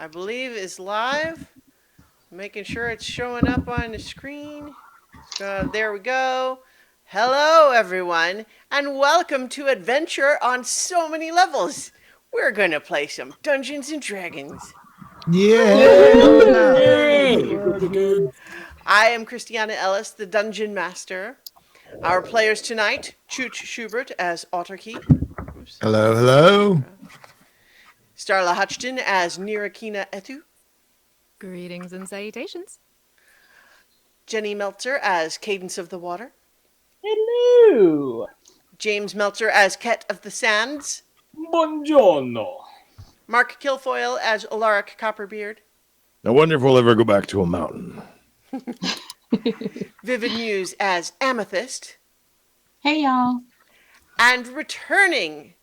I believe is live. Making sure it's showing up on the screen. There we go. Hello, everyone, and welcome to Adventure on So Many Levels. We're going to play some Dungeons and Dragons. Yeah. Yay! I am Christiana Ellis, the Dungeon Master. Our players tonight, Chooch Schubert as Otterkey. Hello, hello. Starla Hutchton as Nirakina Etu. Greetings and salutations. Jenny Meltzer as Cadence of the Water. Hello! James Meltzer as Ket of the Sands. Buongiorno! Mark Kilfoyle as Alaric Copperbeard. I wonder if we'll ever go back to a mountain. Vivid Muse as Amethyst. Hey, y'all. And returning,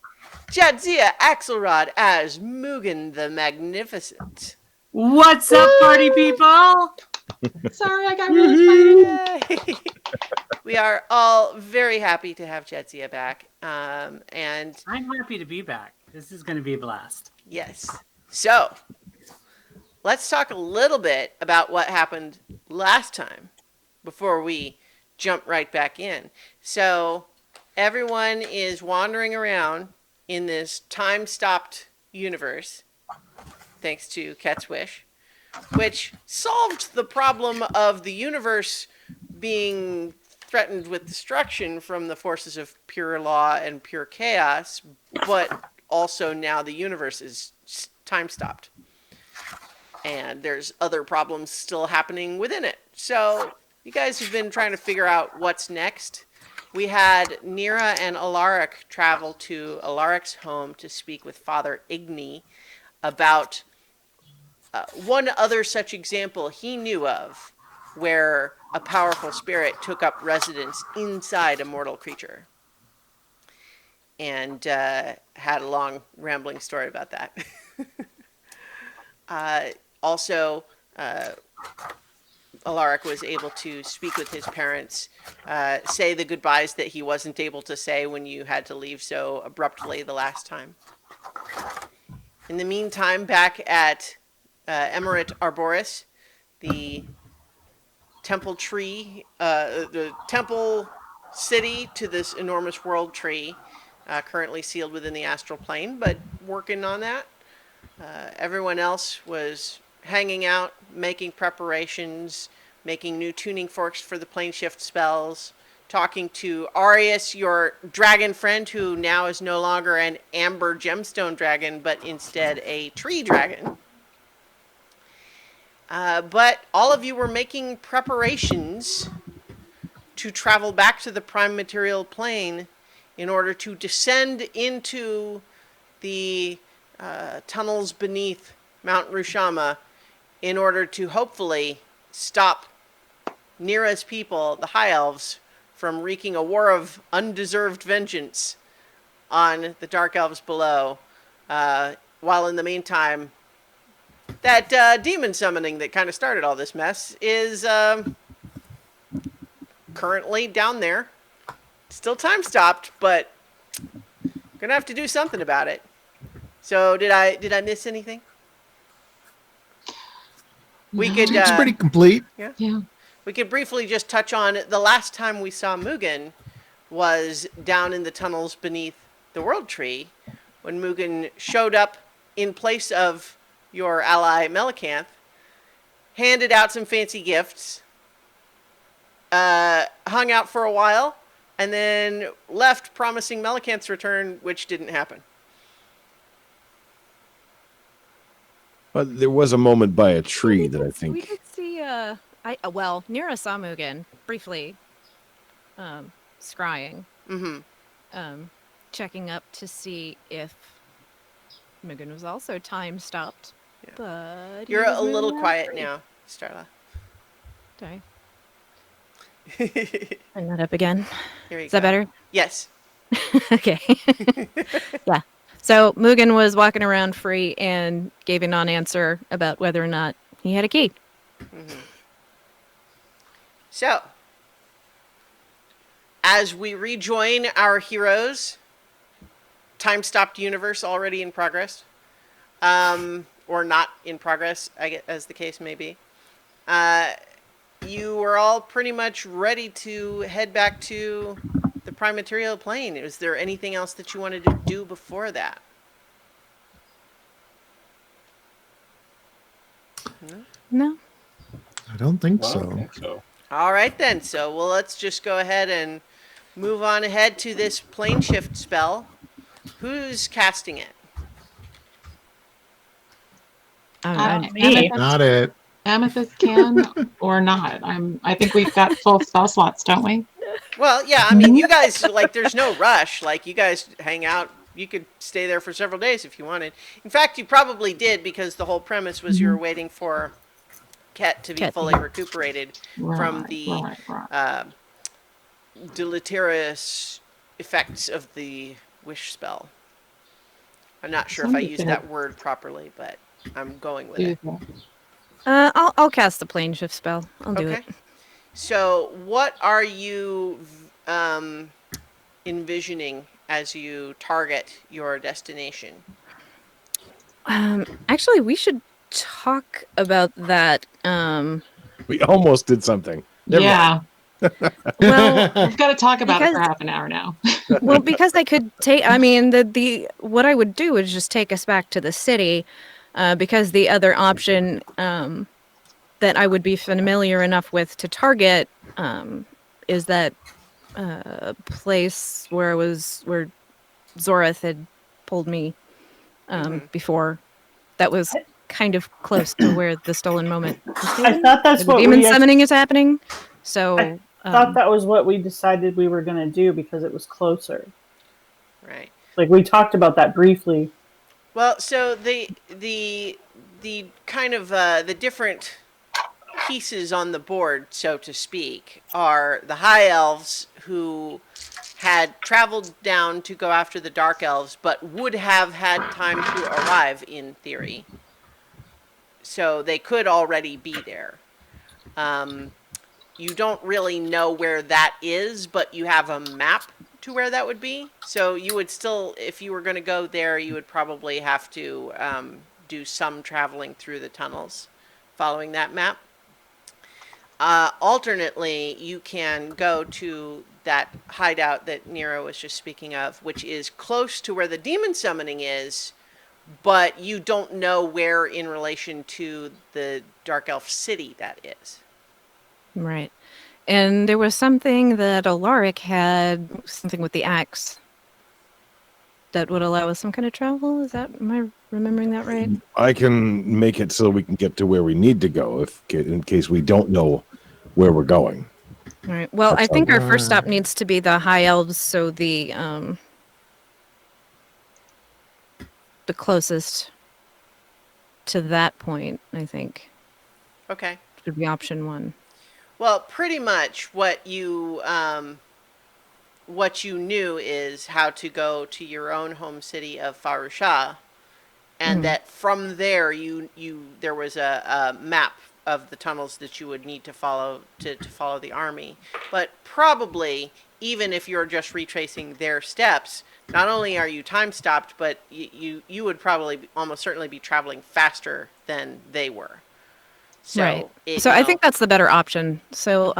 Jadzia Axelrod as Mugen the Magnificent. What's up, party people? Sorry, I got really excited. Yay! We are all very happy to have Jadzia back. And I'm happy to be back. This is going to be a blast. yes. So, let's talk a little bit about what happened last time before we jump right back in. So, everyone is wandering around in this time-stopped universe, thanks to Ket's wish, which solved the problem of the universe being threatened with destruction from the forces of pure law and pure chaos, but also now the universe is time-stopped. And there's other problems still happening within it. So you guys have been trying to figure out what's next. We had Nira and Alaric travel to Alaric's home to speak with Father Igni about one other such example he knew of where a powerful spirit took up residence inside a mortal creature. And had a long rambling story about that. Also, Alaric was able to speak with his parents, say the goodbyes that he wasn't able to say when you had to leave so abruptly the last time. In the meantime, back at Emerald Arboris, the temple tree, the temple city to this enormous world tree, currently sealed within the astral plane, but working on that. Everyone else was hanging out, making preparations, making new tuning forks for the plane shift spells, talking to Arius, your dragon friend, who now is no longer an amber gemstone dragon, but instead a tree dragon. But all of you were making preparations to travel back to the prime material plane in order to descend into the tunnels beneath Mount Rushama in order to hopefully stop Nira's people, the High Elves, from wreaking a war of undeserved vengeance on the Dark Elves below, while in the meantime, that demon summoning that kind of started all this mess is currently down there. Still time stopped, but gonna have to do something about it. So did I miss anything? We could. It's pretty complete. Yeah. We could briefly just touch on the last time we saw Mugen was down in the tunnels beneath the World Tree, when Mugen showed up in place of your ally Melicanth, handed out some fancy gifts, hung out for a while, and then left promising Melicanth's return, which didn't happen. But there was a moment by a tree that I We think. did see, Nira saw Mugen briefly, scrying, checking up to see if Mugen was also time stopped. Yeah. But he You're was a little moving quiet free. now, Starla. Sorry. Here Turn that up again. you Is that go. better? Yes. Okay. Yeah. So Mugen was walking around free and gave a non-answer about whether or not he had a key. So, as we rejoin our heroes, time stopped universe already in progress. or not in progress, I guess, as the case may be. You were all pretty much ready to head back to the prime material plane. Is there anything else that you wanted to do before that? No. I don't think Well, I so. don't think so. All right then. So, well, let's just go ahead and move on ahead to this plane shift spell. Who's casting it? Me. Not it. Amethyst can or not. I think we've got full spell slots, don't we? Well, yeah, I mean, you guys, like, there's no rush. Like, you guys hang out. You could stay there for several days if you wanted. In fact, you probably did, because the whole premise was you were waiting for Ket to be Ket, fully recuperated from Right, the right. deleterious effects of the wish spell. I'm not sure if I used that word properly, but I'm going with it. I'll cast the plane shift spell. I'll do it. So, what are you envisioning as you target your destination? Actually, we should talk about that. We almost did something. Never mind. Yeah, Well, we've got to talk about it for Because- half an hour now. well, because I could take. I mean, the what I would do is just take us back to the city, because the other option that I would be familiar enough with to target is that place where Zorath had pulled me before. That was kind of close to where the stolen moment was I taken, thought that's where the what demon we summoning is happening. So I thought that was what we decided we were going to do because it was closer. Right. Like we talked about that briefly. Well, so the kind of the different pieces on the board, so to speak, are the high elves who had traveled down to go after the dark elves, but would have had time to arrive in theory. So they could already be there. You don't really know where that is, but you have a map to where that would be. So you would still, if you were going to go there, you would probably have to do some traveling through the tunnels following that map. Alternately, you can go to that hideout that Nero was just speaking of, which is close to where the demon summoning is, but you don't know where in relation to the Dark Elf city that is. right. And there was something that Alaric had, something with the axe, that would allow us some kind of travel. Am I remembering that right? I can make it so we can get to where we need to go in case we don't know where we're going. All right. Well, I That's think our first stop alright. needs to be the High Elves, so the closest to that point, I think, Okay. should be option one. Well, pretty much what you knew is how to go to your own home city of Farusha, and that from there there was a map of the tunnels that you would need to follow to follow the army. But probably, even if you're just retracing their steps, not only are you time stopped, but you would probably almost certainly be traveling faster than they were. So, Right. So I think that's the better option. So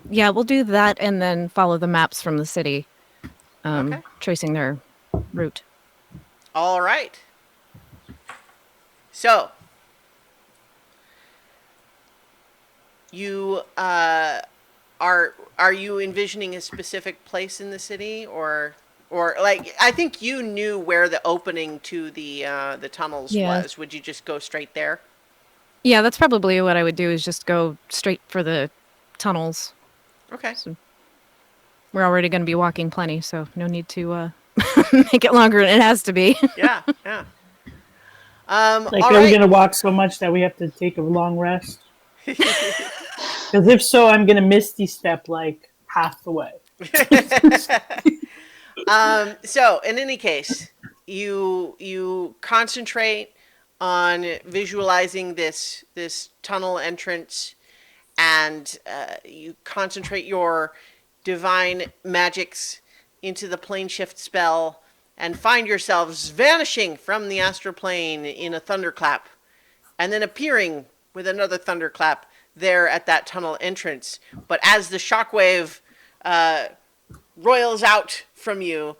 yeah, we'll do that and then follow the maps from the city, Okay. tracing their route. All right. So, you are you envisioning a specific place in the city, or like, I think you knew where the opening to the tunnels Yeah. was. Would you just go straight there? Yeah, that's probably what I would do, is just go straight for the tunnels. Okay. We're already going to be walking plenty, so no need to make it longer than it has to be. Yeah. Yeah. Like, all are we right. going to walk so much that we have to take a long rest? Because if so, I'm going to misty step like half the way. So in any case, you concentrate on visualizing this tunnel entrance, and you concentrate your divine magics into the plane shift spell, and find yourselves vanishing from the astral plane in a thunderclap and then appearing with another thunderclap there at that tunnel entrance. But as the shockwave roils out from you,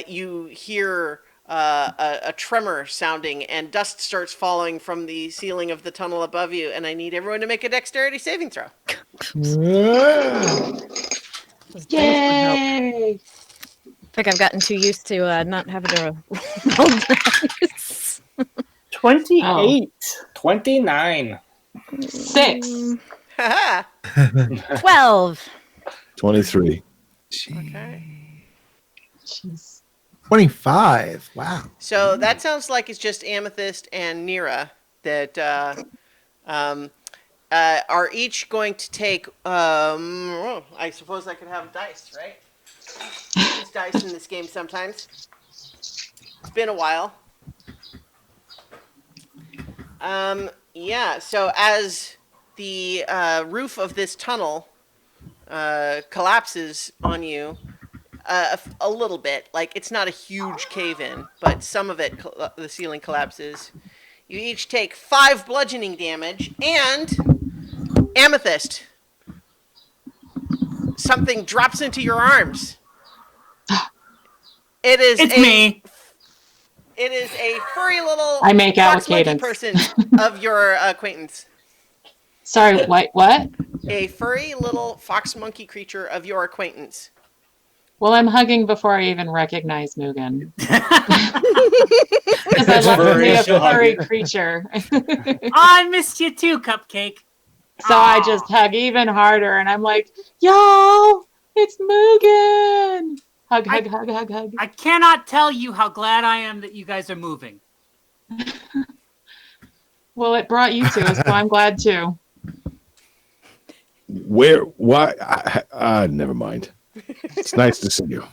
you hear a tremor sounding, and dust starts falling from the ceiling of the tunnel above you. And I need everyone to make a dexterity saving throw. Yay! I think I've gotten too used to not having to roll dice. 28. 29. 6. Haha. 12. 23. Okay. Jeez. 25. Wow. So that sounds like it's just Amethyst and Nira that are each going to take. I suppose I could have dice, right? Use dice in this game sometimes. It's been a while. Yeah. So as the roof of this tunnel collapses on you. A little bit, like it's not a huge cave-in, but some of it, the ceiling collapses. You each take 5 bludgeoning damage, and Amethyst, something drops into your arms. It's me. It is a furry little I make out fox with monkey Cadence. person of your acquaintance. Sorry, what? A furry little fox monkey creature of your acquaintance. Well, I'm hugging before I even recognize Mugen. Because I It's love to furry, be a she'll hug furry you. creature. I missed you too, Cupcake. So I just hug even harder, and I'm like, y'all, it's Mugen. Hug, hug, hug, hug, hug. I cannot tell you how glad I am that you guys are moving. Well, it brought you to us, so I'm glad too. Where? Why? Never mind. It's nice to see you.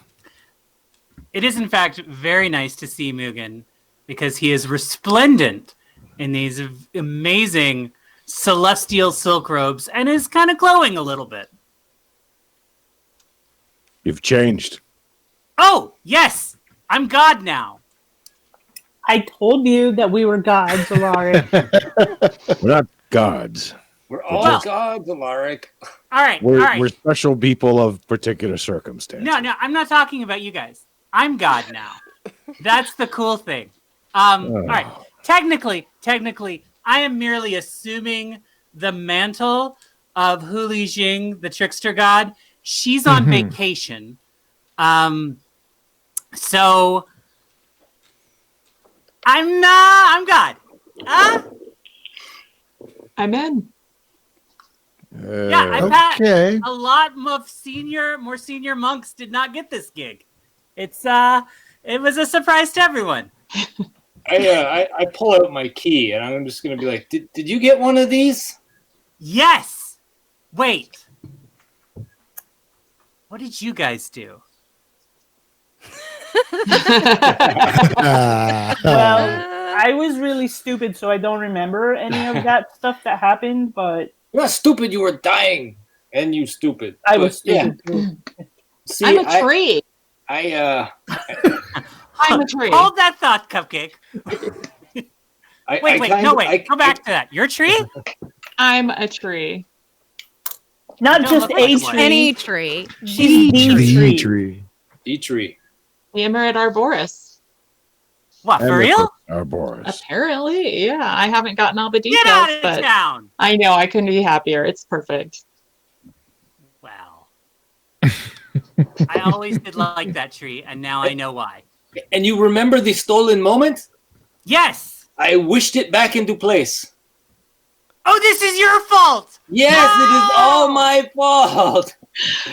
It is, in fact, very nice to see Mugen because he is resplendent in these amazing celestial silk robes and is kind of glowing a little bit. You've changed. Oh, yes! I'm God now. I told you that we were gods, Alaric. We're not gods. We're all Well- gods, Alaric. All right, all We're right. special people of particular circumstances. No, I'm not talking about you guys. I'm God now. That's the cool thing. All right. Technically, I am merely assuming the mantle of Hu Li Jing, the trickster god. She's on vacation. So I'm God. I'm in. Yeah, I pat. Okay. A lot of more senior monks did not get this gig. It was a surprise to everyone. I pull out my key and I'm just gonna be like, did you get one of these? Yes. Wait. What did you guys do? Well, I was really stupid, so I don't remember any of that stuff that happened, but You're not stupid. You were dying, and you stupid. I But, was stupid too. See, I'm a tree. I I'm a tree. Hold that thought, Cupcake. I Wait, kind of- I- go back to that. Your tree? I'm a tree. Not Don't just look like a one. tree. Any tree. She's the tree. E-tree. The Emirate Arboris. What, for real? Arboris. Apparently, yeah. I haven't gotten all the Get details, out of but town. I know I couldn't be happier. It's perfect. Well, I always did like that tree, and now I know why. And you remember the stolen moment? Yes. I wished it back into place. Oh, this is your fault. Yes, it is all my fault.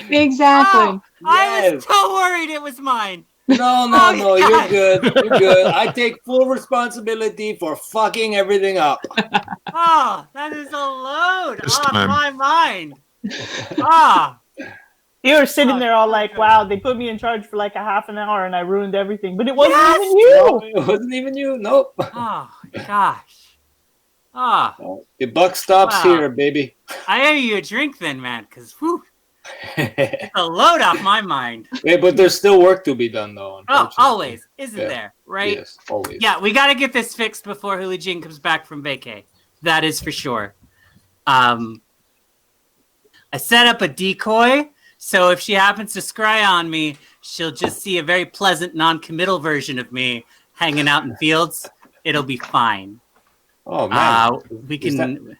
Exactly. Oh, I Yes. was so worried it was mine. No, Oh, you're God. good. You're good. I take full responsibility for fucking everything up. Oh, that is a load This off time. my mind. Ah, You were sitting Oh, there all like, okay. wow, they put me in charge for like a half an hour and I ruined everything. But it wasn't Yes! even you. No, it wasn't even you. Nope. oh, gosh. Ah, The buck stops Wow. here, baby. I owe you a drink then, man, because whew, it's a load off my mind. Yeah, but there's still work to be done, though. Oh, unfortunately. always, isn't Yeah. there? Right? Yes, always. Yeah, we got to get this fixed before Huli Jing comes back from vacay. That is for sure. I set up a decoy, so if she happens to scry on me, she'll just see a very pleasant, non-committal version of me hanging out in fields. It'll be fine. Oh man, We can.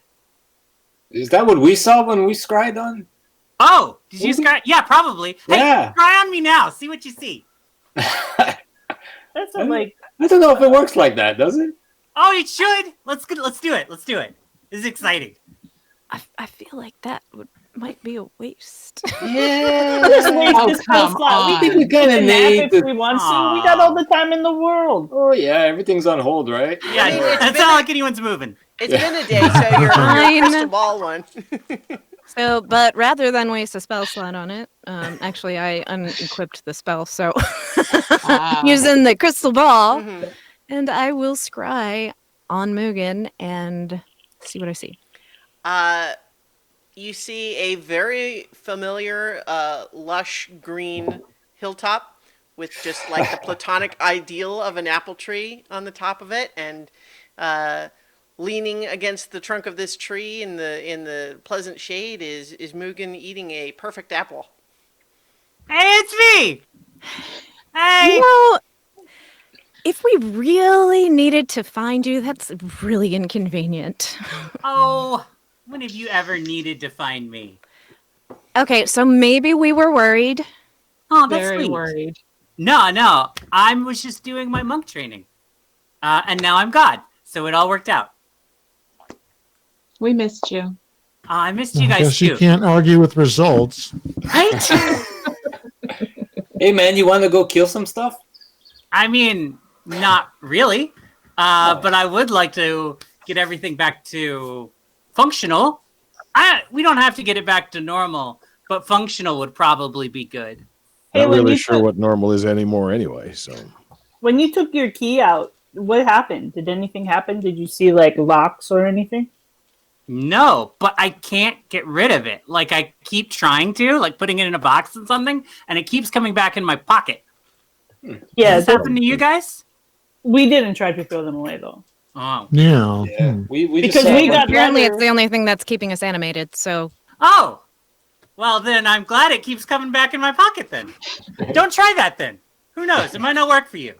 is that what we saw when we scried on? Oh, did you scry? Yeah, probably. Hey, Yeah. scry on me now. See what you see. That's not like I don't know if it works like that, does it? Oh, it should. Let's do it. Let's do it. This is exciting. I feel like that might be a waste. Yeah. just waste Oh, this spell come slot. We on. can We kinda nap need if to- we want to. We got all the time in the world. Oh yeah, everything's on hold, right? Yeah, I mean, it's that's been not a- like anyone's moving. It's been a day, so your Fine. crystal ball one. So, but rather than waste a spell slot on it, actually I unequipped the spell, so Wow. using the crystal ball, Mhm. and I will scry on Mugen and see what I see. You see a very familiar, lush green hilltop with just like the platonic ideal of an apple tree on the top of it, and leaning against the trunk of this tree in the pleasant shade is Mugen eating a perfect apple. Hey, it's me. Hey. You know, if we really needed to find you, that's really inconvenient. Oh, when have you ever needed to find me? Okay, so maybe we were worried. Oh, that's Very sweet. worried. No. I was just doing my monk training, and now I'm God, so it all worked out. We missed you. I missed you I guys guess you too. can't argue with results. Right? Hey man, you want to go kill some stuff? I mean, not really, but I would like to get everything back to functional. We don't have to get it back to normal, but functional would probably be good. Hey, Not when really you sure took- what normal is anymore anyway. So When you took your key out, what happened? Did anything happen? Did you see like locks or anything? No, but I can't get rid of it. Like I keep trying to, like putting it in a box and something, and it keeps coming back in my pocket. Yeah, Does this happen to you guys? we didn't try to throw them away though. Oh. Yeah. Yeah, we Because just saw we one. got Apparently, leather. it's the only thing that's keeping us animated. So, Oh. Well, then I'm glad it keeps coming back in my pocket then. Don't try that then. Who knows? It might not work for you.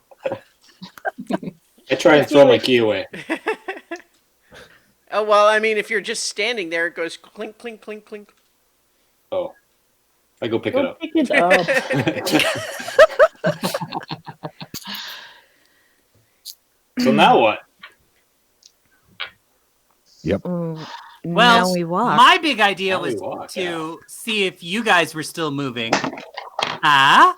I try and throw my key away. Oh well, I mean, if you're just standing there, it goes clink, clink, clink, clink. Oh, I go pick it Go up. pick it up. So now what? ooh, Well, now we walk. my big idea Now we was walk, to see if you guys were still moving. So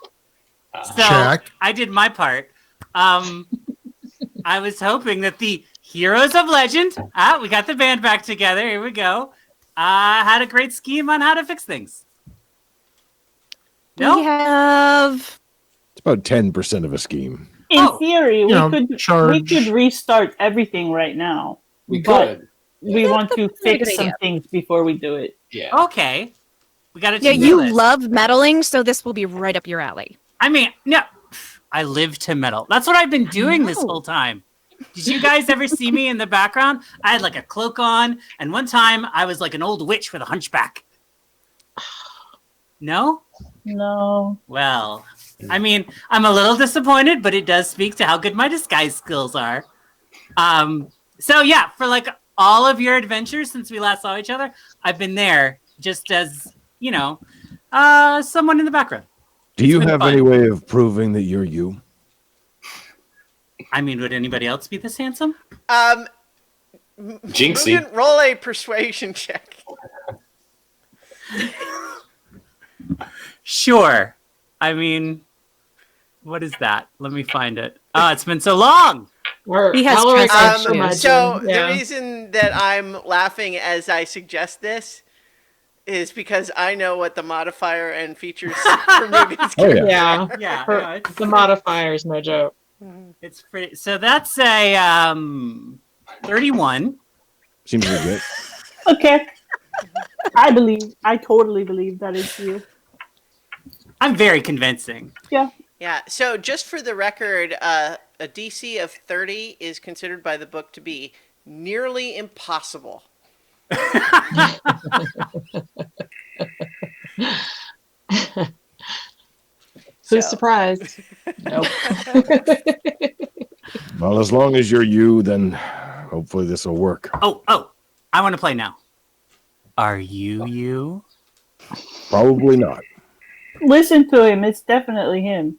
Check. I did my part. I was hoping that the Heroes of Legend, we got the band back together. Here we go. Had a great scheme on how to fix things. We No? have. it's about 10% of a scheme. In Oh, theory, we know, could charge. restart everything right now. We But could. we want to that's a really fix good some idea. things before we do it. Yeah. Okay. We got to Yeah, do you this. love meddling, so this will be right up your alley. I mean, no. I live to meddle. That's what I've been doing this know. whole time. Did you guys ever see me in the background? I had like a cloak on, and one time I was like an old witch with a hunchback. No? No. Well, I mean, I'm a little disappointed, but it does speak to how good my disguise skills are. So yeah, for like all of your adventures since we last saw each other, I've been there just as, you know, someone in the background. Do you been have fun. any way of proving that you're you? I mean, would anybody else be this handsome? Jinxie. Mugen, roll a persuasion check. Sure. I mean, what is that? Let me find it. Oh, it's been so long. We're He has Alaric trust is issues. So curmudgeon, yeah. the reason that I'm laughing as I suggest this is because I know what the modifier and features for Mugen's Oh, yeah. Yeah, Yeah, her- no, it's, the modifier is no joke. it's pretty. So that's a 31. Seems legit. Okay. I totally believe that is you. I'm very convincing. Yeah, so just for the record, a DC of 30 is considered by the book to be nearly impossible. Who's So- surprised? Nope. Well, as long as you're you, then hopefully this will work. Oh, I want to play now. Are you? Probably not. Listen to him. It's definitely him.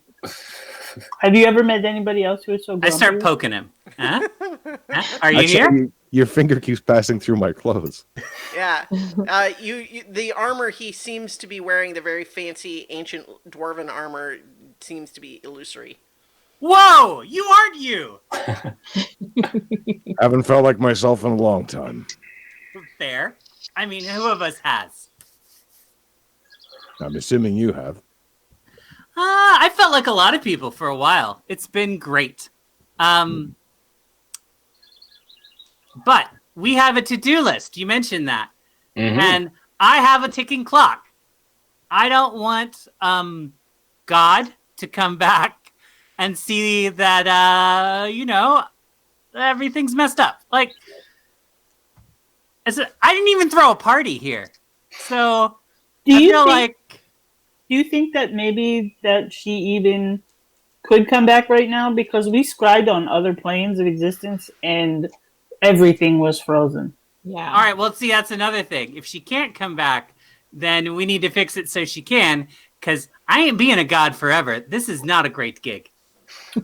Have you ever met anybody else who is so I grumpy? start poking him. Huh? Huh? Are you Actually, here? Your finger keeps passing through my clothes. Yeah, you the armor he seems to be wearing, the very fancy ancient dwarven armor, seems to be illusory. Whoa! You aren't you. Haven't felt like myself in a long time. Fair. I mean, who of us has? I'm assuming you have. I felt like a lot of people for a while. It's been great. But we have a to-do list. You mentioned that. Mhm. And I have a ticking clock. I don't want God to come back and see that everything's messed up. Like I didn't even throw a party here. So Do I you feel think? like Do you think that maybe that she even could come back right now? Because we scribed on other planes of existence and everything was frozen. Yeah. all right, well, see, that's another thing. If she can't come back, then we need to fix it so she can, because I ain't being a god forever. This is not a great gig.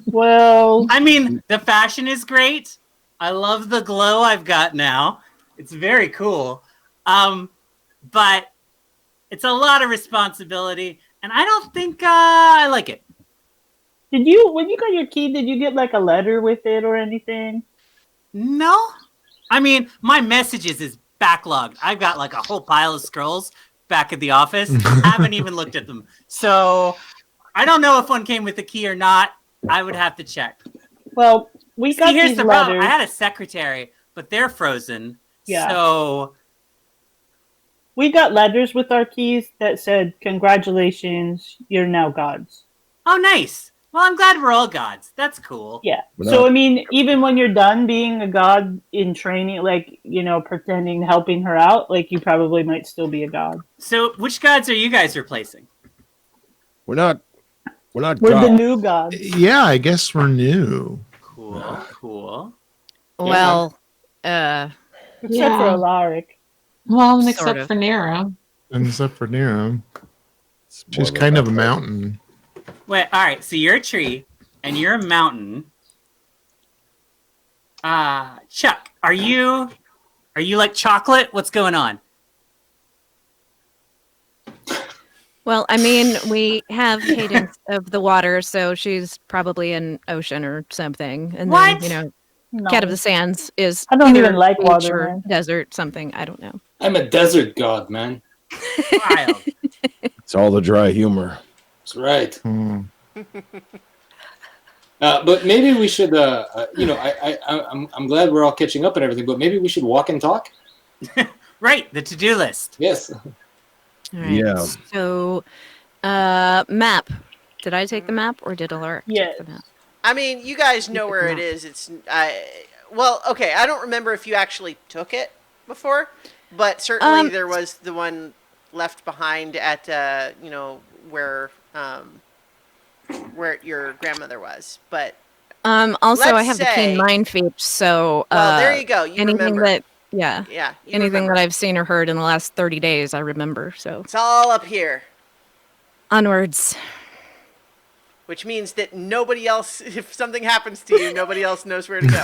Well, I mean, the fashion is great. I love the glow I've got now. It's very cool. But it's a lot of responsibility, and I don't think I like it. when you got your key, did you get like a letter with it or anything? No. I mean, my messages is backlogged. I've got like a whole pile of scrolls back at the office. Haven't even looked at them. So I don't know if one came with the key or not. I would have to check. Well, we got See, here's these the problem. letters. I had a secretary, but they're frozen. Yeah. So We got letters with our keys that said, "Congratulations, you're now gods." oh, nice. Well, I'm glad we're all gods. That's cool. Yeah. We're So not- I mean, even when you're done being a god in training, like pretending helping her out, like you probably might still be a god. So which gods are you guys replacing? We're not We're the gods. new gods. Yeah, I guess we're new. Cool. Well, Except for Yeah. Alaric. Well, and Sort except of. for Nero. And except for Nero. It's more She's kind of a background. mountain. Wait, all right. So you're a tree and you're a mountain. Chuck, are you like chocolate? What's going on? well, I mean, we have Cadence of the water, so she's probably an ocean or something. And What? then, No. Cat of the Sands is I don't either even like beach water, or man. desert, something. I don't know. I'm a desert god, man. Wild. It's all the dry humor. That's right. Hmm. But maybe we should, I'm glad we're all catching up and everything, but maybe we should walk and talk? Right, the to-do list. Yes. All right. Yeah. So, map. Did I take the map or did Alaric Yes. take the map? I mean, you guys know where it is. Okay. I don't remember if you actually took it before, but certainly there was the one left behind at where your grandmother was. But Also, I Let's have the say- keen mind feat, so well, there you go. You anything remember. that, yeah, Yeah. You anything remember. that I've seen or heard in the last 30 days, I remember. So It's all up here, onwards. which means that nobody else, if something happens to you, nobody else knows where to go.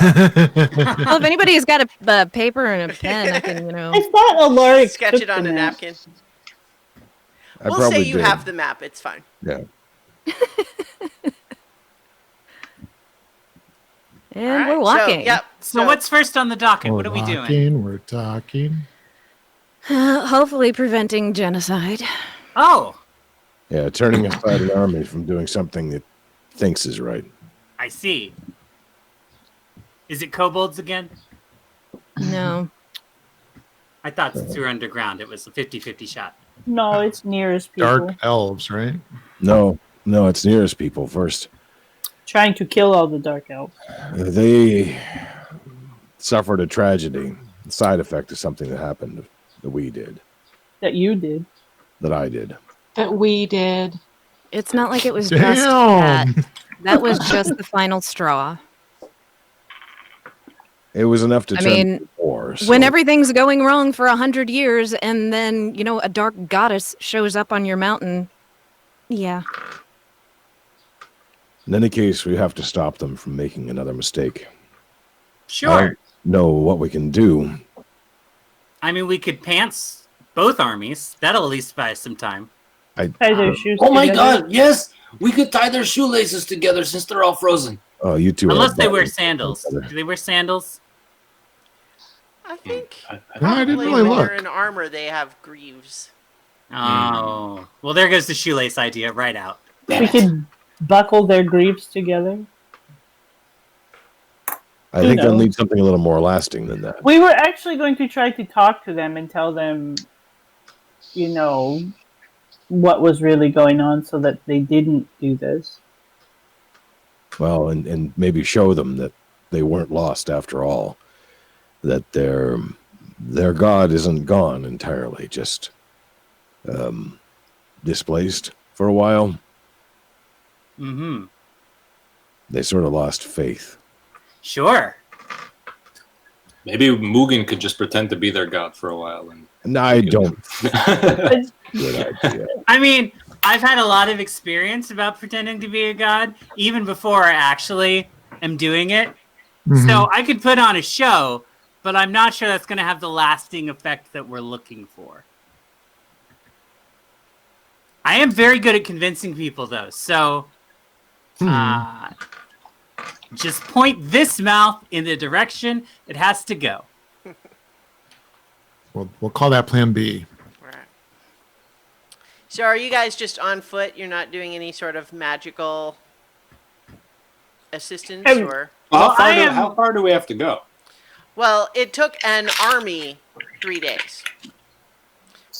Well, if anybody's got a paper and a pen, I can, I thought Alaric Sketch took it on the a map. napkin. I We'll probably say you did. have the map. It's fine. Yeah. And All right, we're walking. So, yep. So what's first on the docket? What are we doing? walking, we're talking. Hopefully preventing genocide. Oh, Yeah, turning aside an army from doing something it thinks is right. I see. Is it kobolds again? No. I thought since we were underground, it was a 50-50 shot. No, it's nearest people Dark elves, right? No, it's nearest people first. trying to kill all the dark elves. They suffered a tragedy, the side effect of something that happened that we did, That you did. that I did. That we did. It's not like it was just that. Damn. That was just the final straw. It was enough to I turn mean, war. when everything's going wrong for 100 years and then, you know, a dark goddess shows up on your mountain. Yeah. In any case, we have to stop them from making another mistake. I Sure. don't know what we can do. I mean, we could pants both armies. That'll at least buy us some time. Tie their shoes Oh my together. god, yes! We could tie their shoelaces together since they're all frozen. Oh, you two. Unless have they wear buttons. sandals. Do they wear sandals? I think I- No, I didn't probably really when look. they're in armor, they have greaves. Oh. Well, there goes the shoelace idea right out. We could buckle their greaves together. I think they'll knows? need something a little more lasting than that. We were actually going to try to talk to them and tell them, you know, what was really going on so that they didn't do this. Well, and maybe show them that they weren't lost after all. That their god isn't gone entirely, just displaced for a while. Mm-hmm. They sort of lost faith. Sure. Maybe Mugen could just pretend to be their god for a while. And I don't And good idea. I mean, I've had a lot of experience about pretending to be a god, even before I actually am doing it. Mhm. So I could put on a show, but I'm not sure that's going to have the lasting effect that we're looking for. I am very good at convincing people, though. So just point this mouth in the direction it has to go. We'll call that Plan B. Right. So are you guys just on foot? You're not doing any sort of magical assistance or? how, I am- how far do we have to go? Well, it took an army 3 days.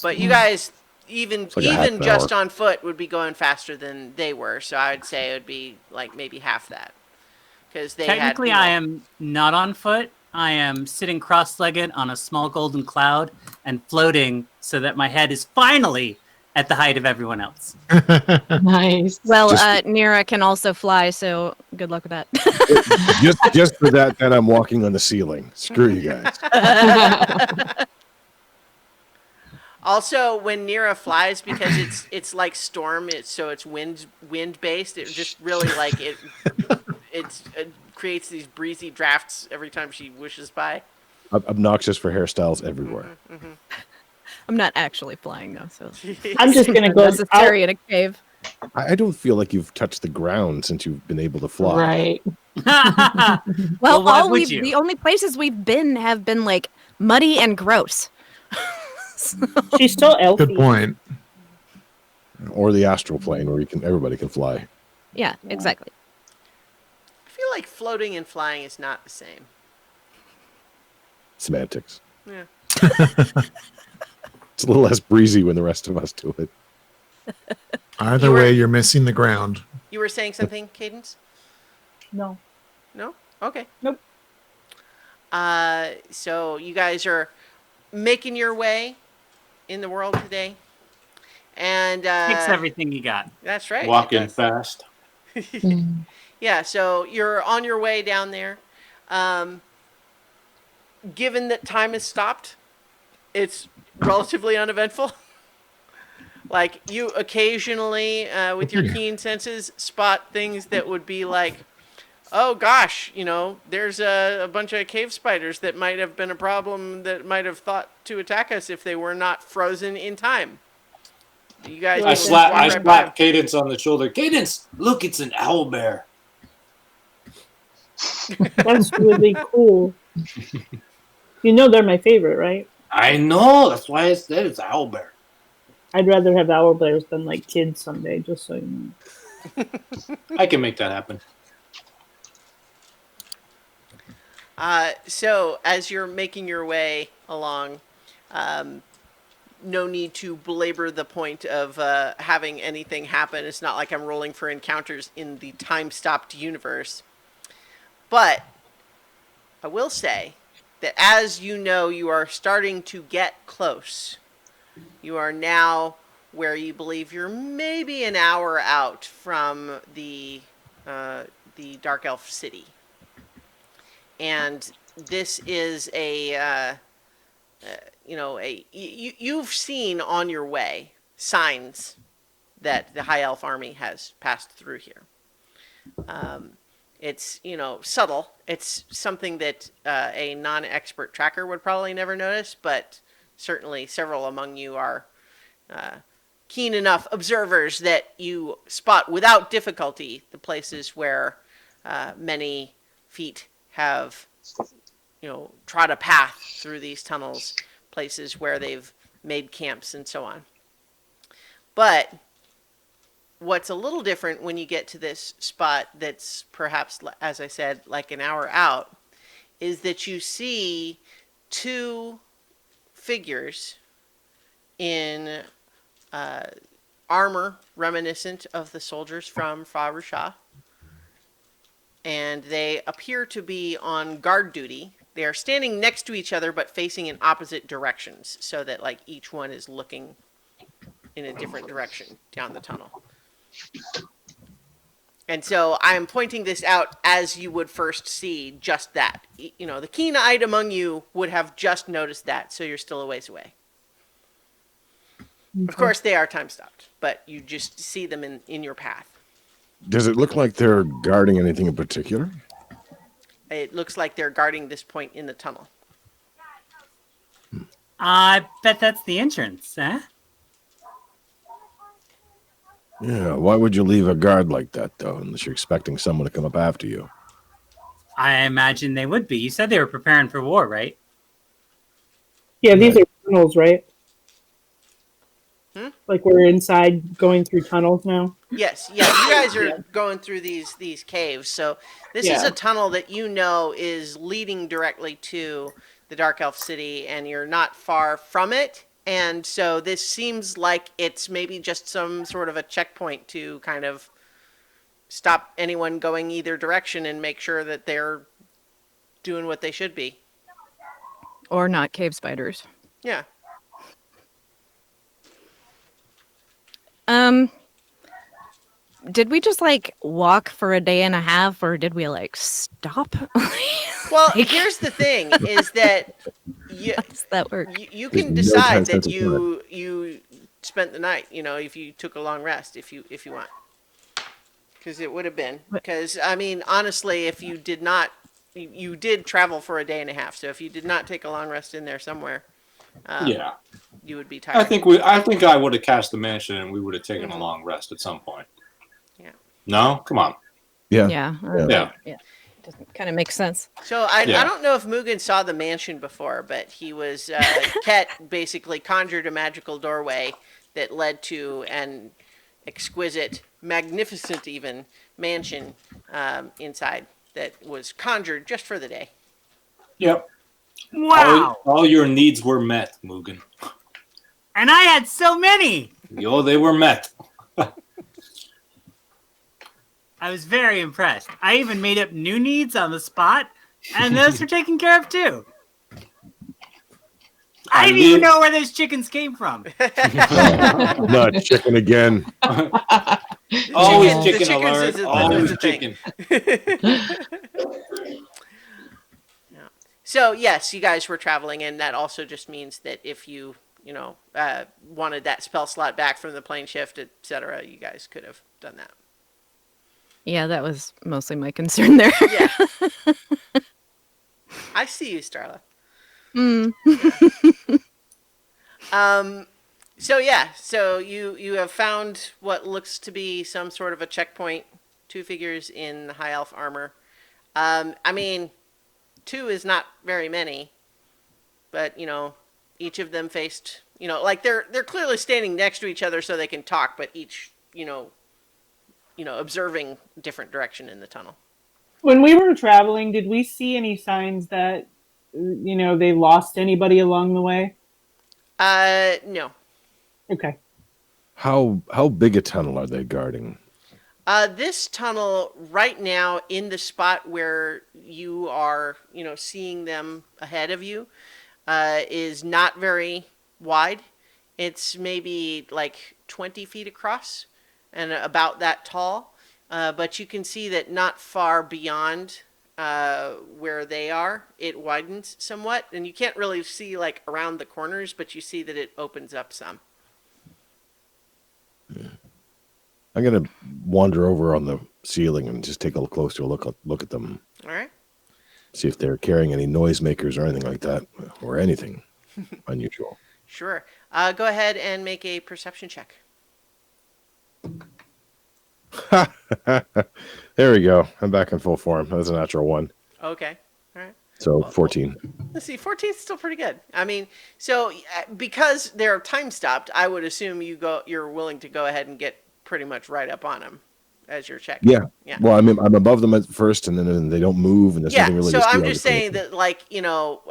But you guys, even like a half even an just hour. on foot, would be going faster than they were. So I would say it would be like maybe half that. Because they Technically, had, I am not on foot. I am sitting cross-legged on a small golden cloud and floating so that my head is finally at the height of everyone else. Nice. Well, Just- Nira can also fly, so good luck with that. just for that I'm walking on the ceiling. Screw you guys. Also, when Nira flies, because it's like storm, it's wind based. It just really like it creates these breezy drafts every time she whooshes by. Obnoxious for hairstyles everywhere. I'm not actually flying, though, so I'm just going to go necessary in a cave. I don't feel like you've touched the ground since you've been able to fly. Right. Well, why all would you? the only places we've been have been like muddy and gross. She's so elfy. Good point. Or the astral plane where everybody can fly. Yeah, exactly. I feel like floating and flying is not the same. Semantics. Yeah. It's a little less breezy when the rest of us do it. Either You were- way, you're missing the ground. You were saying something, Cadence? No. No? Okay. Nope. So you guys are making your way in the world today. And Fix everything you got. that's right. it Walking does. fast. Yeah, so you're on your way down there. Given that time has stopped, it's relatively uneventful. Like, you occasionally, with your keen senses, spot things that would be like, oh gosh, there's a bunch of cave spiders that might have been a problem that might have thought to attack us if they were not frozen in time. You guys I just slap walk I right by 'em. slap Cadence on the shoulder. Cadence, look, it's an owl bear. That's really cool. You know they're my favorite, right? I know. That's why I said it's owl bear. I'd rather have owl bears than like kids someday, just so you know. I can make that happen. So as you're making your way along, no need to belabor the point of having anything happen. It's not like I'm rolling for encounters in the time-stopped universe. But I will say that as you know, you are starting to get close. You are now where you believe you're maybe an hour out from the Dark Elf City, and this is you've seen on your way signs that the High Elf army has passed through here. It's subtle. It's something that a non-expert tracker would probably never notice, but certainly several among you are keen enough observers that you spot without difficulty the places where many feet have trod a path through these tunnels, places where they've made camps and so on. But what's a little different when you get to this spot that's perhaps, as I said, like an hour out, is that you see two figures in armor reminiscent of the soldiers from Farusha. And they appear to be on guard duty. They are standing next to each other but facing in opposite directions, so that like each one is looking in a different direction down the tunnel. And so I am pointing this out as you would first see just that. The keen-eyed among you would have just noticed that, so you're still a ways away. Of course, they are time-stopped, but you just see them in your path. Does it look like they're guarding anything in particular? It looks like they're guarding this point in the tunnel. I bet that's the entrance, huh? Yeah, why would you leave a guard like that, though, unless you're expecting someone to come up after you? I imagine they would be. You said they were preparing for war, right? Yeah, these are tunnels, right? Hmm? Like we're inside going through tunnels now? Yes, you guys are going through these caves. So this is a tunnel that is leading directly to the Dark Elf City, and you're not far from it. And so this seems like it's maybe just some sort of a checkpoint to kind of stop anyone going either direction and make sure that they're doing what they should be. Or not cave spiders. Yeah. Did we just walk for a day and a half, or did we stop? Well, here's the thing: is that How does that work? you can There's no decide time that sense you spent the night. If you took a long rest, if you want, because it would have been. Because I mean, honestly, if you did not, you did travel for a day and a half. So if you did not take a long rest in there somewhere, Yeah, you would be tired. I think I would have cast the mansion and we would have taken a long rest at some point. Yeah. No, come on. Yeah. Yeah. Doesn't kind of make sense. So I Yeah. don't know if Mugen saw the mansion before, but he was Ket basically conjured a magical doorway that led to an exquisite, magnificent even mansion inside that was conjured just for the day. Yep. Wow. All your needs were met, Mugen. And I had so many. They were met. I was very impressed. I even made up new needs on the spot, and those were taken care of too. I didn't even know where those chickens came from. Not chicken again. Always The chicken chickens alert. is a Always thing. chicken. So yes, you guys were traveling, and that also just means that if you wanted that spell slot back from the plane shift, etc., you guys could have done that. Yeah, that was mostly my concern there. Yeah. I see you, Starla. So you have found what looks to be some sort of a checkpoint. Two figures in high elf armor. I mean, two is not very many, but each of them faced they're clearly standing next to each other so they can talk, but each observing different direction in the tunnel. When we were traveling, did we see any signs that they lost anybody along the way? No. Okay. How big a tunnel are they guarding? This tunnel right now in the spot where you are, seeing them ahead of you, is not very wide. It's maybe like 20 feet across and about that tall. But you can see that not far beyond where they are, it widens somewhat. And you can't really see like around the corners, but you see that it opens up some. I'm gonna wander over on the ceiling and just take a closer look at them. All right. See if they're carrying any noisemakers or anything like that, or anything unusual. Sure. Go ahead and make a perception check. There we go. I'm back in full form. That's a natural one. Okay. All right. So 14. Let's see. 14 is still pretty good. I mean, so because they're time stopped, I would assume you're willing to go ahead and get pretty much right up on them as you're checking. Yeah. Yeah. Well, I'm above them at first, and then they don't move, and there's Yeah. nothing really. So to see I'm on just the saying periphery. that, like,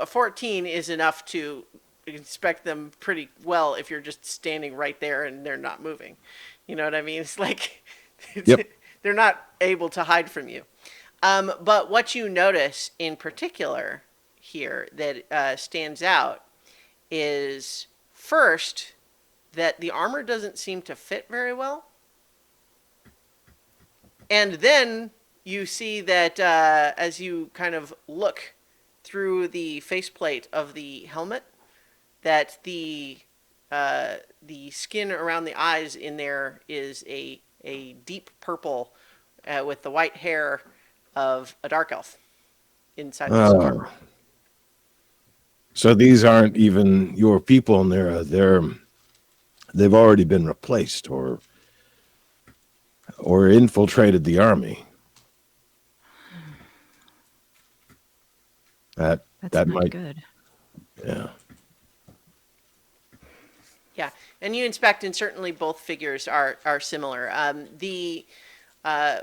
a 14 is enough to inspect them pretty well if you're just standing right there and they're not moving. You know what I mean? It's like Yep. they're not able to hide from you. But what you notice in particular here that stands out is first that the armor doesn't seem to fit very well. And then you see that as you kind of look through the faceplate of the helmet, that the skin around the eyes in there is a deep purple with the white hair of a dark elf inside this armor. So these aren't even your people, and they've already been replaced or infiltrated the army. That's That not might good. Yeah. Yeah, and you inspect, and certainly both figures are similar.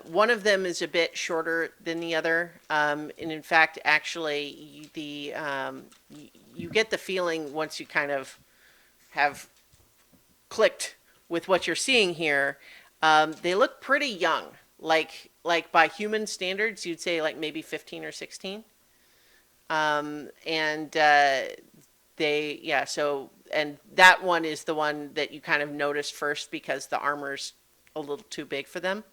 One of them is a bit shorter than the other, and in fact, actually, you get the feeling once you kind of have clicked with what you're seeing here, they look pretty young. Like by human standards, you'd say like maybe 15 or 16. And that one is the one that you kind of noticed first because the armor's a little too big for them.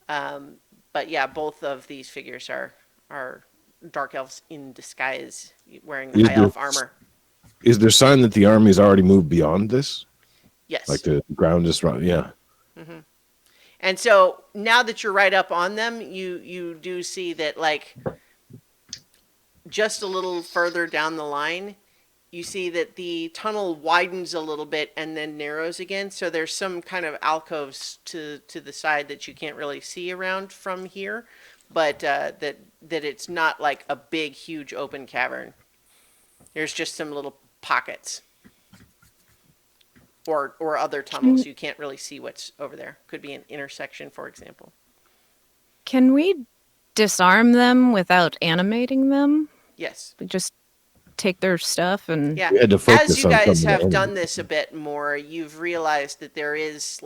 But yeah, both of these figures are dark elves in disguise wearing the high elf armor. Is there a sign that the army's already moved beyond this? Yes. Like the ground is right? Yeah. Mm-hmm. And so now that you're right up on them, you do see that, like, just a little further down the line, you see that the tunnel widens a little bit and then narrows again. So there's some kind of alcoves to the side that you can't really see around from here, but that it's not like a big, huge open cavern. There's just some little pockets or other tunnels. You can't really see what's over there. Could be an intersection, for example. Can we disarm them without animating them? Yes. We just take their stuff and Yeah. We had to As focus you on guys something have that- done this a bit more, you've realized that there is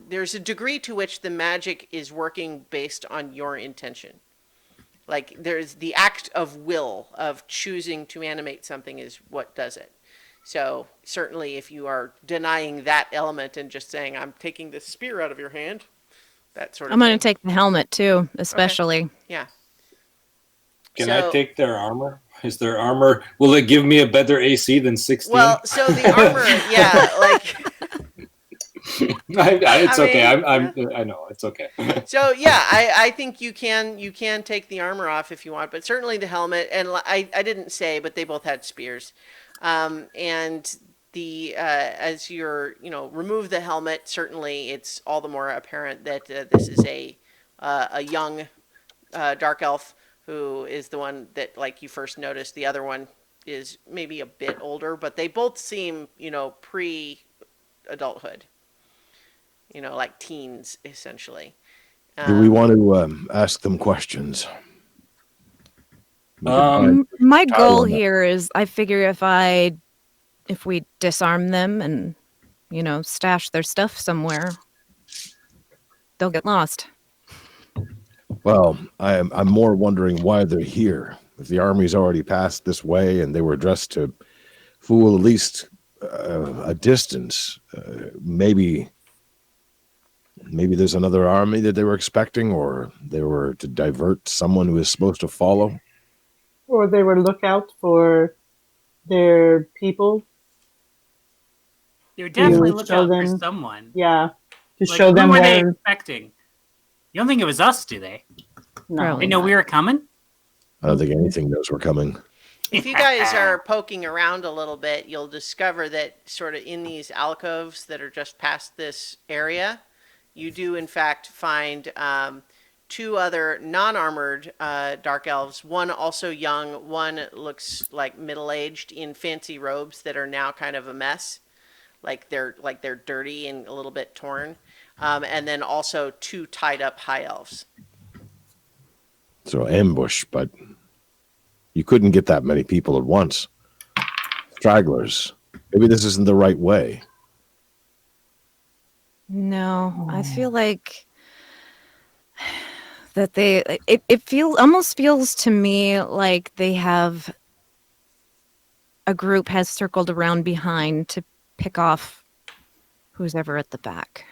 there's a degree to which the magic is working based on your intention. Like, there's the act of will, of choosing to animate something is what does it. So certainly if you are denying that element and just saying, I'm taking this spear out of your hand, that sort of I'm going thing. to take the helmet too, especially. Yeah. Can I So- take their armor? Is their armor? Will it give me a better AC than 16? Well, so the armor, yeah, like... It's I okay. mean- I know it's okay. So yeah, I think you can take the armor off if you want, but certainly the helmet, and I didn't say, but they both had spears, and the as you're remove the helmet, certainly it's all the more apparent that this is a young dark elf who is the one that, like, you first noticed. The other one is maybe a bit older, but they both seem pre-adulthood. Like teens, essentially. Do we want to ask them questions? We can find- My Tyler goal on that. here is I figure if we disarm them and, stash their stuff somewhere, they'll get lost. Well, I'm more wondering why they're here. If the army's already passed this way and they were dressed to fool at least a distance, maybe there's another army that they were expecting, or they were to divert someone who is supposed to follow. Or they were lookout for their people. They were definitely You looking show out for them- someone. Yeah, to Like, show them who were they where. expecting? You don't think it was us, do they? No. Probably. They know we were coming? I don't think anything knows we're coming. If you guys are poking around a little bit, you'll discover that sort of in these alcoves that are just past this area, you do in fact find two other non-armored dark elves. One also young, one looks like middle-aged in fancy robes that are now kind of a mess, like they're dirty and a little bit torn, and then also two tied-up high elves. So ambush, but you couldn't get that many people at once. Stragglers. Maybe this isn't the right way. No, I feel like that almost feels to me like they have a group has circled around behind to pick off who's ever at the back.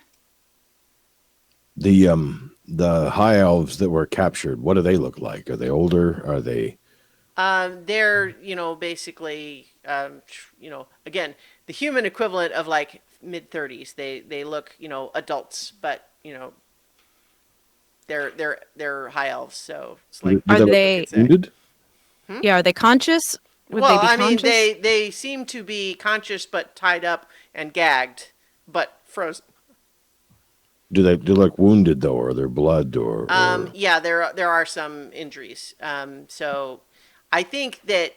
The high elves that were captured, what do they look like? Are they older? Are they They're, basically, again, the human equivalent of like mid-30s. They look, adults, but, they're high elves, so it's like. do Are look they- wounded? Yeah, are they conscious? Would Well, they be I mean, conscious? they seem to be conscious but tied up and gagged, but frozen. Do they look wounded though, or their blood, or Yeah, there are some injuries. So I think that,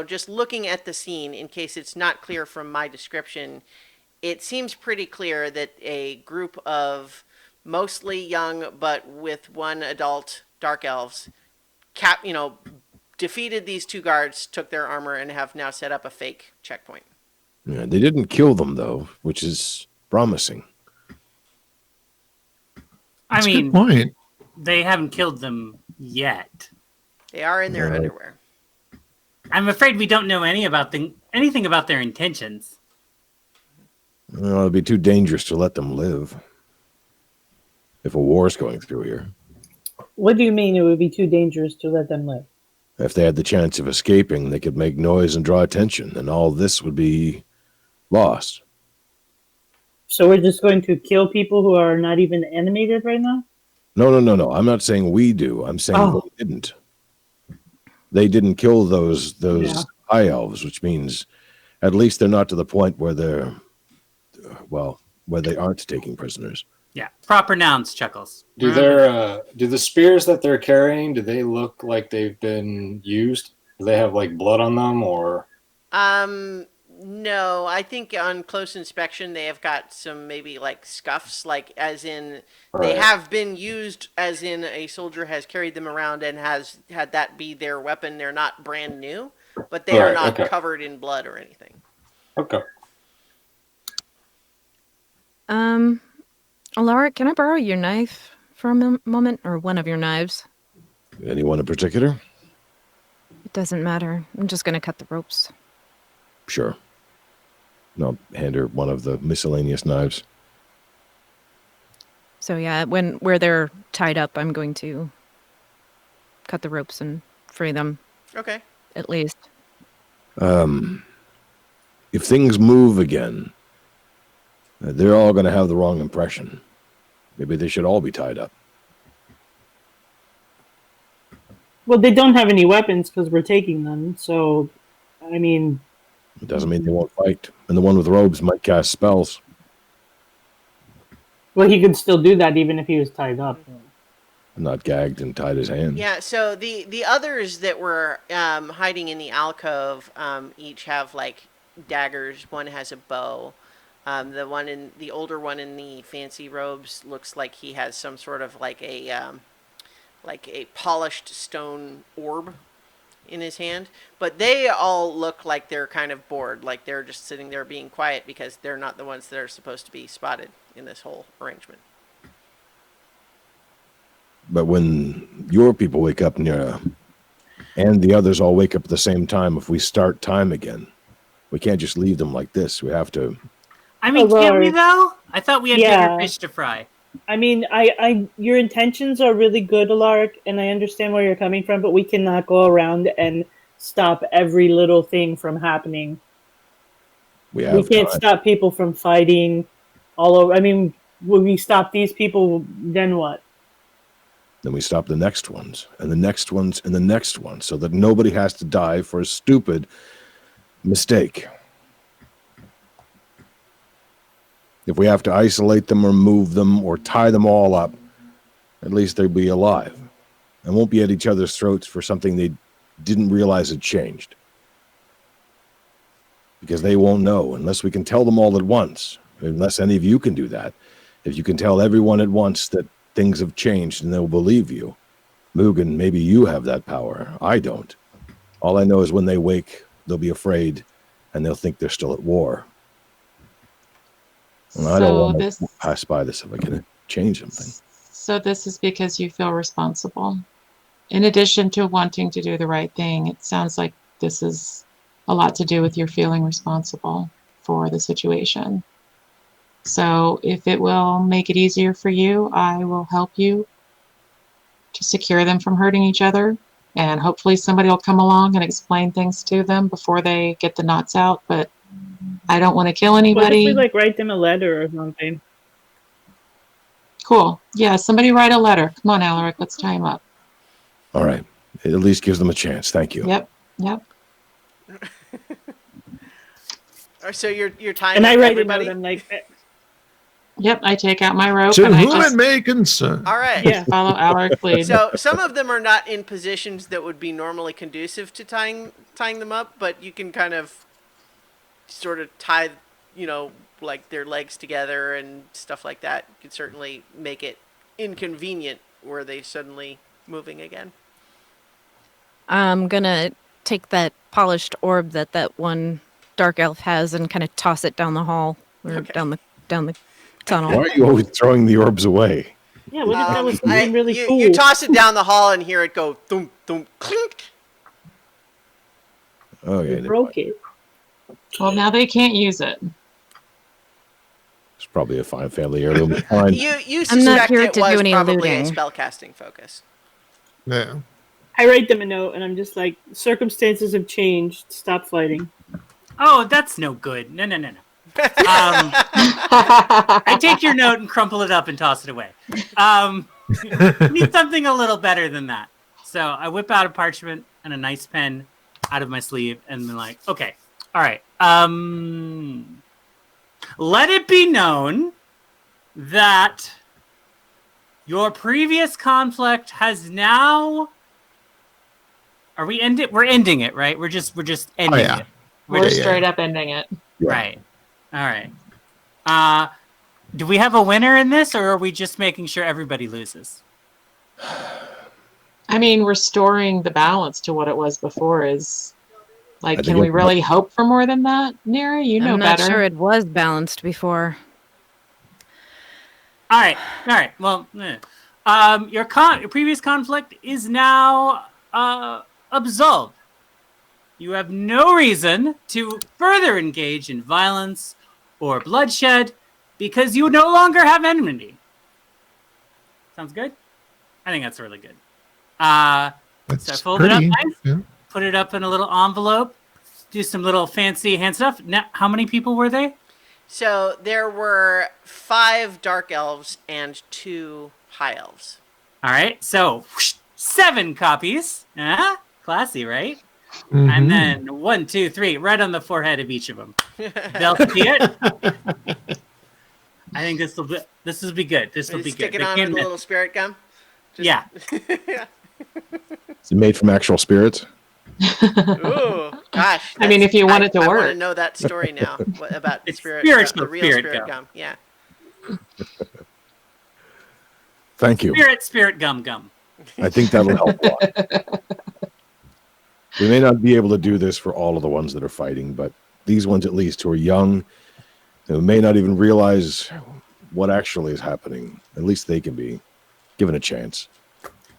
just looking at the scene, in case it's not clear from my description, it seems pretty clear that a group of mostly young but with one adult dark elves defeated these two guards, took their armor, and have now set up a fake checkpoint. Yeah, they didn't kill them though, which is promising. I That's a mean, good point. they haven't killed them yet. They are in their Right. underwear. I'm afraid we don't know anything about their intentions. Well, it'd be too dangerous to let them live if a war's going through here. What do you mean it would be too dangerous to let them live? If they had the chance of escaping, they could make noise and draw attention, and all this would be lost. So we're just going to kill people who are not even animated right now? No. I'm not saying we do. I'm saying Oh. they didn't. They didn't kill those Yeah. high elves, which means at least they're not to the point where where they aren't taking prisoners. Yeah, proper nouns, Chuckles. Do the spears that they're carrying, do they look like they've been used? Do they have like blood on them, or No, I think on close inspection they have got some maybe like scuffs, like as in they Right. have been used, as in a soldier has carried them around and has had that be their weapon. They're not brand new, but they are Right, not okay. covered in blood or anything. okay? Alara, can I borrow your knife for a moment, or one of your knives? Anyone in particular? It doesn't matter. I'm just gonna cut the ropes. Sure. I'll hand her one of the miscellaneous knives. So yeah, where they're tied up, I'm going to cut the ropes and free them Okay. at least. If things move again, they're all going to have the wrong impression. Maybe they should all be tied up. Well, they don't have any weapons because we're taking them. So, I mean, It doesn't mean they won't fight. And the one with robes might cast spells. well, he could still do that even if he was tied up. Not gagged and tied his hands. Yeah. So the others that were hiding in the alcove each have like daggers. One has a bow. The older one in the fancy robes looks like he has some sort of like a polished stone orb in his hand. But they all look like they're kind of bored, like they're just sitting there being quiet because they're not the ones that are supposed to be spotted in this whole arrangement. But when your people wake up near, and the others all wake up at the same time, if we start time again, we can't just leave them like this. We have to. I mean, can't we Lord. though? I thought we had Yeah. bigger fish to fry. I mean, your intentions are really good, Alaric, and I understand where you're coming from, but we cannot go around and stop every little thing from happening. We We have can't time. stop people from fighting all over. I mean, when we stop these people, then what? Then we stop the next ones, and the next ones, and the next one, so that nobody has to die for a stupid mistake. If we have to isolate them or move them or tie them all up, at least they'll be alive and won't be at each other's throats for something they didn't realize had changed. Because they won't know unless we can tell them all at once, unless any of you can do that. If you can tell everyone at once that things have changed and they'll believe you. Mugen, maybe you have that power. I don't. All I know is when they wake, they'll be afraid and they'll think they're still at war. And I don't So want this, to pass by this if I can change something. so this is because you feel responsible. In addition to wanting to do the right thing, it sounds like this is a lot to do with your feeling responsible for the situation. So if it will make it easier for you, I will help you to secure them from hurting each other. And hopefully somebody will come along and explain things to them before they get the knots out. But I don't want to kill What if anybody. we write them a letter or something? Cool. Yeah, somebody write a letter. Come on, Alaric, let's tie him up. All right. It at least gives them a chance. Thank you. Yep, yep. So you're tying And I up write everybody? a note. I'm like, Yep, I take out my rope To and I whom just it may concern. All right. yeah. follow Alaric lead. So some of them are not in positions that would be normally conducive to tying them up, but you can kind of sort of tie, like their legs together and stuff like that. You can certainly make it inconvenient were they suddenly moving again. I'm gonna take that polished orb that one dark elf has and kind of toss it down the hall or Okay. down the tunnel. Why are you always throwing the orbs away? Yeah, what if that was something really you, cool? you toss it down the hall and hear it go thump thump clink. Okay. You never broke mind. it. Well, now they can't use it. It's probably a fine family heirloom. Fine. You I'm not suspect here it to do was any probably a looting. spellcasting focus. Yeah. I write them a note, and I'm just like, circumstances have changed. Stop fighting. Oh, that's no good. No. I take your note and crumple it up and toss it away. Need something a little better than that. So I whip out a parchment and a nice pen out of my sleeve and been like, okay, all right. Let it be known that your previous conflict has now. We're ending it, right? We're just ending yeah. it. We're Yeah, straight up ending it. Yeah. Right. All right. Do we have a winner in this, or are we just making sure everybody loses? I mean, restoring the balance to what it was before is like, I can think we it- really hope for more than that, Nira? You know I'm not better. sure it was balanced before. All right. Well, your previous conflict is now absolved. You have no reason to further engage in violence or bloodshed because you no longer have enmity. Sounds good? I think that's really good. So I That's fold it up pretty. nice. Yeah. Put it up in a little envelope. Do some little fancy hand stuff. Now, how many people were there? So there were 5 dark elves and 2 high elves. All right. So 7 copies. Classy, right? Mhm. And then 1, 2, 3, right on the forehead of each of them. They'll see it. I think this will be good. This will be Stick good. it They on can't with a miss. little spirit gum. Yeah. Is it made from actual spirits? Ooh, gosh. I mean, if you want it to I want to work. know that story now about the It's spirit, spiritual the real spirit spirit gum. gum. Yeah. Thank you. Spirit gum. I think that'll help a lot. We may not be able to do this for all of the ones that are fighting, but these ones at least who are young, who may not even realize what actually is happening, at least they can be given a chance.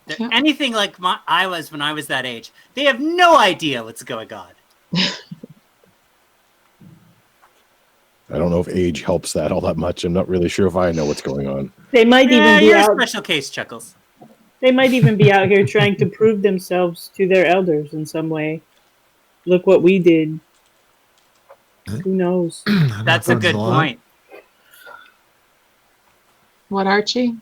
They're Yeah. anything like I was when I was that age. They have no idea what's going on. I don't know if age helps that all that much. I'm not really sure if I know what's going on. They might Yeah, even be you're a out. special case, Chuckles. They might even be out here trying to prove themselves to their elders in some way. Look what we did. Who knows? That's a good point. What, Archie?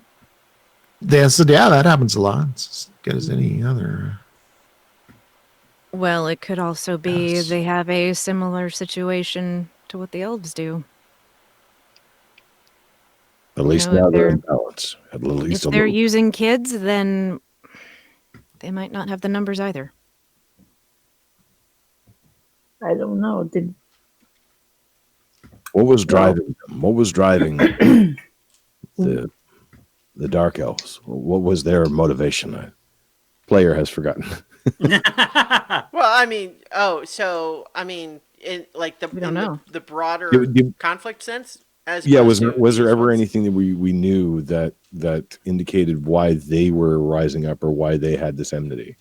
Yeah, so yeah, that happens a lot. It's as good as any other. Well, it could also be Yes. they have a similar situation to what the elves do. At least know, if now they're they're- in balance. At least If a they're little. using kids, then they might not have the numbers either. I don't know. Did What was driving them? What was driving the dark elves? What was their motivation? Player has forgotten. Well, I mean, in like We don't know. the broader Did- conflict sense. As Yeah, opposed was to there these ever ones? anything that we knew that indicated why they were rising up or why they had this enmity?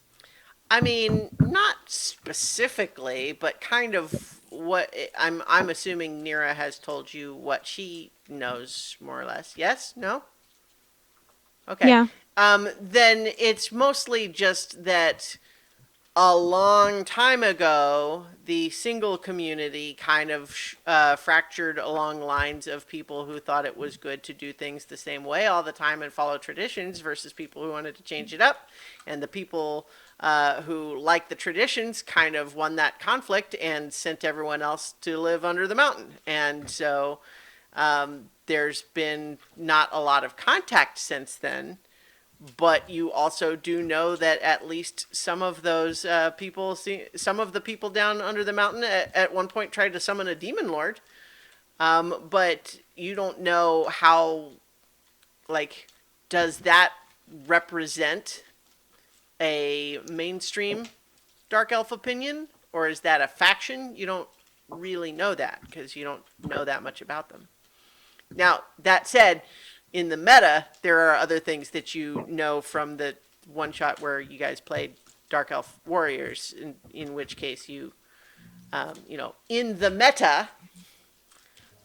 I mean, not specifically, but kind of what I'm assuming Nira has told you what she knows more or less. Yes? No? Okay. Yeah. Then it's mostly just that a long time ago, the single community kind of fractured along lines of people who thought it was good to do things the same way all the time and follow traditions versus people who wanted to change it up. And the people who liked the traditions kind of won that conflict and sent everyone else to live under the mountain. And so there's been not a lot of contact since then. But you also do know that at least some of those people, some of the people down under the mountain at one point tried to summon a demon lord. But you don't know how, like, does that represent a mainstream dark elf opinion? Or is that a faction? You don't really know that because you don't know that much about them. Now, that said, in the meta, there are other things that you know from the one shot where you guys played Dark Elf Warriors, in which case in the meta,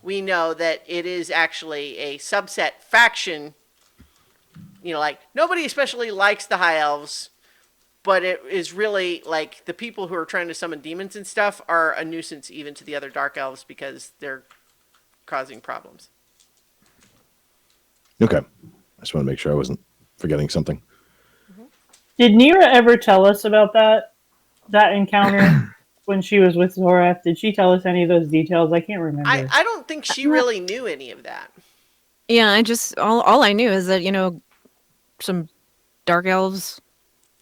we know that it is actually a subset faction. Like, nobody especially likes the High Elves, but it is really, like, the people who are trying to summon demons and stuff are a nuisance even to the other Dark Elves because they're causing problems. Okay. I just want to make sure I wasn't forgetting something. Did Nira ever tell us about that encounter when she was with Zorath? Did she tell us any of those details? I can't remember. I don't think she really knew any of that. Yeah, I just all I knew is that, some dark elves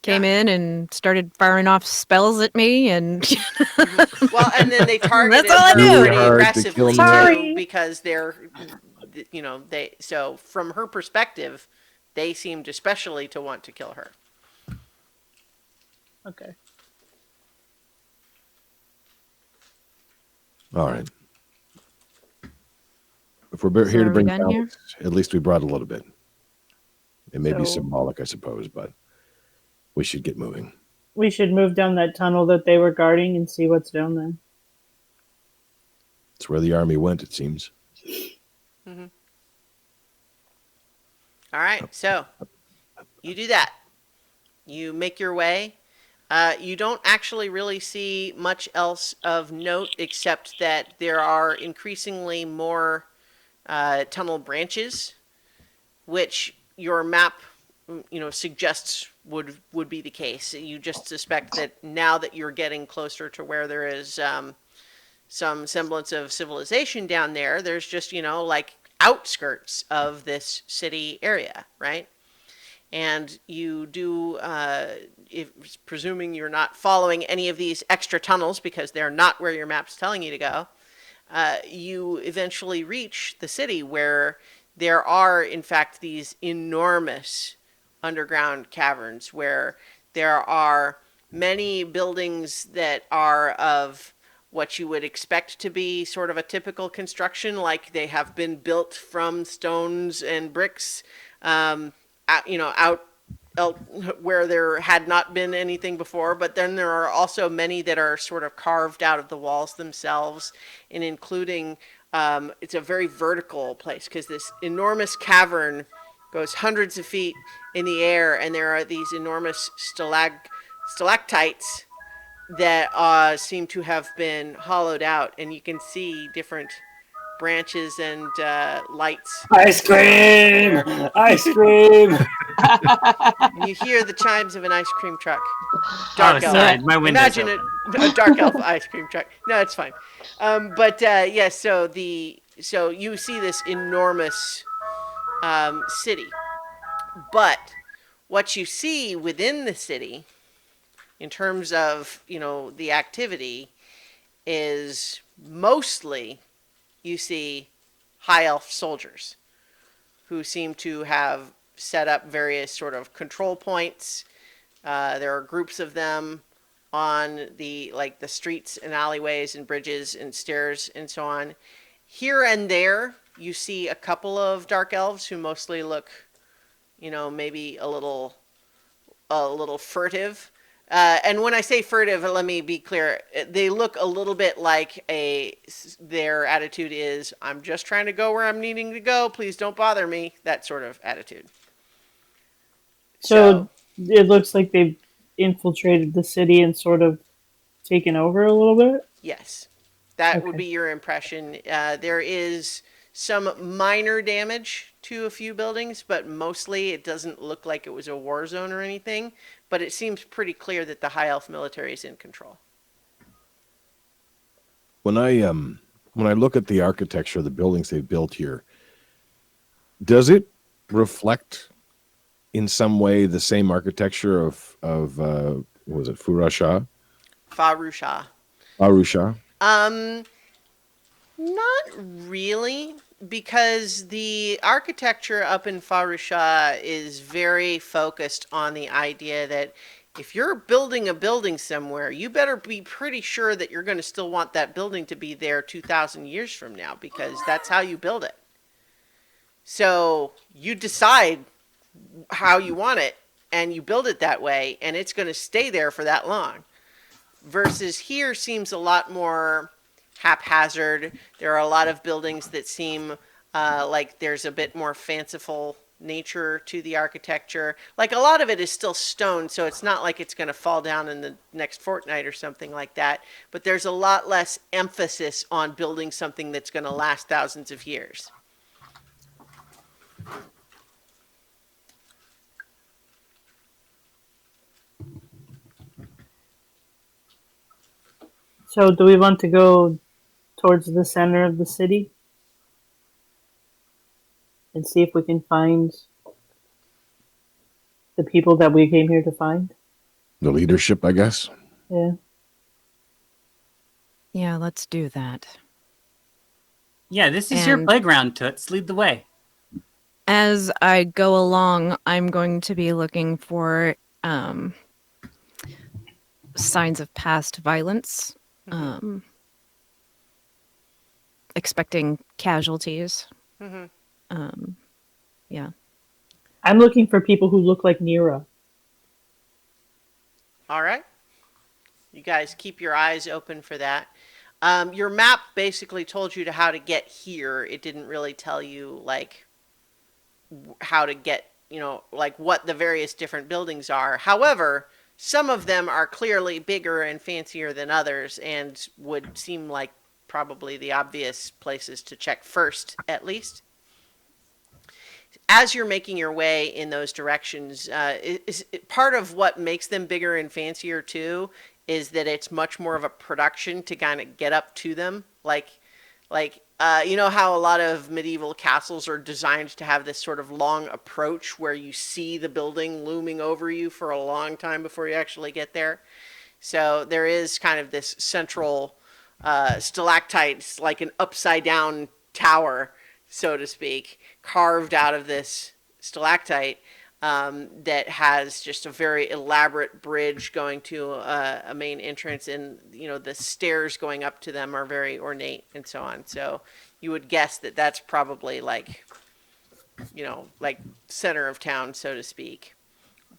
came in and started firing off spells at me and Well, and then they targeted That's all I her knew. pretty Hard to aggressively kill too, Sorry. because so from her perspective, they seemed especially to want to kill her. Okay. All right. If we're So here to are we bring done here? balance, at least we brought a little bit. It may be So- symbolic, I suppose, but we should get moving. We should move down that tunnel that they were guarding and see what's down there. It's where the army went, it seems. All right, so you do that. You make your way. You don't actually really see much else of note except that there are increasingly more tunnel branches, which your map, suggests would be the case. You just suspect that now that you're getting closer to where there is some semblance of civilization down there, there's just like outskirts of this city area, right? And you do, presuming you're not following any of these extra tunnels because they're not where your map's telling you to go, you eventually reach the city where there are, in fact, these enormous underground caverns where there are many buildings that are of what you would expect to be sort of a typical construction, like they have been built from stones and bricks, out where there had not been anything before, but then there are also many that are sort of carved out of the walls themselves, and including it's a very vertical place because this enormous cavern goes hundreds of feet in the air, and there are these enormous stalactites that seem to have been hollowed out, and you can see different branches and lights. Ice cream! Ice cream! And you hear the chimes of an ice cream truck. Dark Oh, elf. sorry, my window's Imagine open. a dark elf ice cream truck. No, it's fine. But yeah, so you see this enormous city, but what you see within the city, in terms of the activity, is mostly you see high elf soldiers who seem to have set up various sort of control points. There are groups of them on the streets and alleyways and bridges and stairs and so on. Here and there, you see a couple of dark elves who mostly look, maybe a little furtive. And when I say furtive, let me be clear. They look a little bit like their attitude is, I'm just trying to go where I'm needing to go. Please don't bother me. That sort of attitude. So it looks like they've infiltrated the city and sort of taken over a little bit. Yes, that would Okay. be your impression. There is some minor damage to a few buildings, but mostly it doesn't look like it was a war zone or anything. But it seems pretty clear that the high elf military is in control. When I look at the architecture of the buildings they've built here, does it reflect in some way the same architecture of what was it, Farusha? Arusha. Not really, because the architecture up in Farusha is very focused on the idea that if you're building a building somewhere, you better be pretty sure that you're going to still want that building to be there 2,000 years from now, because that's how you build it. So you decide how you want it, and you build it that way, and it's going to stay there for that long. Versus here seems a lot more haphazard. There are a lot of buildings that seem like there's a bit more fanciful nature to the architecture. Like a lot of it is still stone, so it's not like it's going to fall down in the next fortnight or something like that. But there's a lot less emphasis on building something that's going to last thousands of years. So do we want to go towards the center of the city and see if we can find the people that we came here to find? The leadership, I guess. Yeah. Yeah, let's do that. Yeah, this is your And- playground, Toots. Lead the way. As I go along, I'm going to be looking for signs of past violence, expecting casualties. Mm-hmm. Yeah. I'm looking for people who look like Nira. All right. You guys keep your eyes open for that. Your map basically told you how to get here. It didn't really tell you how to get, what the various different buildings are. However, some of them are clearly bigger and fancier than others and would seem like probably the obvious places to check first, at least. As you're making your way in those directions, part of what makes them bigger and fancier too is that it's much more of a production to kind of get up to them. You know how a lot of medieval castles are designed to have this sort of long approach where you see the building looming over you for a long time before you actually get there. So there is kind of this central stalactite, like an upside down tower, so to speak, carved out of this stalactite that has just a very elaborate bridge going to a main entrance, and the stairs going up to them are very ornate and so on. So you would guess that that's probably like center of town, so to speak.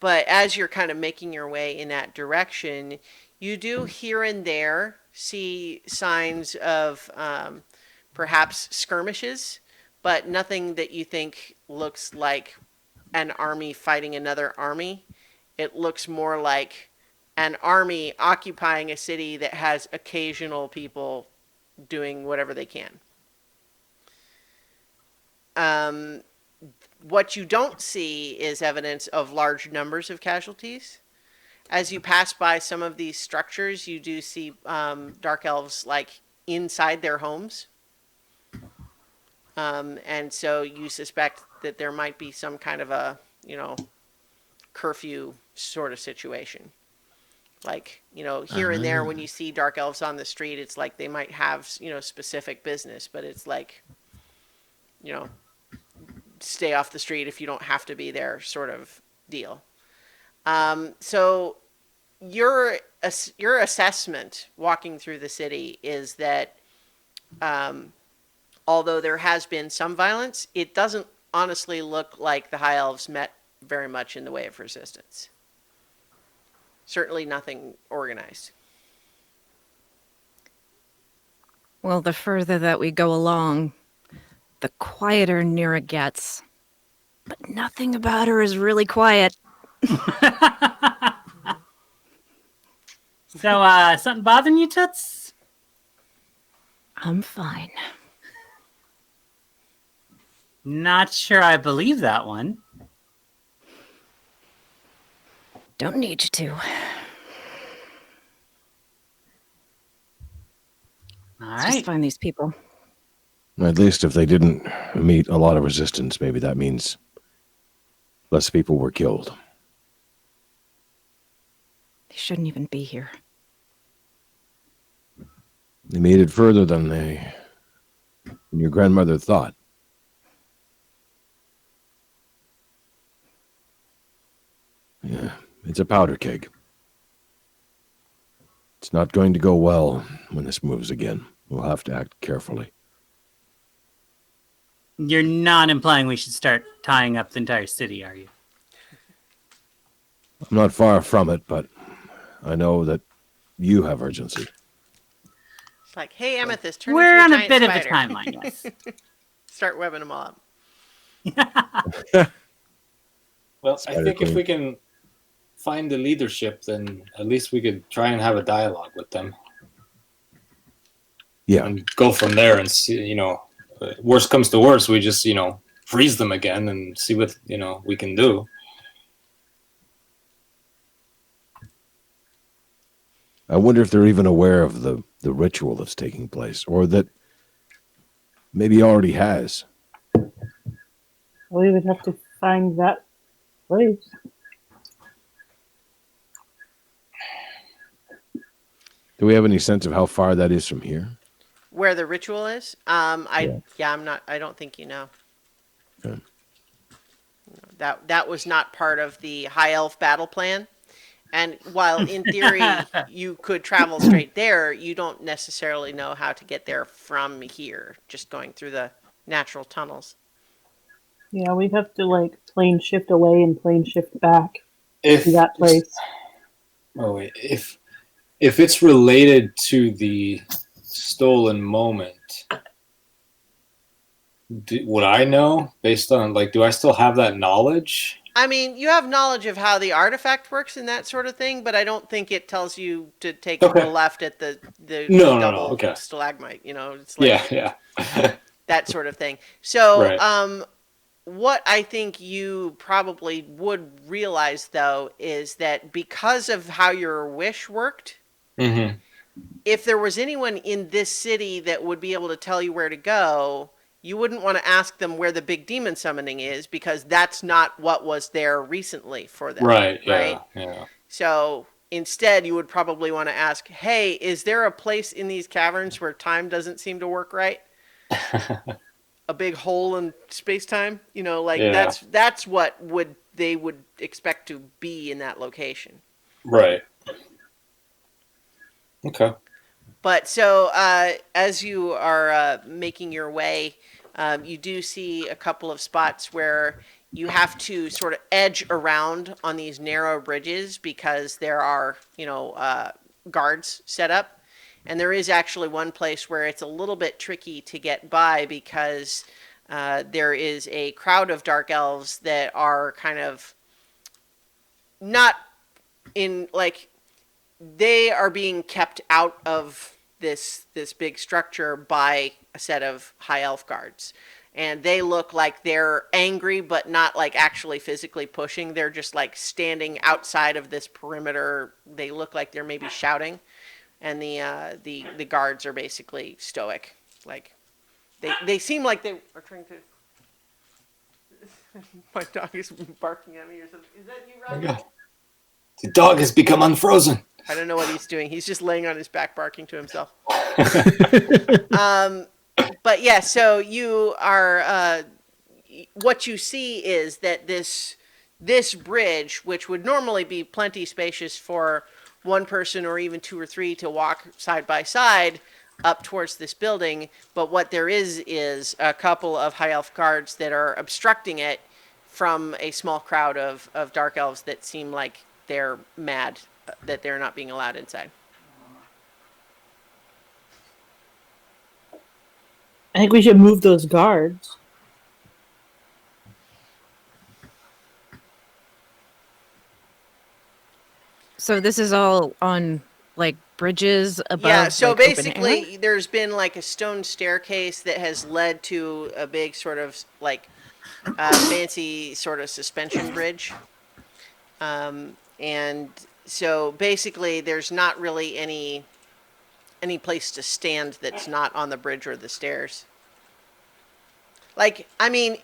but as you're kind of making your way in that direction, you do here and there see signs of perhaps skirmishes, but nothing that you think looks like an army fighting another army. It looks more like an army occupying a city that has occasional people doing whatever they can. What you don't see is evidence of large numbers of casualties. As you pass by some of these structures, you do see dark elves like inside their homes. And so you suspect that there might be some kind of a, curfew sort of situation. Like, here and there when you see dark elves on the street, it's like they might have, specific business, but it's like, stay off the street if you don't have to be there sort of deal. So your assessment walking through the city is that although there has been some violence, it doesn't honestly look like the High Elves met very much in the way of resistance. Certainly nothing organized. Well, the further that we go along, the quieter Nira gets. But nothing about her is really quiet. So, something bothering you, Toots? I'm fine. Not sure I believe that one. Don't need you to. All Let's right. just find these people. At least if they didn't meet a lot of resistance, maybe that means less people were killed. They shouldn't even be here. They made it further than your grandmother thought. Yeah, it's a powder keg. It's not going to go well when this moves again. We'll have to act carefully. You're not implying we should start tying up the entire city, are you? I'm not far from it, but I know that you have urgency. It's like, hey, Amethyst, turn We're into on a giant bit of a spider. timeline, yes. Start webbing them all up. Well, I Spider think if Queen. we can find the leadership, then at least we could try and have a dialogue with them Yeah, and go from there and see, worst comes to worst, we just, freeze them again and see what, we can do. I wonder if they're even aware of the ritual that's taking place, or that maybe already has. We would have to find that place. Do we have any sense of how far that is from here? Where the ritual is? I don't think you know. Okay. That was not part of the High Elf battle plan. And while in theory you could travel straight there, you don't necessarily know how to get there from here, just going through the natural tunnels. Yeah, we'd have to plane shift away and plane shift back If to that place. Oh wait, if it's related to the stolen moment, would I know based on do I still have that knowledge? I mean, you have knowledge of how the artifact works and that sort of thing, but I don't think it tells you to take Okay. a left at the No, double okay. stalagmite. It's like Yeah. that sort of thing. So, Right. what I think you probably would realize, though, is that because of how your wish worked, Mm-hmm. if there was anyone in this city that would be able to tell you where to go, you wouldn't want to ask them where the big demon summoning is, because that's not what was there recently for them. Right. Yeah. Right? Yeah. So instead, you would probably want to ask, hey, is there a place in these caverns where time doesn't seem to work right? A big hole in space-time? Yeah. That's what they would expect to be in that location. Right. Okay. But so as you are making your way, you do see a couple of spots where you have to sort of edge around on these narrow bridges because there are, guards set up. And there is actually one place where it's a little bit tricky to get by because there is a crowd of dark elves that are kind of not in, like, they are being kept out of this big structure by a set of high elf guards. And they look like they're angry, but not like actually physically pushing. They're just like standing outside of this perimeter. They look like they're maybe shouting, and the guards are basically stoic. Like they seem like they are trying to. My dog is barking at me or something. Is that you, Oh my Roger? God. The dog has become unfrozen. I don't know what he's doing. He's just laying on his back, barking to himself. But yeah, so you are. What you see is that this bridge, which would normally be plenty spacious for one person or even two or three to walk side by side up towards this building, but what there is a couple of high elf guards that are obstructing it from a small crowd of dark elves that seem like they're mad that they're not being allowed inside. I think we should move those guards. So this is all on like bridges above. Yeah, so like, open air? basically there's been like a stone staircase that has led to a big sort of like fancy sort of suspension bridge. And so basically there's not really any place to stand that's not on the bridge or the stairs. Like, I mean,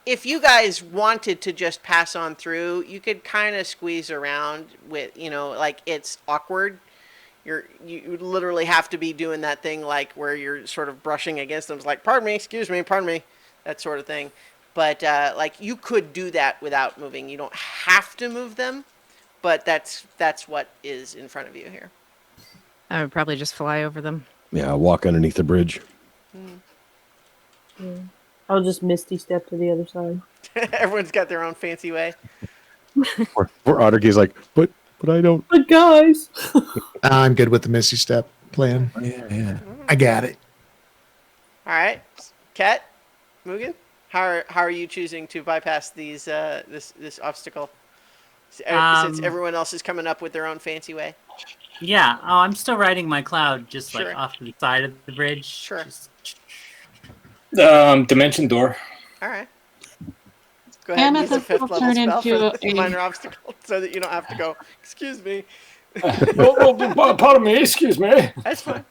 if you guys wanted to just pass on through, you could kind of squeeze around with, like it's awkward. You literally have to be doing that thing like where you're sort of brushing against them. It's like, pardon me, excuse me, pardon me, that sort of thing. But like you could do that without moving. You don't have to move them, but that's what is in front of you here. I would probably just fly over them. Yeah, walk underneath the bridge. Yeah. I'll just misty step to the other side. Everyone's got their own fancy way. Or Otterkey's like, but I don't. But guys, I'm good with the Misty Step plan. Yeah. I got it. All right, Kat, Mugen, how are you choosing to bypass these this obstacle? Since everyone else is coming up with their own fancy way. Yeah. Oh, I'm still riding my cloud just Sure. like off to the side of the bridge. Sure. Dimension door. All right. Go ahead and use a Amethyst fifth will level turn spell for into the a- minor obstacle, so that you don't have to go. Excuse me. Pardon me, excuse me. That's fine.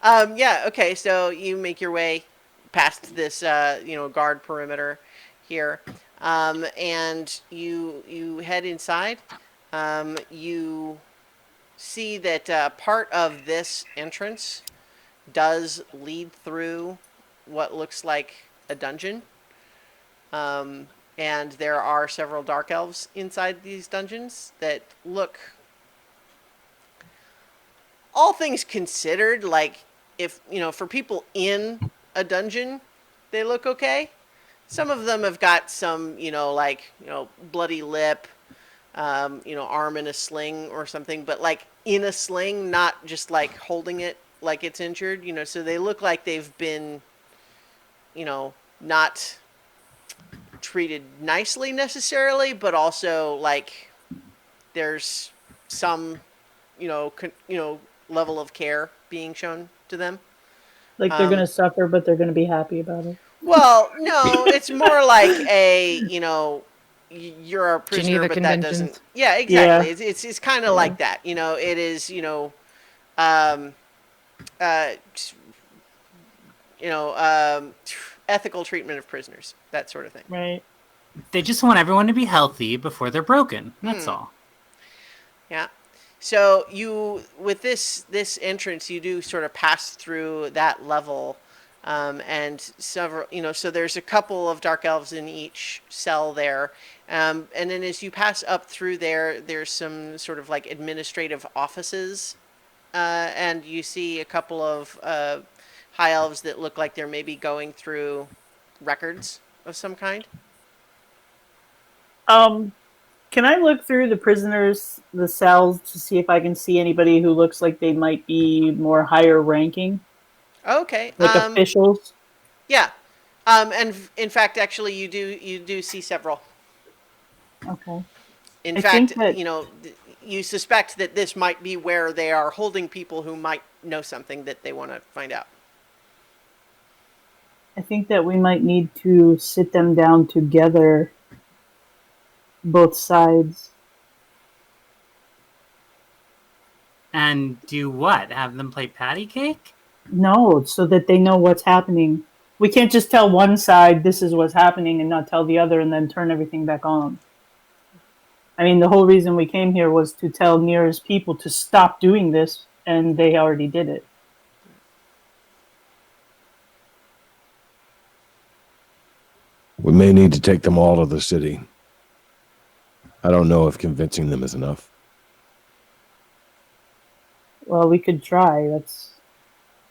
Yeah. Okay. So you make your way past this, guard perimeter here, and you head inside. You see that part of this entrance does lead through what looks like a dungeon. And there are several dark elves inside these dungeons that look, all things considered, like if, for people in a dungeon, they look okay. Some of them have got some, bloody lip, arm in a sling or something, but like in a sling, not just like holding it like it's injured, so they look like they've been, not treated nicely necessarily, but also like there's some, level of care being shown to them. like they're gonna suffer, but they're gonna be happy about it. Well, no, it's more like a, you're a prisoner, Geneva but that Conventions. doesn't. Yeah, exactly. Yeah. It's kind of like that. It is, ethical treatment of prisoners, that sort of thing. Right. They just want everyone to be healthy before they're broken. That's all. Yeah. So with this entrance, you do sort of pass through that level, and several, so there's a couple of dark elves in each cell there, and then as you pass up through there, there's some sort of like administrative offices, and you see a couple of high elves that look like they're maybe going through records of some kind. Can I look through the prisoners, the cells, to see if I can see anybody who looks like they might be more higher ranking, Okay. like officials? Yeah. And in fact, actually, you do see several. Okay. In I fact, think that- you suspect that this might be where they are holding people who might know something that they want to find out. I think that we might need to sit them down together, both sides. And do what? Have them play patty cake? No, so that they know what's happening. We can't just tell one side this is what's happening and not tell the other and then turn everything back on. I mean, the whole reason we came here was to tell Nira's people to stop doing this, and they already did it. We may need to take them all to the city. I don't know if convincing them is enough. Well, we could try. That's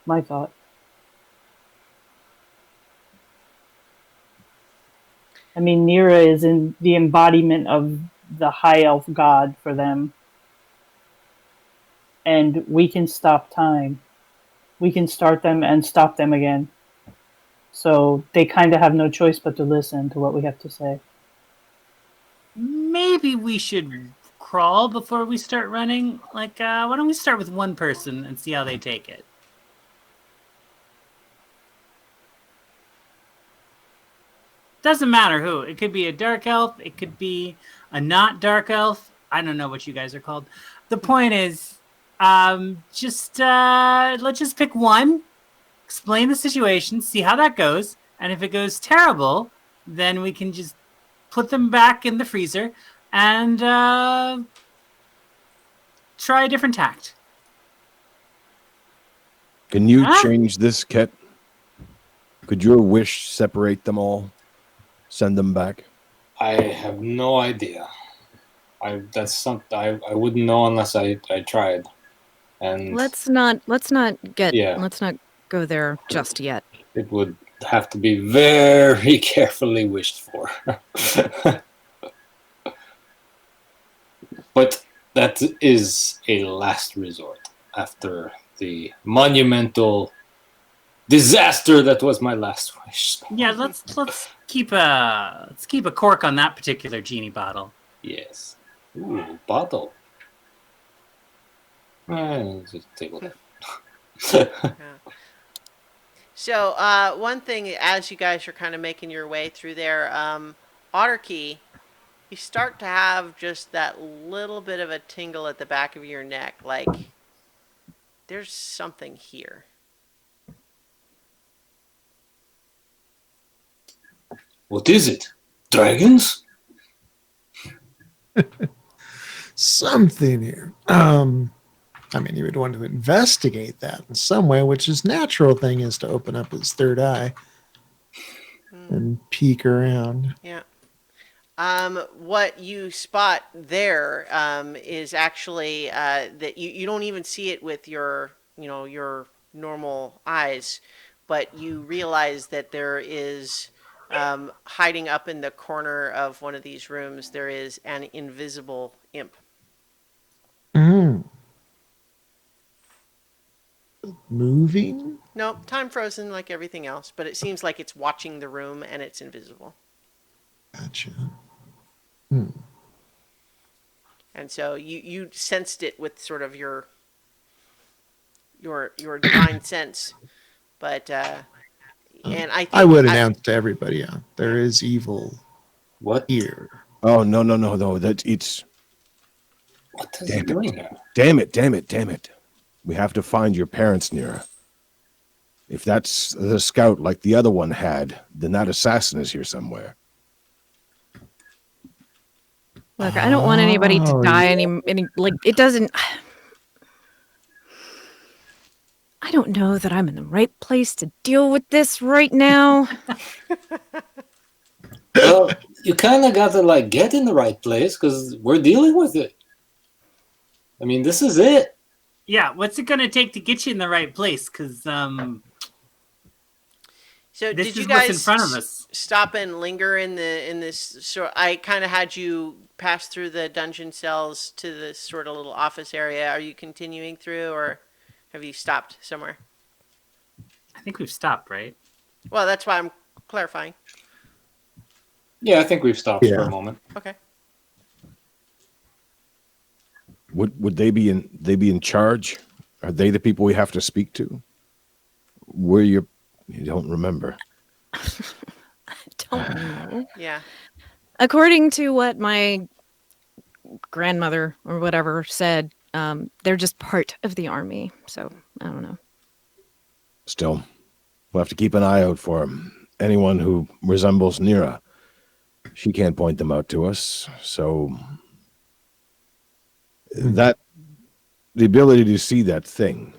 my thought. I mean, Nira is in the embodiment of the high elf god for them. And we can stop time. We can start them and stop them again. So they kind of have no choice but to listen to what we have to say. Maybe we should crawl before we start running. Like, why don't we start with one person and see how they take it? Doesn't matter who. It could be a dark elf. It could be a not dark elf. I don't know what you guys are called. The point is, let's just pick one, explain the situation, see how that goes, and if it goes terrible, then we can just put them back in the freezer and try a different tact. Can you change this, Ket? Could your wish separate them all? Send them back? I have no idea. That's something I wouldn't know unless I tried. And Let's not Yeah. let's not go there just yet. it would have to be very carefully wished for. But that is a last resort after the monumental disaster that was my last wish. Yeah, let's keep a cork on that particular genie bottle. Yes. Ooh, bottle. Just table that. So, one thing, as you guys are kind of making your way through there, Otterkey, you start to have just that little bit of a tingle at the back of your neck, like there's something here. What is it? Dragons? Something here. I mean, you would want to investigate that in some way, which his natural thing is to open up his third eye and peek around. Yeah. What you spot there is actually that you don't even see it with your normal eyes, but you realize that there is hiding up in the corner of one of these rooms, there is an invisible imp. Moving? No, time frozen like everything else, but it seems like it's watching the room and it's invisible. Gotcha. And so you sensed it with sort of your divine sense, but and I think I would announce to everybody, there is evil What? here. Oh, no. It's... What is he doing here? Damn it. We have to find your parents, Nira. If that's the scout like the other one had, then that assassin is here somewhere. Look, I don't want anybody to die any like it doesn't I don't know that I'm in the right place to deal with this right now. Well, you kind of got to get in the right place because we're dealing with it. I mean, this is it. Yeah, what's it gonna take to get you in the right place? Because so this did is you guys what's in front of us. stop and linger in this sort? I kind of had you pass through the dungeon cells to this sort of little office area. Are you continuing through, or have you stopped somewhere? I think we've stopped, right? Well, that's why I'm clarifying. Yeah, I think we've stopped for Yeah. a moment. Okay. Would they be in charge? Are they the people we have to speak to? Were you don't remember? Don't know. Yeah. According to what my grandmother or whatever said, they're just part of the army. So I don't know. Still, we'll have to keep an eye out for anyone who resembles Nira. She can't point them out to us, so that the ability to see that thing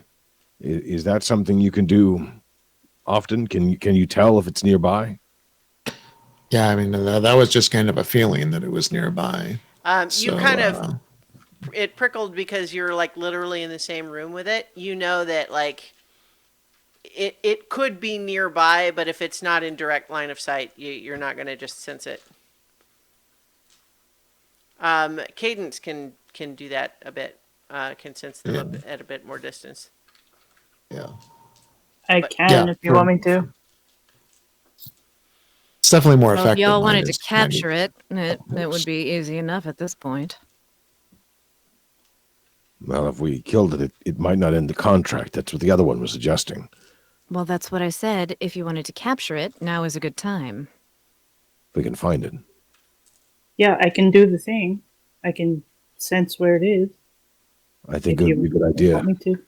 is that something you can do often? Can you tell if it's nearby? Yeah, I mean, that was just kind of a feeling that it was nearby. You So, kind of it prickled because you're like literally in the same room with it. You know that like it could be nearby, but if it's not in direct line of sight, you're not going to just sense it. Cadence can do that a bit. Can sense them at a bit more distance. yeah. I can if you want me to. It's definitely more Well, if effective. y'all Mine wanted to is capture it would be easy enough at this point. Well, if we killed it, it might not end the contract. That's what the other one was suggesting. Well, that's what I said. If you wanted to capture it, now is a good time. If we can find it. Yeah, I can do the thing. I can sense where it is. I think if it would be a good idea. Want me to.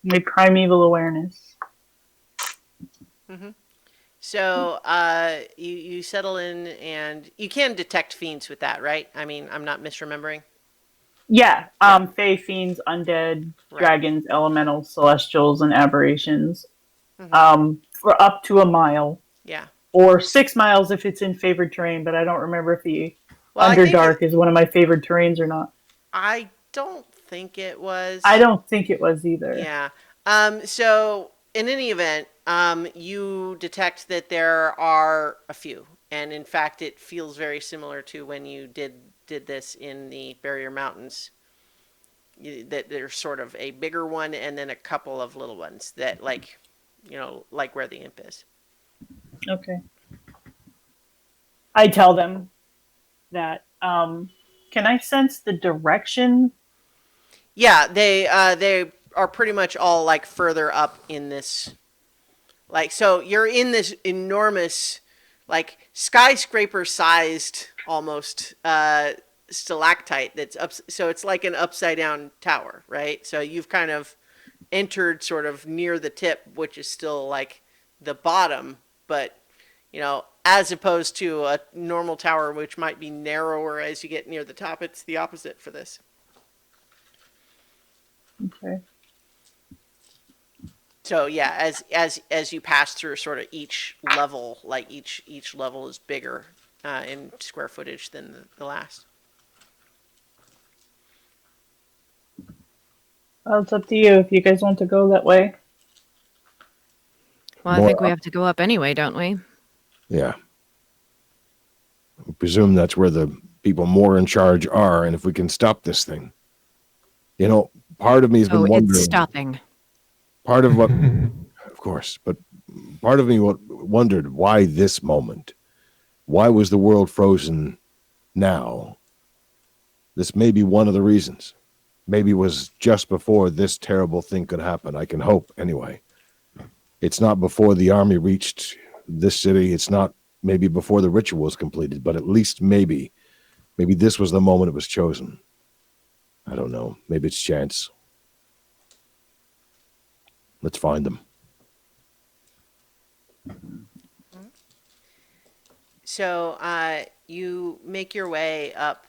My primeval awareness. So you settle in, and you can detect fiends with that, right? I mean, I'm not misremembering. Yeah, fae, fiends, undead, Right. dragons, elementals, celestials, and aberrations. Mhm. For up to a mile, Yeah. or 6 miles if it's in favored terrain. But I don't remember if the Well, I think Underdark is one of my favored terrains or not. I don't think it was. I don't think it was either. Yeah. So in any event, you detect that there are a few, and in fact, it feels very similar to when you did this in the Barrier Mountains. That there's sort of a bigger one, and then a couple of little ones that, like, like where the imp is. Okay. I tell them that. Can I sense the direction? Yeah, they are pretty much all like further up in this. Like, so you're in this enormous, like skyscraper-sized almost stalactite that's up. So it's like an upside down tower, right? So you've kind of entered sort of near the tip, which is still like the bottom, but as opposed to a normal tower, which might be narrower as you get near the top, it's the opposite for this. Okay. So yeah, as you pass through sort of each level, like each level is bigger in square footage than the last. Well, it's up to you if you guys want to go that way. Well, I think we have to go up anyway, don't we? Yeah. I presume that's where the people more in charge are, and if we can stop this thing. Part of me has been wondering. It's stopping. Part of what, of course, but part of me wondered why this moment? Why was the world frozen now? This may be one of the reasons. Maybe it was just before this terrible thing could happen. I can hope, anyway. It's not before the army reached this city. It's not maybe before the ritual was completed, but at least maybe this was the moment it was chosen. I don't know. Maybe it's chance. Let's find them. So you make your way up.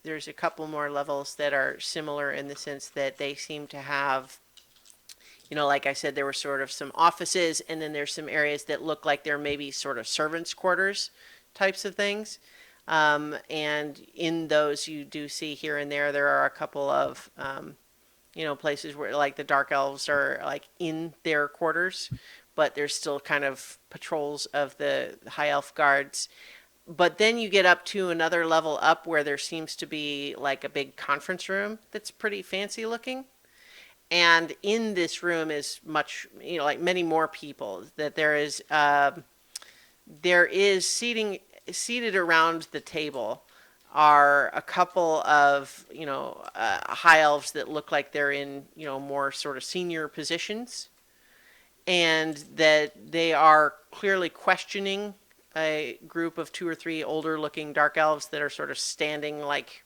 There's a couple more levels that are similar in the sense that they seem to have, like I said, there were sort of some offices, and then there's some areas that look like they're maybe sort of servants' quarters types of things. And in those, you do see here and there are a couple of, places where like the dark elves are like in their quarters, but there's still kind of patrols of the high elf guards. But then you get up to another level up where there seems to be like a big conference room that's pretty fancy looking. And in this room is much, like many more people. That there is seated around the table are a couple of high elves that look like they're in more sort of senior positions, and that they are clearly questioning a group of 2 or 3 older looking dark elves that are sort of standing like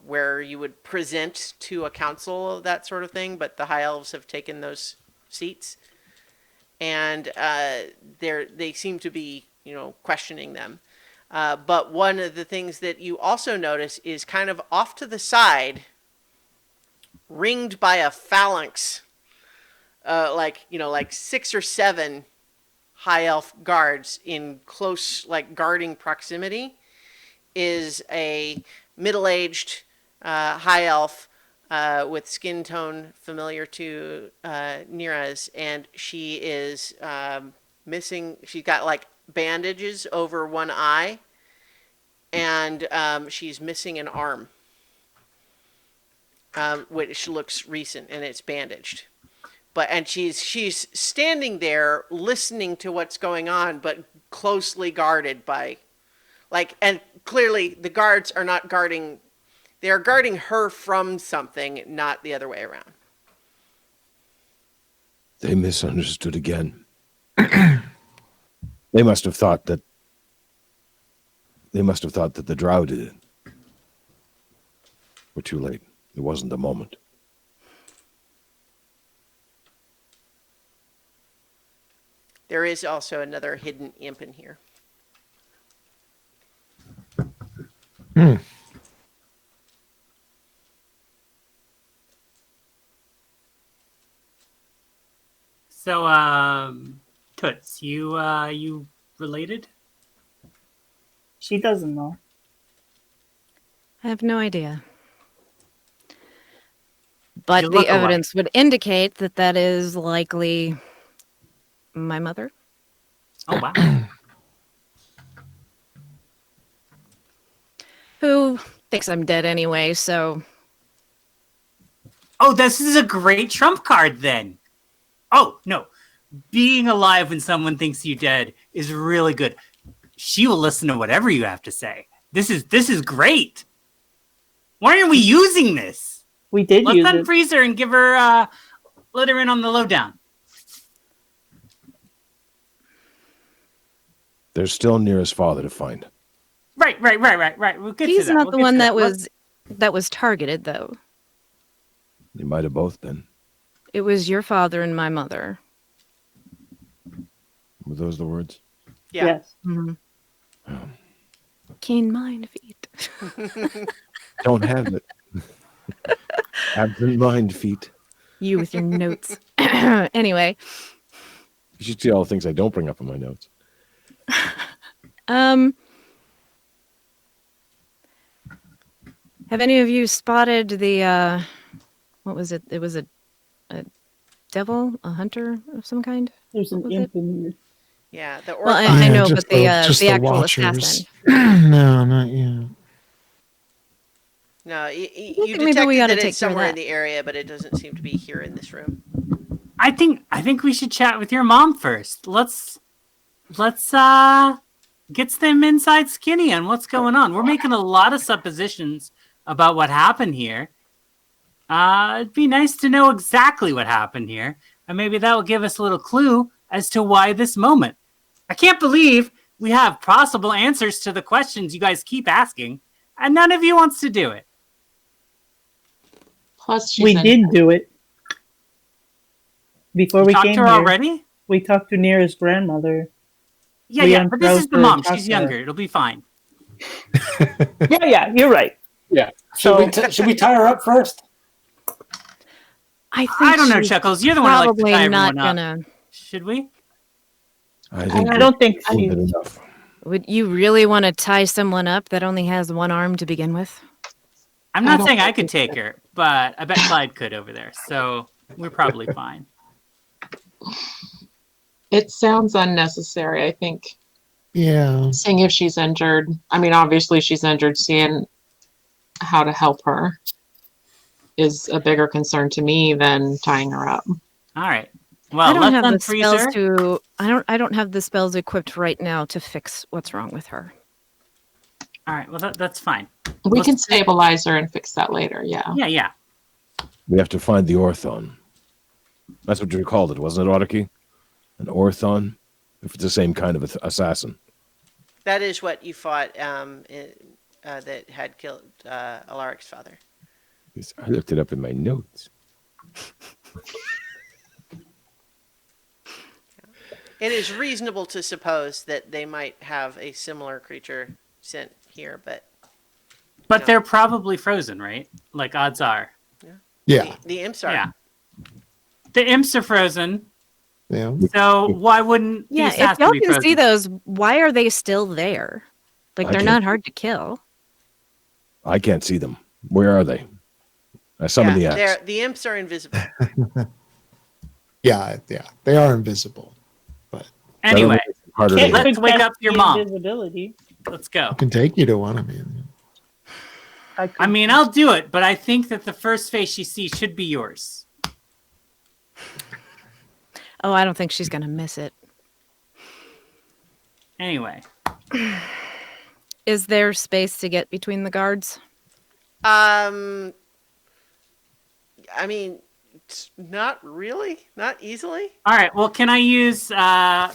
where you would present to a council, that sort of thing, but the high elves have taken those seats, and they seem to be questioning them. But one of the things that you also notice is kind of off to the side, ringed by a phalanx, like 6 or 7 high elf guards in close, like guarding proximity, is a middle-aged high elf with skin tone familiar to Nira's, and she is missing. She's got like bandages over one eye, and she's missing an arm, which looks recent, and it's bandaged. And she's standing there listening to what's going on, but closely guarded by, and clearly the guards are not guarding. They are guarding her from something, not the other way around. They misunderstood again. They must have thought that the drow did it. We're too late. It wasn't the moment. There is also another hidden imp in here. So, Toots, you related? She doesn't know. I have no idea. But You the look alike. evidence would indicate that that is likely my mother. Oh, wow. Who thinks I'm dead anyway, so Oh, this is a great trump card then. Oh, no. Being alive when someone thinks you dead is really good. She will listen to whatever you have to say. This is great. Why aren't we using this? We did Let's use it. unfreeze her and give her let her in on the lowdown. There's still Nira's father to find. Right. We'll get to he's that. not We'll the get one to that Let's- was targeted though. They might have both been. It was your father and my mother. Were those the words? Yeah. Yes. Oh. Keen mind feet. Don't have it. Absent mind feet. You with your notes. Anyway, You should see all the things I don't bring up in my notes. have any of you spotted the what was it? It was a devil, a hunter of some kind? There's an Was imp in here. Yeah, the Well, orc. I know, just but just the actual Watchers. assassin. No, not yet. No, you think maybe detected we ought to that take it's care of somewhere in that. the area, but it doesn't seem to be here in this room. I think we should chat with your mom first. Let's get them inside skinny on what's going on. We're making a lot of suppositions about what happened here. It'd be nice to know exactly what happened here, and maybe that will give us a little clue as to why this moment. I can't believe we have possible answers to the questions you guys keep asking, and none of you wants to do it. Plus, she's We in- did do it. Before You we talked came to her here, already? we talked to Nira's grandmother. Yeah, We but this is unfroze the her mom. and talked She's to her. younger. It'll be fine. Yeah, you're right. Yeah. So Should we tie her up first? I think I don't know, she's Chuckles. You're the one who likes to probably tie not everyone up. gonna. Should we? I think I don't think we've she. done enough. Would you really want to tie someone up that only has one arm to begin with? I'm I not don't saying I think could it's take her, but I bet Clyde could over there. So we're probably fine. It sounds unnecessary, I think. Yeah. Seeing if she's injured. I mean, obviously she's injured. Seeing how to help her is a bigger concern to me than tying her up. All right. I Well, don't let's have the unfreeze spells her. to. I don't have the spells equipped right now to fix what's wrong with her. All right. Well, that's fine. We Let's- can stabilize her and fix that later. Yeah. Yeah, yeah. We have to find the orthon. That's what you called it, wasn't it, Autarky? An orthon? If it's the same kind of assassin. That is what you fought that had killed Alaric's father. I looked it up in my notes. It is reasonable to suppose that they might have a similar creature sent here, but But No. they're probably frozen, right? Like odds are. Yeah. the imps are. Yeah. The imps are frozen. Yeah. So why wouldn't the Yeah, if assassin y'all be can frozen? see those, why are they still there? Like I they're can't- not hard to kill. I can't see them. Where are they? I summon the axe. The imps are invisible. Yeah. Yeah. They are invisible. Anyway, Harder Let's to Could wake cast up your the mom. Invisibility. let's go. I can take you to one. I mean, I could- mean, I'll do it, but I think that the first face she sees should be yours. Oh, I don't think she's gonna miss it. Anyway, Is there space to get between the guards? I mean, not really, not easily. all right. Well, can I use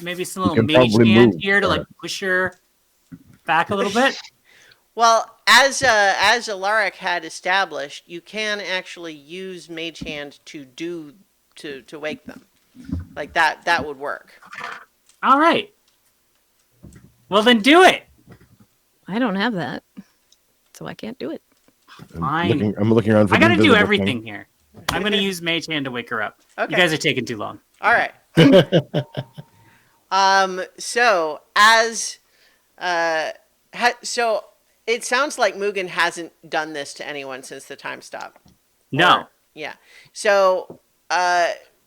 maybe some little can mage probably hand move, here to like push her back a little bit? Well, as Alaric had established, you can actually use Mage Hand to wake them, like that. That would work. All right. Well, then do it. I don't have that, so I can't do it. Fine. I'm looking around for I the got to do invisible everything thing. here. I'm going to use Mage Hand to wake her up. Okay. You guys are taking too long. All right. So as so it sounds like Mugen hasn't done this to anyone since the time stop. No. Or- yeah. So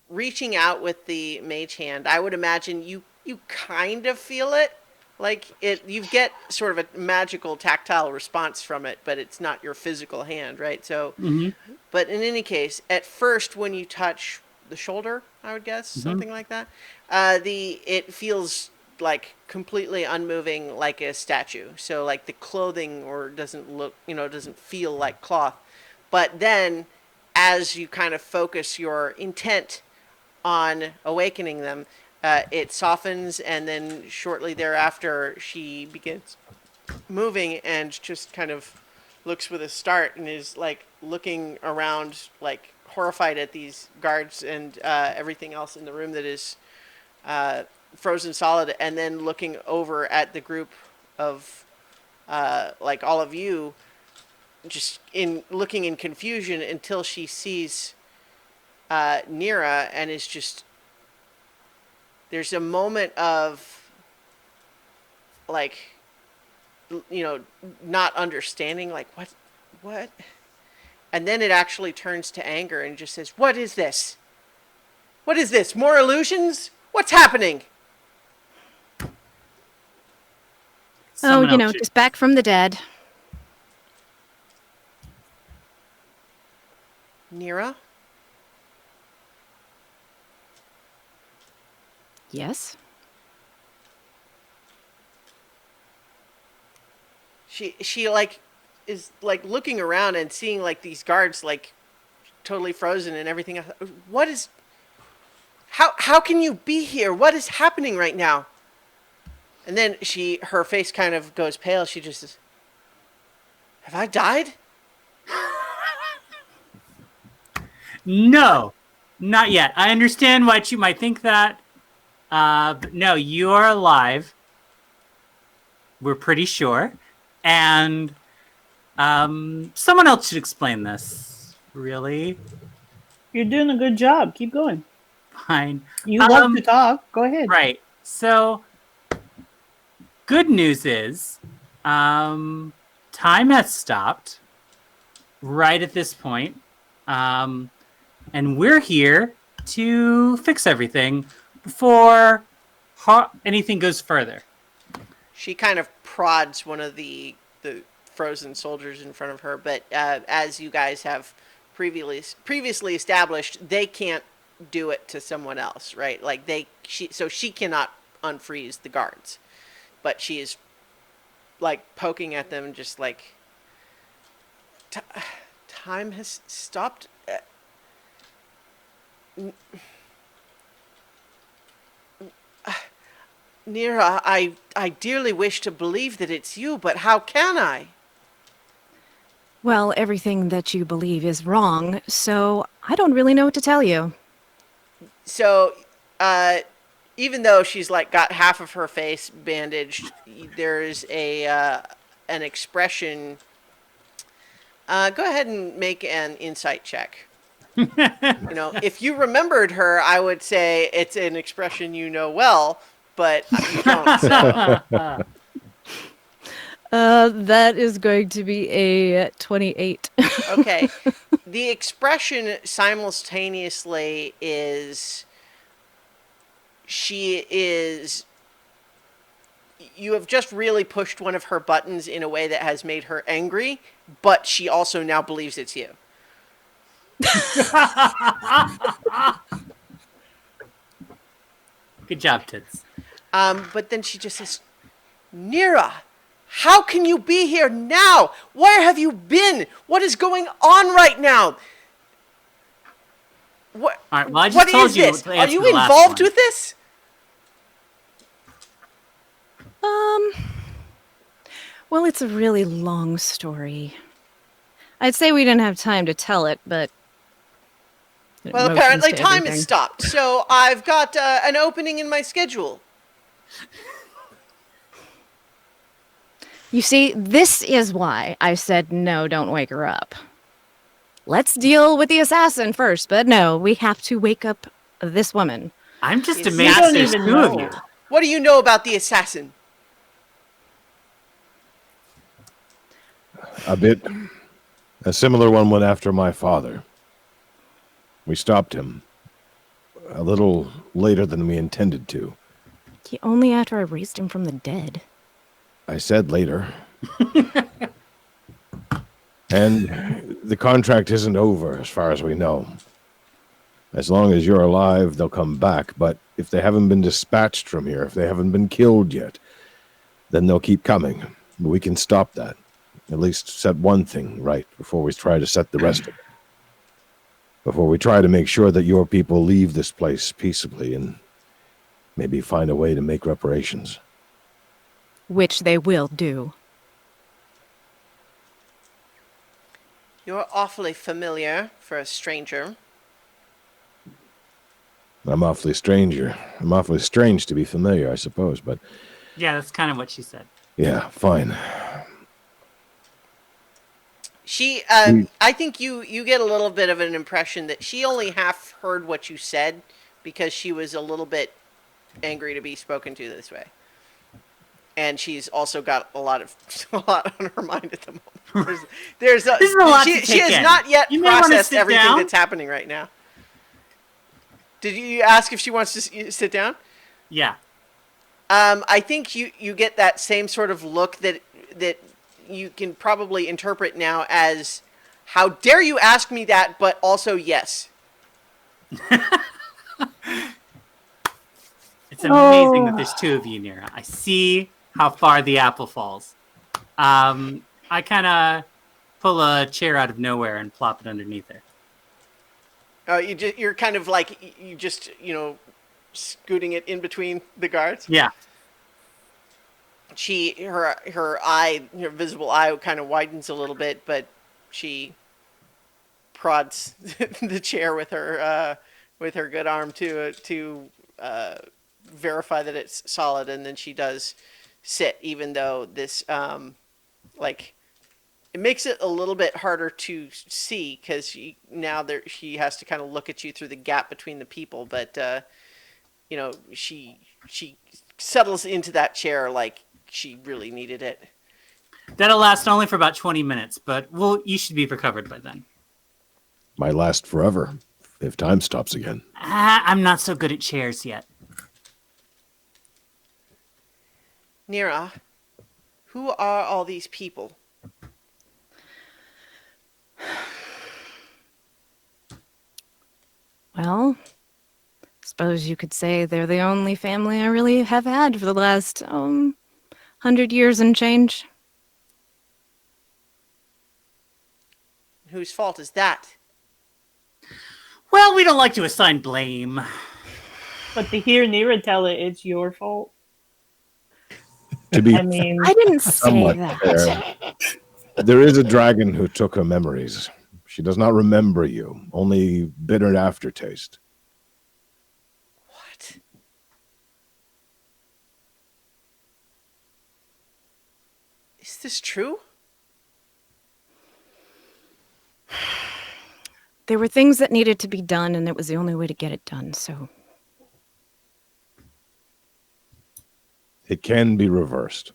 reaching out with the mage hand, I would imagine you kind of feel it. Like you get sort of a magical tactile response from it, but it's not your physical hand, right? So, but in any case, at first when you touch the shoulder, I would guess something like that, it feels like completely unmoving, like a statue. So like the clothing doesn't feel like cloth. But then, as you kind of focus your intent on awakening them, it softens, and then shortly thereafter, she begins moving and just kind of looks with a start and is like looking around, like horrified at these guards and everything else in the room that is frozen solid, and then looking over at the group of like all of you, just looking in confusion until she sees Nira, and is just. There's a moment of, like, not understanding, like, what? And then it actually turns to anger and just says, "What is this? What is this? More illusions? What's happening?" Someone else should- just back from the dead. Nira? Yes. She like is like looking around and seeing like these guards like totally frozen and everything else. What is how can you be here? What is happening right now? And then her face kind of goes pale. She just says, "Have I died?" No, not yet. I understand why you might think that. But no, you are alive. We're pretty sure. And someone else should explain this. Really? You're doing a good job. Keep going. Fine. You love to talk. Go ahead. Right. So Good news is, time has stopped right at this point, and we're here to fix everything before anything goes further. She kind of prods one of the frozen soldiers in front of her, but as you guys have previously established, they can't do it to someone else, right? Like she cannot unfreeze the guards, but she is like poking at them, just like time has stopped. Nira, I dearly wish to believe that it's you, but how can I? Well, everything that you believe is wrong, so I don't really know what to tell you. So, even though she's like got half of her face bandaged, there's an expression. Go ahead and make an insight check. If you remembered her, I would say it's an expression you know well, but you don't. So. That is going to be a 28. Okay. The expression simultaneously is you have just really pushed one of her buttons in a way that has made her angry, but she also now believes it's you. Good job, Tits. But then she just says, Nira, how can you be here now? Where have you been? What is going on right now? What? All right, well, I just What told is you this? to Are answer you the last involved one. with this? Well, it's a really long story. I'd say we didn't have time to tell it, but... Well, motions apparently to time everything. has stopped, so I've got an opening in my schedule. You see, this is why I said no, don't wake her up. Let's deal with the assassin first, but no, we have to wake up this woman. I'm just Yes. amazed You don't there's even two of know. you. What do you know about the assassin? A bit. A similar one went after my father. We stopped him a little later than we intended to. Only after I raised him from the dead. I said later. And the contract isn't over as far as we know. As long as you're alive, they'll come back. But if they haven't been dispatched from here, if they haven't been killed yet, then they'll keep coming. We can stop that. At least set one thing right before we try to set the rest of it. Before we try to make sure that your people leave this place peaceably and maybe find a way to make reparations. Which they will do. You're awfully familiar for a stranger. I'm awfully strange to be familiar, I suppose, but Yeah, that's kind of what she said. yeah, fine. She, I think you get a little bit of an impression that she only half heard what you said because she was a little bit angry to be spoken to this way. And she's also got a lot on her mind at the moment. There's This is a lot to she take has in. not yet You may wanna processed sit everything down. that's happening right now. Did you ask if she wants to sit down? Yeah. I think you get that same sort of look that you can probably interpret now as, how dare you ask me that, but also yes. It's amazing Oh. that there's two of you, Nira. I see how far the apple falls. I kind of pull a chair out of nowhere and plop it underneath her. You're kind of like, you just, scooting it in between the guards. Yeah. Her visible eye kind of widens a little bit, but she prods the chair with her good arm to verify that it's solid, and then she does sit, even though this it makes it a little bit harder to see because she has to kind of look at you through the gap between the people, but she settles into that chair like she really needed it. That'll last only for about 20 minutes, but you should be recovered by then. Might last forever if time stops again. I'm not so good at chairs yet. Nira, who are all these people? Well, suppose you could say they're the only family I really have had for the last 100 years and change. Whose fault is that? Well, we don't like to assign blame. But to hear Nira tell it, it's your fault. To be I mean, I didn't say somewhat that. fair, there is a dragon who took her memories. She does not remember you, only bitter aftertaste. What? Is this true? There were things that needed to be done, and it was the only way to get it done, so... It can be reversed.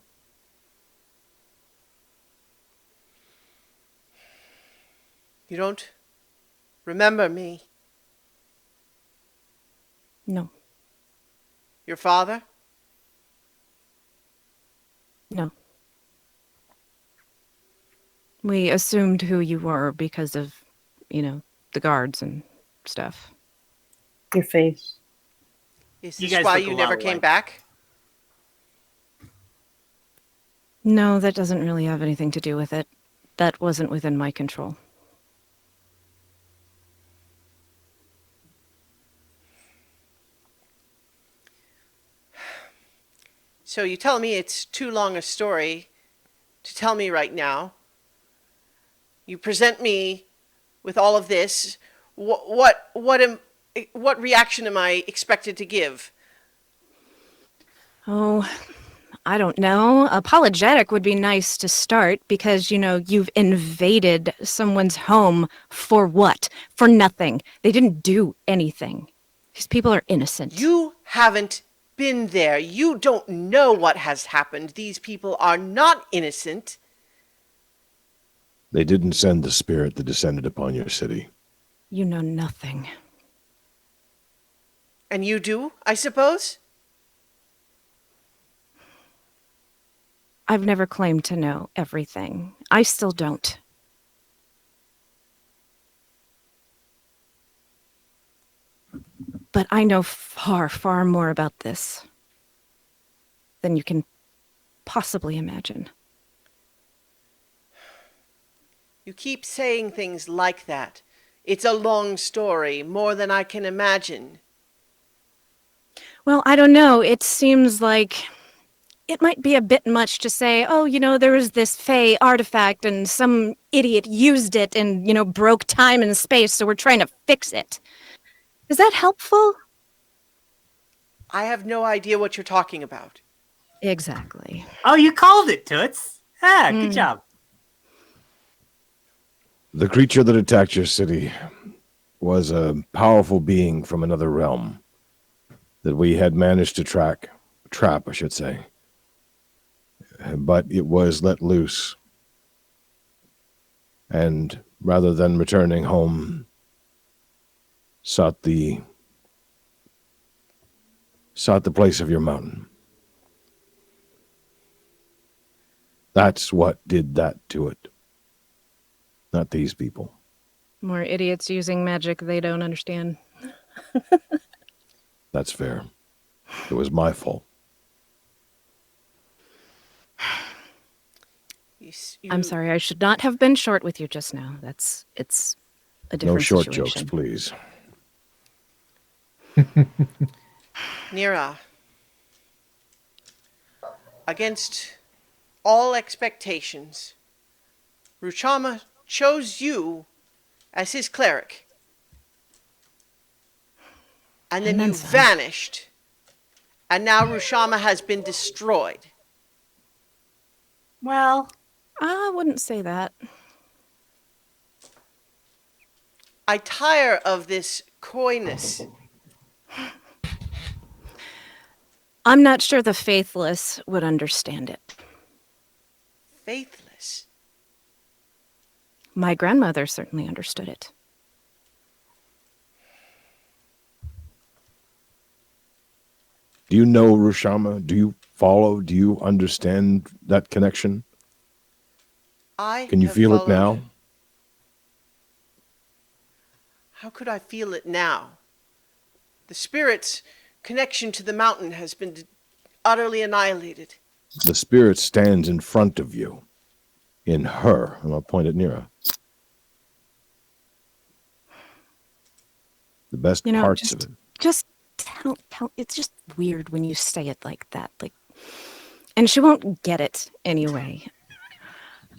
You don't remember me? No, Your father? no. We assumed who you were because of, the guards and stuff. your face. Is You this guys why look a you lot never came alike. back? No, that doesn't really have anything to do with it. That wasn't within my control. So you tell me it's too long a story to tell me right now. You present me with all of this. What reaction am I expected to give? Oh, I don't know. Apologetic would be nice to start because, you've invaded someone's home for what? For nothing. They didn't do anything. These people are innocent. You haven't been there. You don't know what has happened. These people are not innocent. They didn't send the spirit that descended upon your city. You know nothing. And you do, I suppose? I've never claimed to know everything. I still don't. But I know far, far more about this than you can possibly imagine. You keep saying things like that. It's a long story, more than I can imagine. Well, I don't know. It seems like it might be a bit much to say, there was this Fey artifact and some idiot used it and, broke time and space, so we're trying to fix it. Is that helpful? I have no idea what you're talking about. Exactly. Oh, you called it, Toots. Good job. The creature that attacked your city was a powerful being from another realm that we had managed to trap, I should say. But it was let loose. And rather than returning home, sought the place of your mountain. That's what did that to it. Not these people. More idiots using magic they don't understand. That's fair. It was my fault. I'm sorry, I should not have been short with you just now. It's a different No short situation. jokes, please. Nira, against all expectations, Ruchama chose you as his cleric. And then you some. vanished. And now Ruchama has been destroyed. Well, I wouldn't say that. I tire of this coyness. I'm not sure the faithless would understand it. faithless. My grandmother certainly understood it. Do you know Rushama? Do you follow? Do you understand that connection? Can you have feel it followed- now? How could I feel it now? The spirit's connection to the mountain has been utterly annihilated. The spirit stands in front of you, in her, and I'll point at Nira. The best You know, parts of it. Just tell, it's just weird when you say it like that. Like, and she won't get it anyway.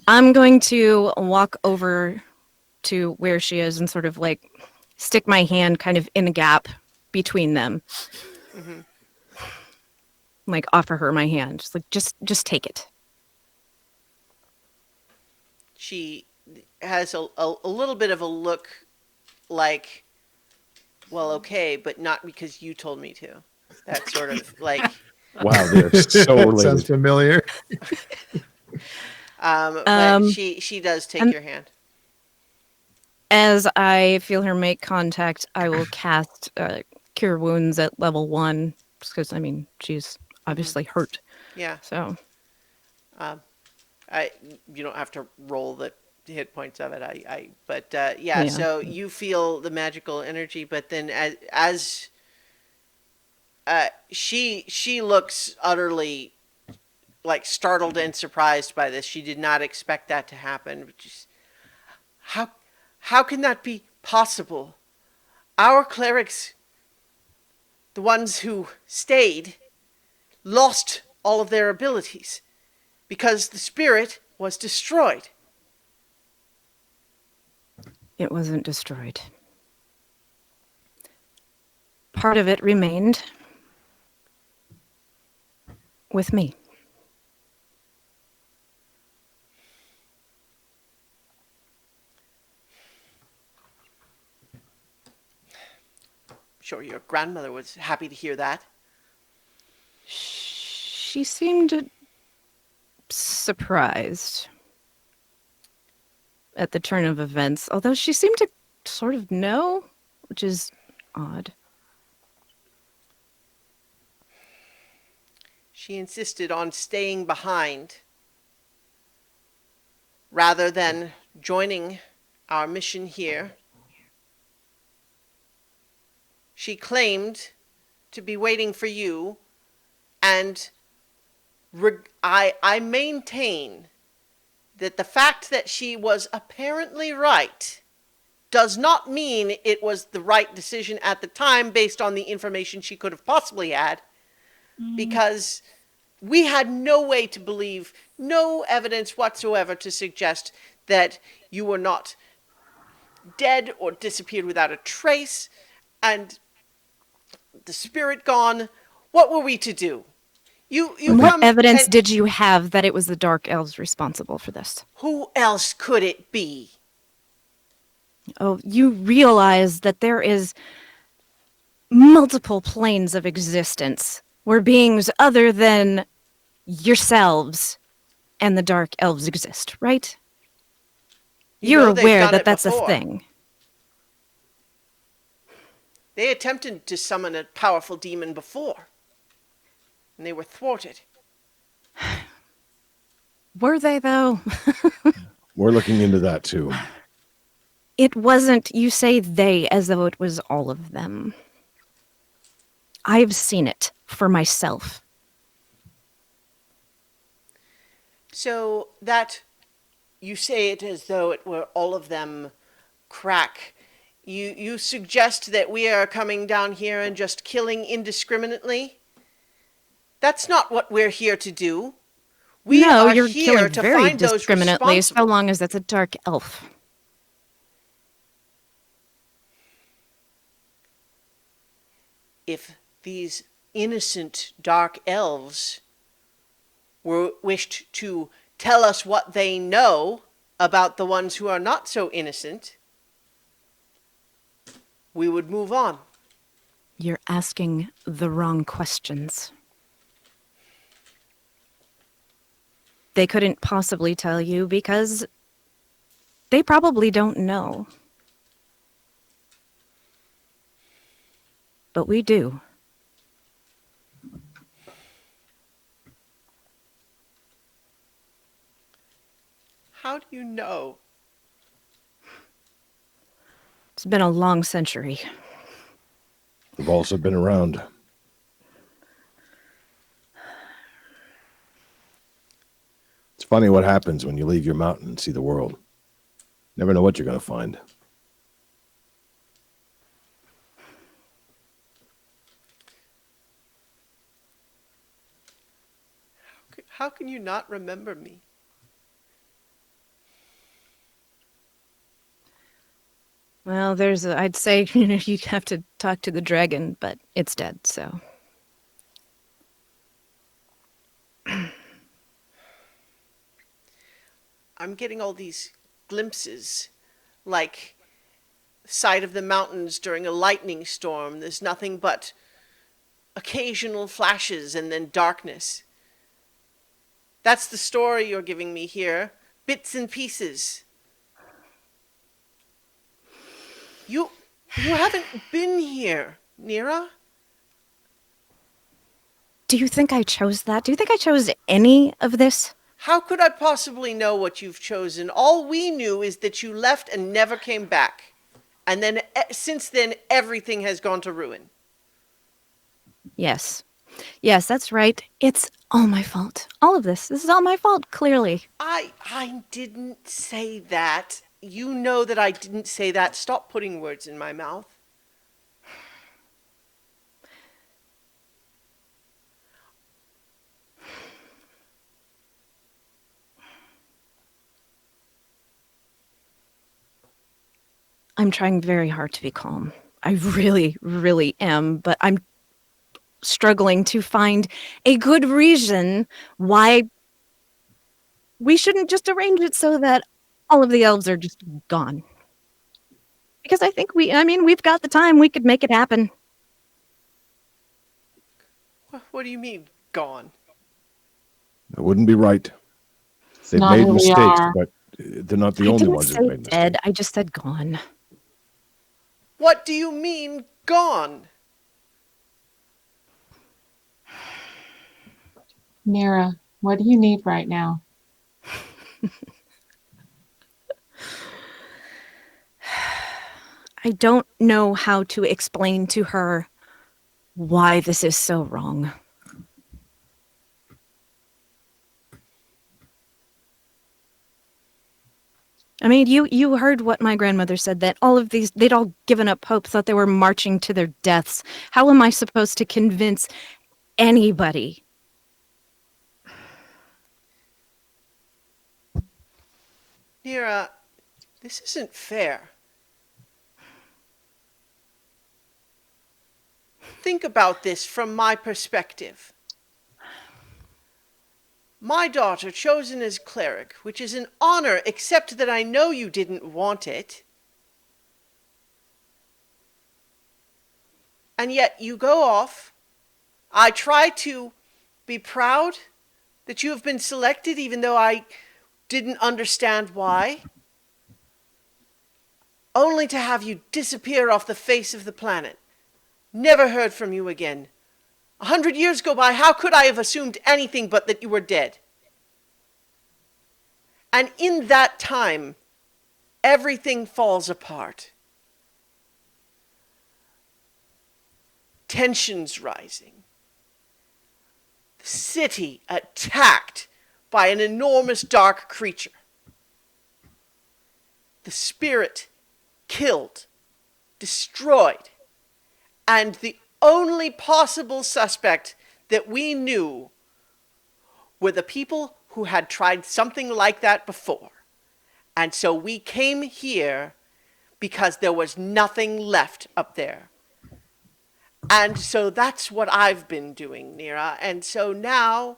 I'm going to walk over to where she is and sort of like stick my hand kind of in a gap between them. Mhm. Like offer her my hand. Just take it. She has a little bit of a look like, well, okay, but not because you told me to. That sort of like, Wow, they're so Sounds related. familiar. but she does take and- your hand. As I feel her make contact, I will cast Cure Wounds at level 1, because I mean she's obviously hurt. Yeah. So You don't have to roll the hit points of it. But Yeah. so you feel the magical energy, but then as she looks utterly like startled and surprised by this. She did not expect that to happen. Which is, how can that be possible? Our clerics, the ones who stayed, lost all of their abilities because the spirit was destroyed. it wasn't destroyed. Part of it remained with me. Sure, your grandmother was happy to hear that. She seemed surprised at the turn of events, although she seemed to sort of know, which is odd. She insisted on staying behind rather than joining our mission here. She claimed to be waiting for you, and I maintain that the fact that she was apparently right does not mean it was the right decision at the time based on the information she could have possibly had, because we had no way to believe, no evidence whatsoever to suggest that you were not dead or disappeared without a trace, and the spirit gone. What were we to do? You What come evidence and- did you have that it was the Dark Elves responsible for this? Who else could it be? Oh, you realize that there is multiple planes of existence where beings other than yourselves and the Dark Elves exist, right? You You're know they've aware done that it that's before. a thing. They attempted to summon a powerful demon before, and they were thwarted. Were they, though? We're looking into that too. It wasn't, you say they, as though it was all of them. I've seen it for myself. So that you say it as though it were all of them crack. You suggest that we are coming down here and just killing indiscriminately? That's not what we're here to do. We No, are you're here killing to very find those discriminately, so responsible. long as it's a dark elf. If these innocent dark elves wished to tell us what they know about the ones who are not so innocent, we would move on. You're asking the wrong questions. they couldn't possibly tell you because they probably don't know. But we do. How do you know? It's been a long century. We've also been around. It's funny what happens when you leave your mountain and see the world. Never know what you're going to find. How can you not remember me? Well, I'd say, you'd have to talk to the dragon, but it's dead, so. I'm getting all these glimpses, like sight of the mountains during a lightning storm. There's nothing but occasional flashes and then darkness. That's the story you're giving me here. Bits and pieces. You haven't been here, Nira. Do you think I chose that? Do you think I chose any of this? How could I possibly know what you've chosen? All we knew is that you left and never came back. And then since then, everything has gone to ruin. Yes. Yes, that's right. It's all my fault. All of this. This is all my fault, clearly. I didn't say that. You know that I didn't say that. Stop putting words in my mouth. I'm trying very hard to be calm. I really, really am, but I'm struggling to find a good reason why we shouldn't just arrange it so that all of the elves are just gone. Because I think we've got the time. We could make it happen. What do you mean, gone? It wouldn't be right. They've not made who we mistakes, are. but they're not the I only didn't ones who've say made dead. mistakes. I just said gone. What do you mean, gone? Nira, what do you need right now? I don't know how to explain to her why this is so wrong. I mean, you heard what my grandmother said, that all of these, they'd all given up hope, thought they were marching to their deaths. How am I supposed to convince anybody? Nira, this isn't fair. Think about this from my perspective. My daughter chosen as cleric, which is an honor, except that I know you didn't want it. And yet you go off. I try to be proud that you have been selected, even though I didn't understand why. Only to have you disappear off the face of the planet. Never heard from you again. 100 years go by, how could I have assumed anything but that you were dead? And in that time, everything falls apart. Tensions rising. The city attacked by an enormous dark creature. The spirit killed, destroyed. And the only possible suspect that we knew were the people who had tried something like that before. And so we came here because there was nothing left up there. And so that's what I've been doing, Nira. And so now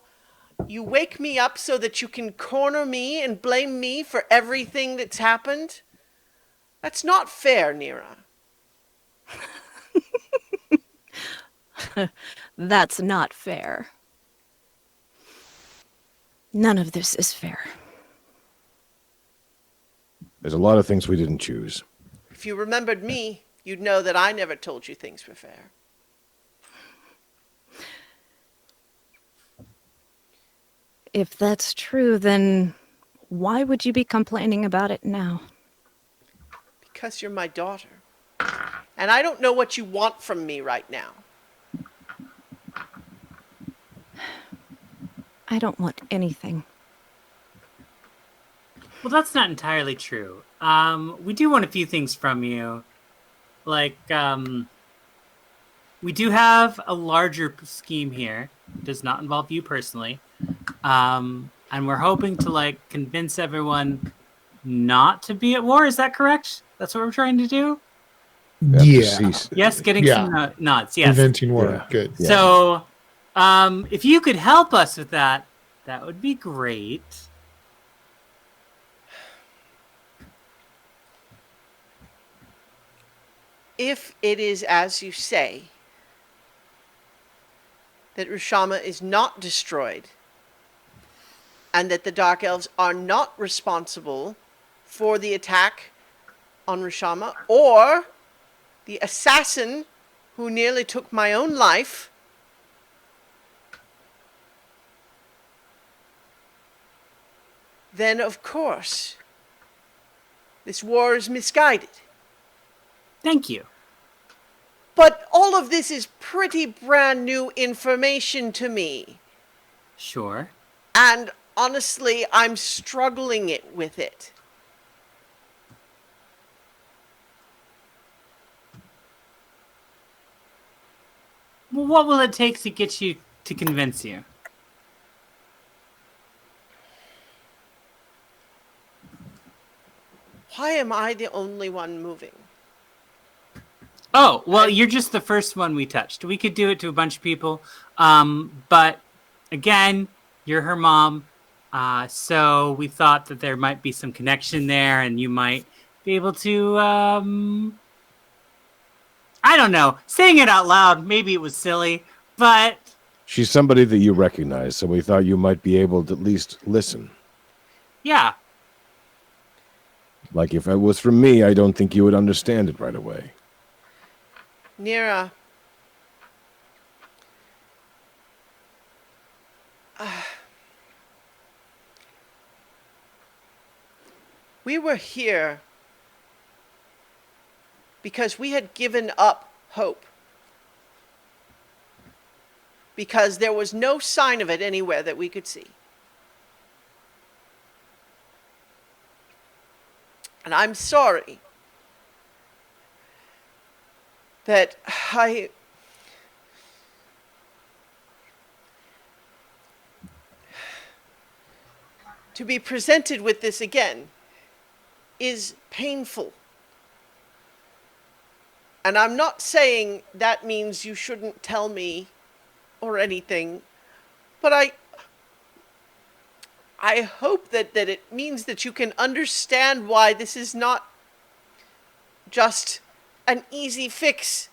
you wake me up so that you can corner me and blame me for everything that's happened. That's not fair, Nira. That's not fair. None of this is fair. There's a lot of things we didn't choose. If you remembered me, you'd know that I never told you things were fair. If that's true, then why would you be complaining about it now? Because you're my daughter. And I don't know what you want from me right now. I don't want anything. Well, that's not entirely true. We do want a few things from you. Like, we do have a larger scheme here. It does not involve you personally. And we're hoping to, like, convince everyone not to be at war. Is that correct? That's what we're trying to do? Yeah. Cease. Yes, getting Yeah. some nods. Yes. Preventing war. Yeah. Good. Yeah. So, if you could help us with that, that would be great. If it is as you say, that Rushama is not destroyed, and that the Dark Elves are not responsible for the attack on Rushama, or the assassin who nearly took my own life, then of course this war is misguided. Thank you. But all of this is pretty brand new information to me. Sure. And honestly, I'm struggling with it. Well, what will it take to get you to convince you? Why am I the only one moving? Oh, well, you're just the first one we touched. We could do it to a bunch of people. But again, you're her mom. So we thought that there might be some connection there and you might be able to, I don't know, saying it out loud. Maybe it was silly, but She's somebody that you recognize, so we thought you might be able to at least listen. yeah. Like if it was from me, I don't think you would understand it right away. Nira, we were here because we had given up hope. Because there was no sign of it anywhere that we could see. And I'm sorry that to be presented with this again is painful. And I'm not saying that means you shouldn't tell me or anything, but I hope that it means that you can understand why this is not just an easy fix.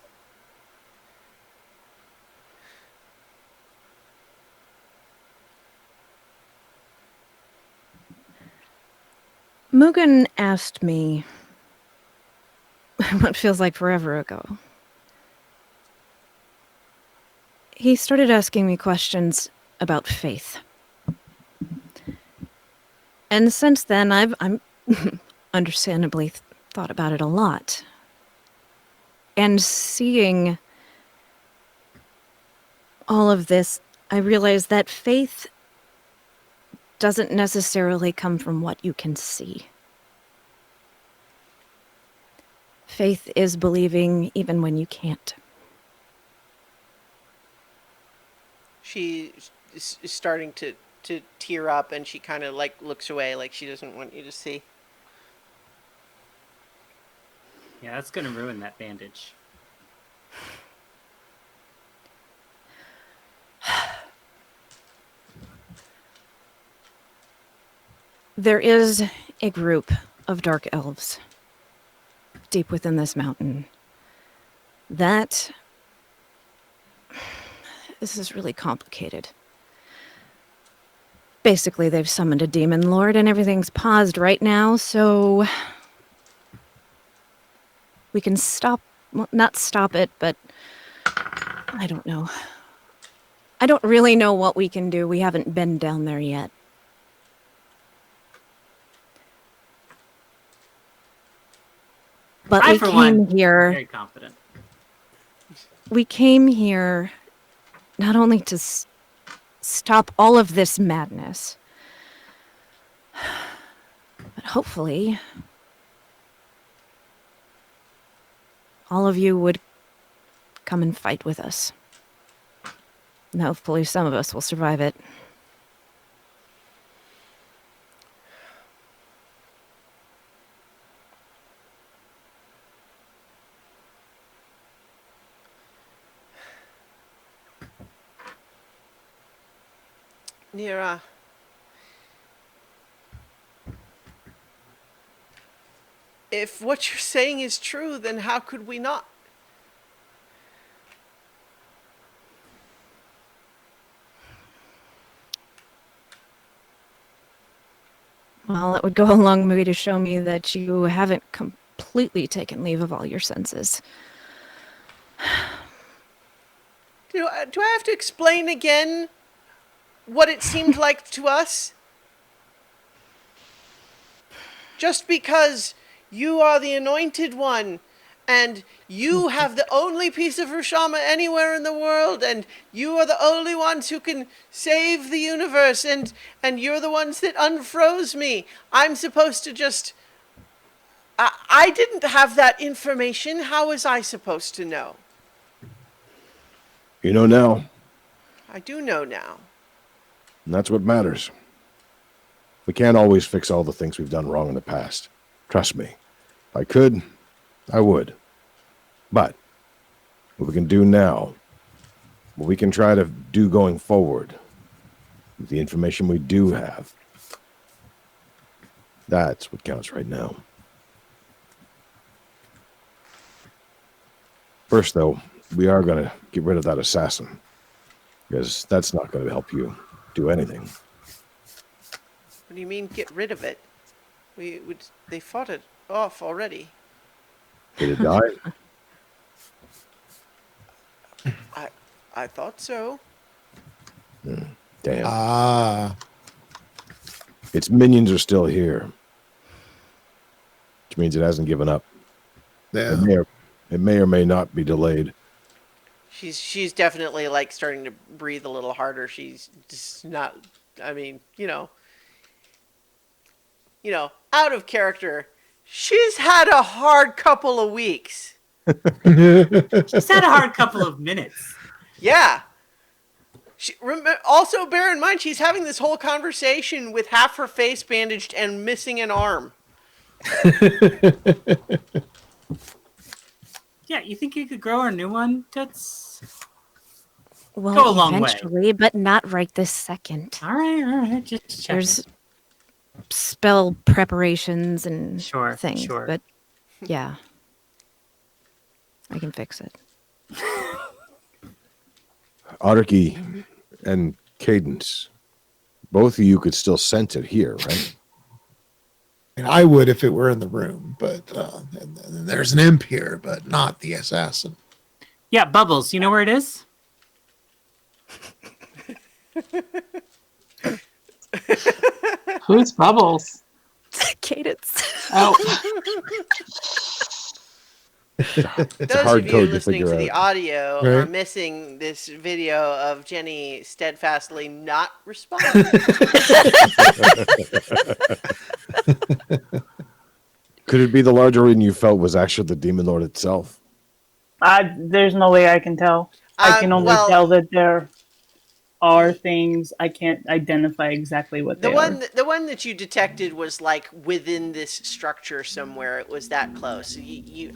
Mugen asked me what feels like forever ago. He started asking me questions about faith. And since then, I'm understandably thought about it a lot. And seeing all of this, I realized that faith doesn't necessarily come from what you can see. Faith is believing even when you can't. She is starting to tear up, and she kind of like looks away like she doesn't want you to see. Yeah, that's going to ruin that bandage. There is a group of dark elves deep within this mountain that... This is really complicated. basically they've summoned a demon lord and everything's paused right now, so we can stop, well, not stop it, but I don't know. I don't really know what we can do. We haven't been down there yet. But I, we for came one, here. very confident. We came here not only to stop all of this madness, but hopefully all of you would come and fight with us. And hopefully some of us will survive it. Nira, if what you're saying is true, then how could we not? Well, it would go a long way to show me that you haven't completely taken leave of all your senses. Do I have to explain again what it seemed like to us? Just because you are the anointed one, and you have the only piece of Rushama anywhere in the world, and you are the only ones who can save the universe, and you're the ones that unfroze me. I'm supposed to just... I didn't have that information. How was I supposed to know? You know now, I do know now. and that's what matters. We can't always fix all the things we've done wrong in the past. Trust me. If I could, I would. But what we can do now, what we can try to do going forward, with the information we do have, that's what counts right now. First, though, we are going to get rid of that assassin, because that's not going to help you do anything. What do you mean, get rid of it? They fought it off already. Did it die? I thought so. Damn. Ah, Its minions are still here, which means it hasn't given up. yeah. It may or may not be delayed. She's definitely like starting to breathe a little harder. She's just not. I mean, out of character. She's had a hard couple of weeks. She's had a hard couple of minutes. Yeah. Also, bear in mind, she's having this whole conversation with half her face bandaged and missing an arm. Yeah, you think you could grow her a new one, Toots? Well, Go a long way. eventually, but not right this second. All right, just check. There's spell preparations and Sure, things, sure. but yeah, I can fix it. Autarky and Cadence, both of you could still sense it here, right? And I would if it were in the room, but and there's an imp here, but not the assassin. Yeah, Bubbles, you know where it is? Who's Bubbles? Cadence. Oh, It's Those a hard of you code to listening figure to the out. audio are Right. missing this video of Jenny steadfastly not responding. Could it be the larger one you felt was actually the Demon Lord itself? There's no way I can tell. I can only well, tell that there are things. I can't identify exactly what they are. The one that you detected was like within this structure somewhere. It was that close.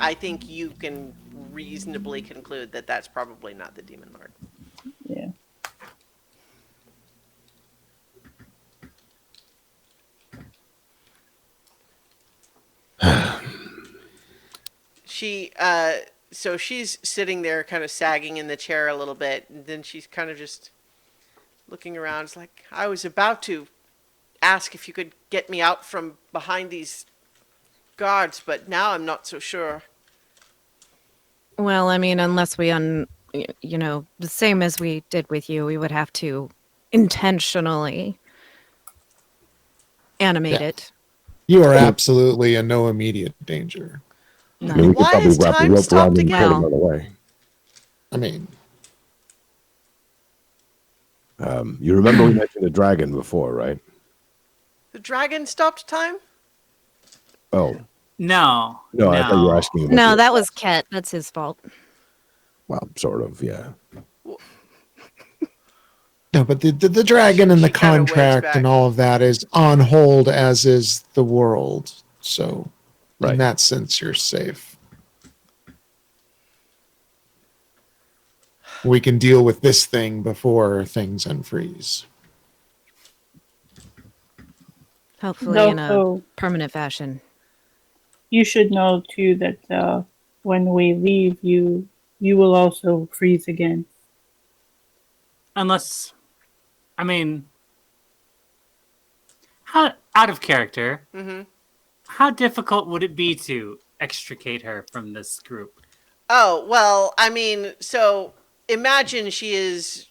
I think you can reasonably conclude that that's probably not the Demon Lord. Yeah. So she's sitting there kind of sagging in the chair a little bit, and then she's kind of just looking around. It's like, I was about to ask if you could get me out from behind these guards, but now I'm not so sure. Well, I mean, unless we you know, the same as we did with you, we would have to intentionally animate Yeah. it. You are absolutely in no immediate danger. I mean, we could Why probably has wrap the time rope stopped around him and again? pull him out of the way. I mean, You remember we mentioned a dragon before, right? The dragon stopped time? Oh, No. no, I thought you were asking about No, the- that was Ket. That's his fault. Well, sort of, yeah. no, but the dragon and the She kinda waves contract back. and all of that is on hold, as is the world. So, Right. in that sense, you're safe. We can deal with this thing before things unfreeze. Hopefully in a So permanent fashion. you should know too that when we leave, you will also freeze again. Unless, I mean, how out of character, Mm-hmm. how difficult would it be to extricate her from this group? Oh, well, I mean, so imagine she is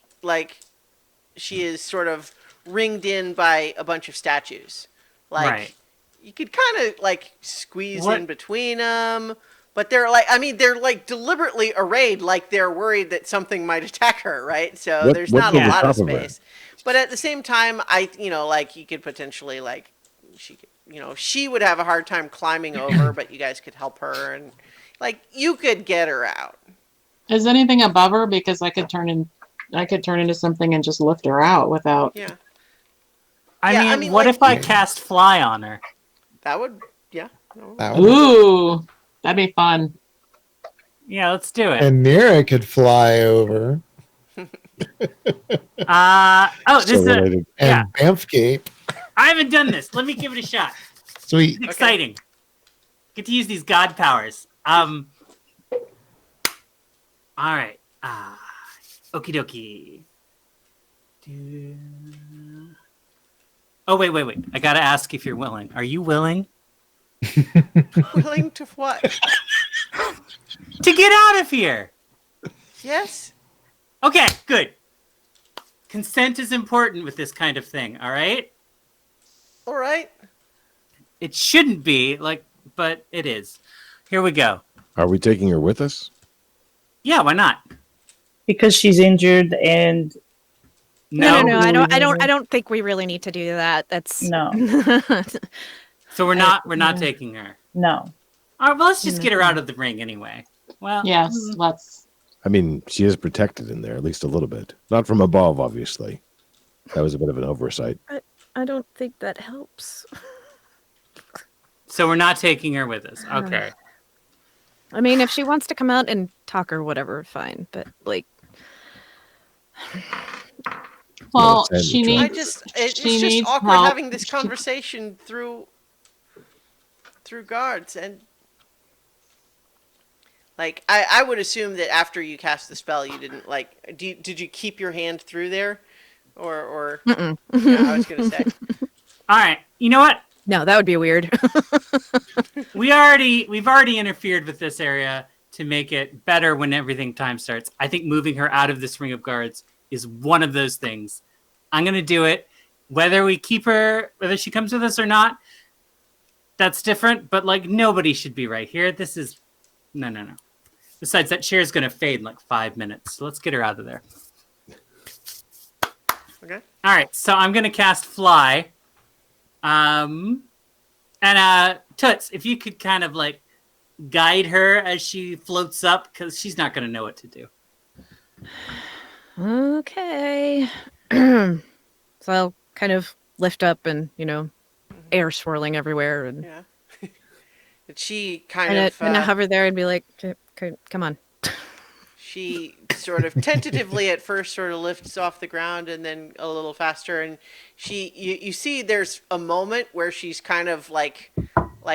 sort of ringed in by a bunch of statues. Like, Right. you could kind of like squeeze What- in between them, but they're like deliberately arrayed like they're worried that something might attack her, right? So What- there's what's not a on the lot of top of her? space. But at the same time, like you could potentially she would have a hard time climbing over, but you guys could help her and like you could get her out. Is anything above her? Because I could turn into something and just lift her out without. Yeah. I mean, what like- if I cast fly on her? That would, That would- Ooh, that'd be fun. Yeah, let's do it. And Nira could fly over This So is related. and Yeah. Bamfgate. I haven't done this. Let me give it a shot. Sweet. It's exciting. Get to use these god powers. All right. Okie dokie. Oh, wait. I gotta ask if you're willing. Are you willing willing to what? to get out of here? Yes. Okay, good. Consent is important with this kind of thing, all right? All right. It shouldn't be, but it is. Here we go. Are we taking her with us? Yeah, why not? Because she's injured and No, No. I don't think we really need to do that. That's no, So we're not taking her. no. All right, well, let's just get her out of the ring anyway. Well, Yes, let's. I mean, she is protected in there, at least a little bit. Not from above, obviously. That was a bit of an oversight. I don't think that helps. so we're not taking her with us. Okay. I mean, if she wants to come out and talk or whatever, fine. But like, Well, No, she Sandy, needs. It's she just needs awkward help. having this conversation through guards and like I would assume that after you cast the spell you didn't like did you keep your hand through there or mm-mm. yeah, I was gonna say All right. You know what? No, that would be weird. We've already interfered with this area to make it better when everything time starts. I think moving her out of this ring of guards is one of those things. I'm gonna do it. Whether we keep her, whether she comes with us or not, that's different. But like nobody should be right here. This is no. Besides, that chair is gonna fade in like 5 minutes. So let's get her out of there. okay. All right, so I'm gonna cast fly. Toots, if you could kind of like guide her as she floats up, because she's not gonna know what to do. Okay. So I'll kind of lift up and, air swirling everywhere and Yeah. And she kind of hover there and be like, "Okay, come on." she sort of tentatively at first sort of lifts off the ground and then a little faster and you see there's a moment where she's kind of like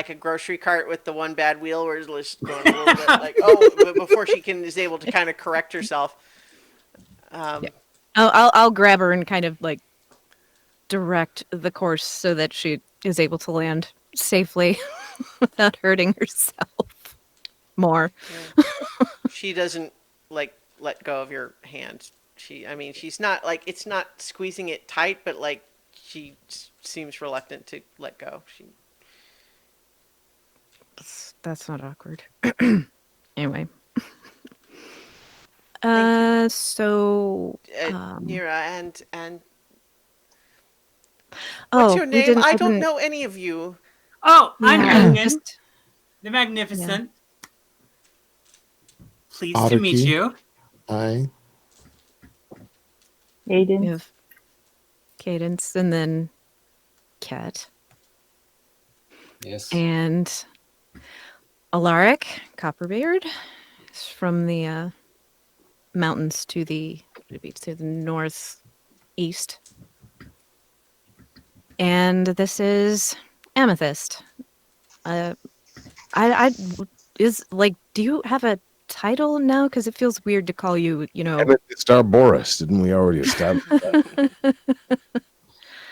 a grocery cart with the one bad wheel where it's just going a little bit like but before she is able to kind of correct herself. I'll grab her and kind of like direct the course so that she is able to land safely without hurting herself more. She doesn't like let go of your hand. I mean, she's not like, it's not squeezing it tight, but like she seems reluctant to let go. That's not awkward. Anyway. Thank So Nira, and oh, what's your we name? didn't I don't open- know any of you. Oh, I'm Yeah, Duncan, just the Magnificent. Pleased to Oddity. meet you. I we Aiden. have Cadence and then Cat Yes. and Alaric Copperbeard is from the mountains to the northeast. And this is Amethyst. I is like, do you have a title now? Because it feels weird to call you, Amethyst Arboris, didn't we already establish that?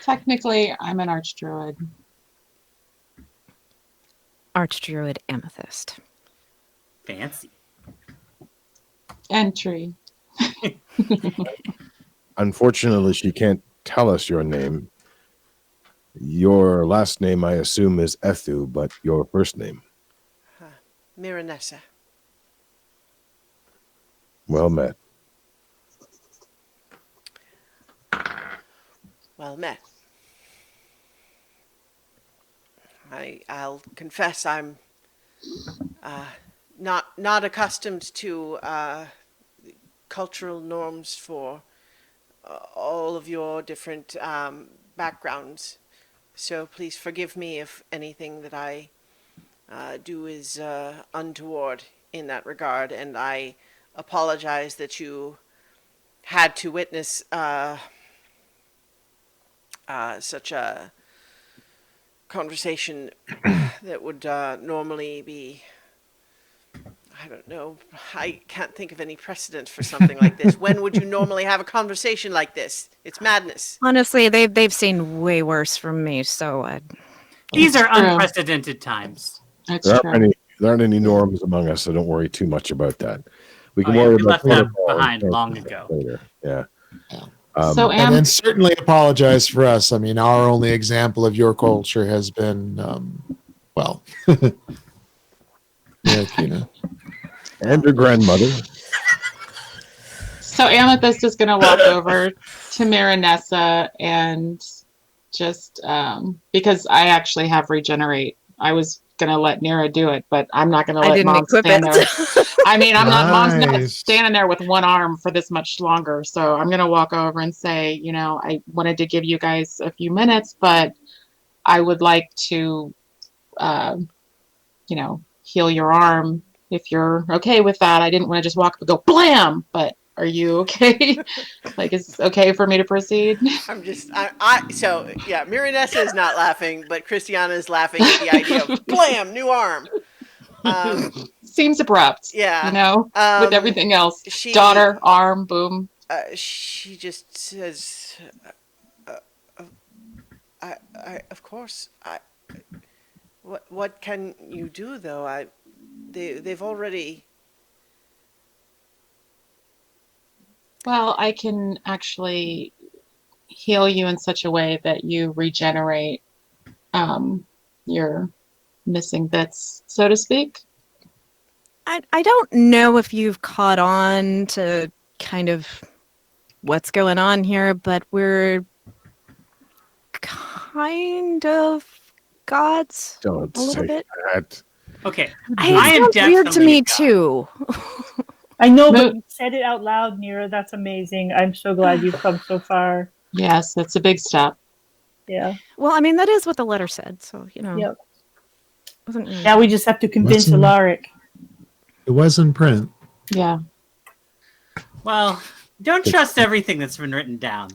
Technically, I'm an archdruid. Archdruid Amethyst. Fancy. Entry. Unfortunately, she can't tell us your name. Your last name, I assume, is Ethu, but your first name. Miranessa. Well met. Well met. I'll confess I'm not accustomed to cultural norms for all of your different backgrounds. So please forgive me if anything that I do is untoward in that regard, and I apologize that you had to witness such a conversation that would normally be, I don't know, I can't think of any precedent for something like this. When would you normally have a conversation like this? It's madness. Honestly, they've seen way worse from me, so These are True. unprecedented times. That's There true. aren't any norms among us, so don't worry too much about that. We can Oh, yeah, worry we about left them protocol and behind stuff long ago. later. Yeah. So, and then certainly apologize for us. I mean, our only example of your culture has been, well, Marikina. And your grandmother. So Amethyst is going to walk over to Miranessa and just because I actually have regenerate. I was going to let Nira do it, but I'm not going to I let didn't Mom equip stand there. it. I mean, Mom's not Nice. standing there with one arm for this much longer. So I'm going to walk over and say, I wanted to give you guys a few minutes, but I would like to, heal your arm if you're okay with that. I didn't want to just walk up and go blam, but are you okay? Like, it's okay for me to proceed? So yeah, Miranessa is not laughing, but Christiana is laughing at the idea of blam, new arm. Seems abrupt, Yeah. with everything else. She- Daughter, arm, boom. She just says, of course, what can you do though? They've already. Well, I can actually heal you in such a way that you regenerate your missing bits, so to speak. I don't know if you've caught on to kind of what's going on here, but we're kind of gods Don't a little say bit. that. Okay. I I am it sounds weird to definitely me a god. too. I know, Mo- but you said it out loud, Nira. That's amazing. I'm so glad you've come so far. Yes, that's a big step. Yeah. Well, I mean that is what the letter said, so Yep. wasn't really Now we just have to convince Listen. Alaric. It was in print. Yeah. Well, don't trust everything that's been written down.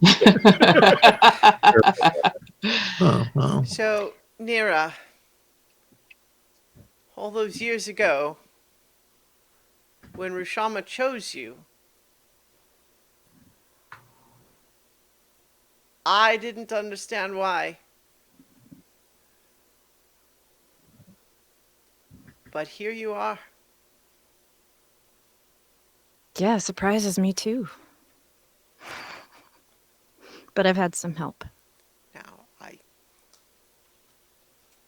Oh, well. So Nira, all those years ago, when Rushama chose you, I didn't understand why. But here you are. Yeah, surprises me too. But I've had some help. Now, I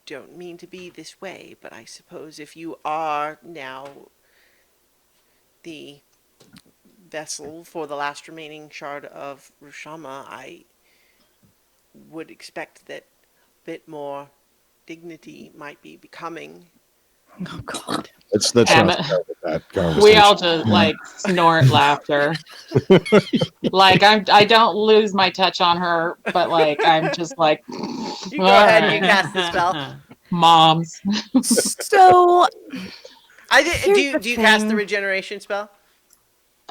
don't mean to be this way, but I suppose if you are now the vessel for the last remaining shard of Rushama, I would expect that a bit more dignity might be becoming. Oh God. Let's Damn not it. start with that We conversation. all just like snort laughter. Like I don't lose my touch on her, but like I'm just like, You go all ahead and you right, cast the spell. moms. So I did, Here's the do you cast the thing. regeneration spell?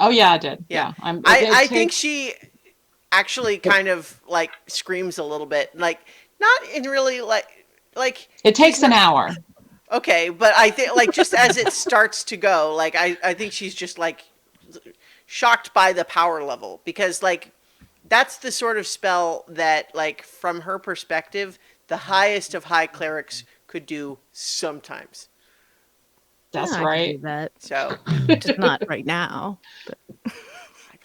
Oh yeah, I did. Yeah. Yeah, I think she actually kind of like screams a little bit, like not in really like it takes an hour. okay, but I think like just as it starts to go, like I think she's just like shocked by the power level, because like that's the sort of spell that like from her perspective the highest of high clerics could do sometimes. That's yeah, I could right. do that. So Just not right now. But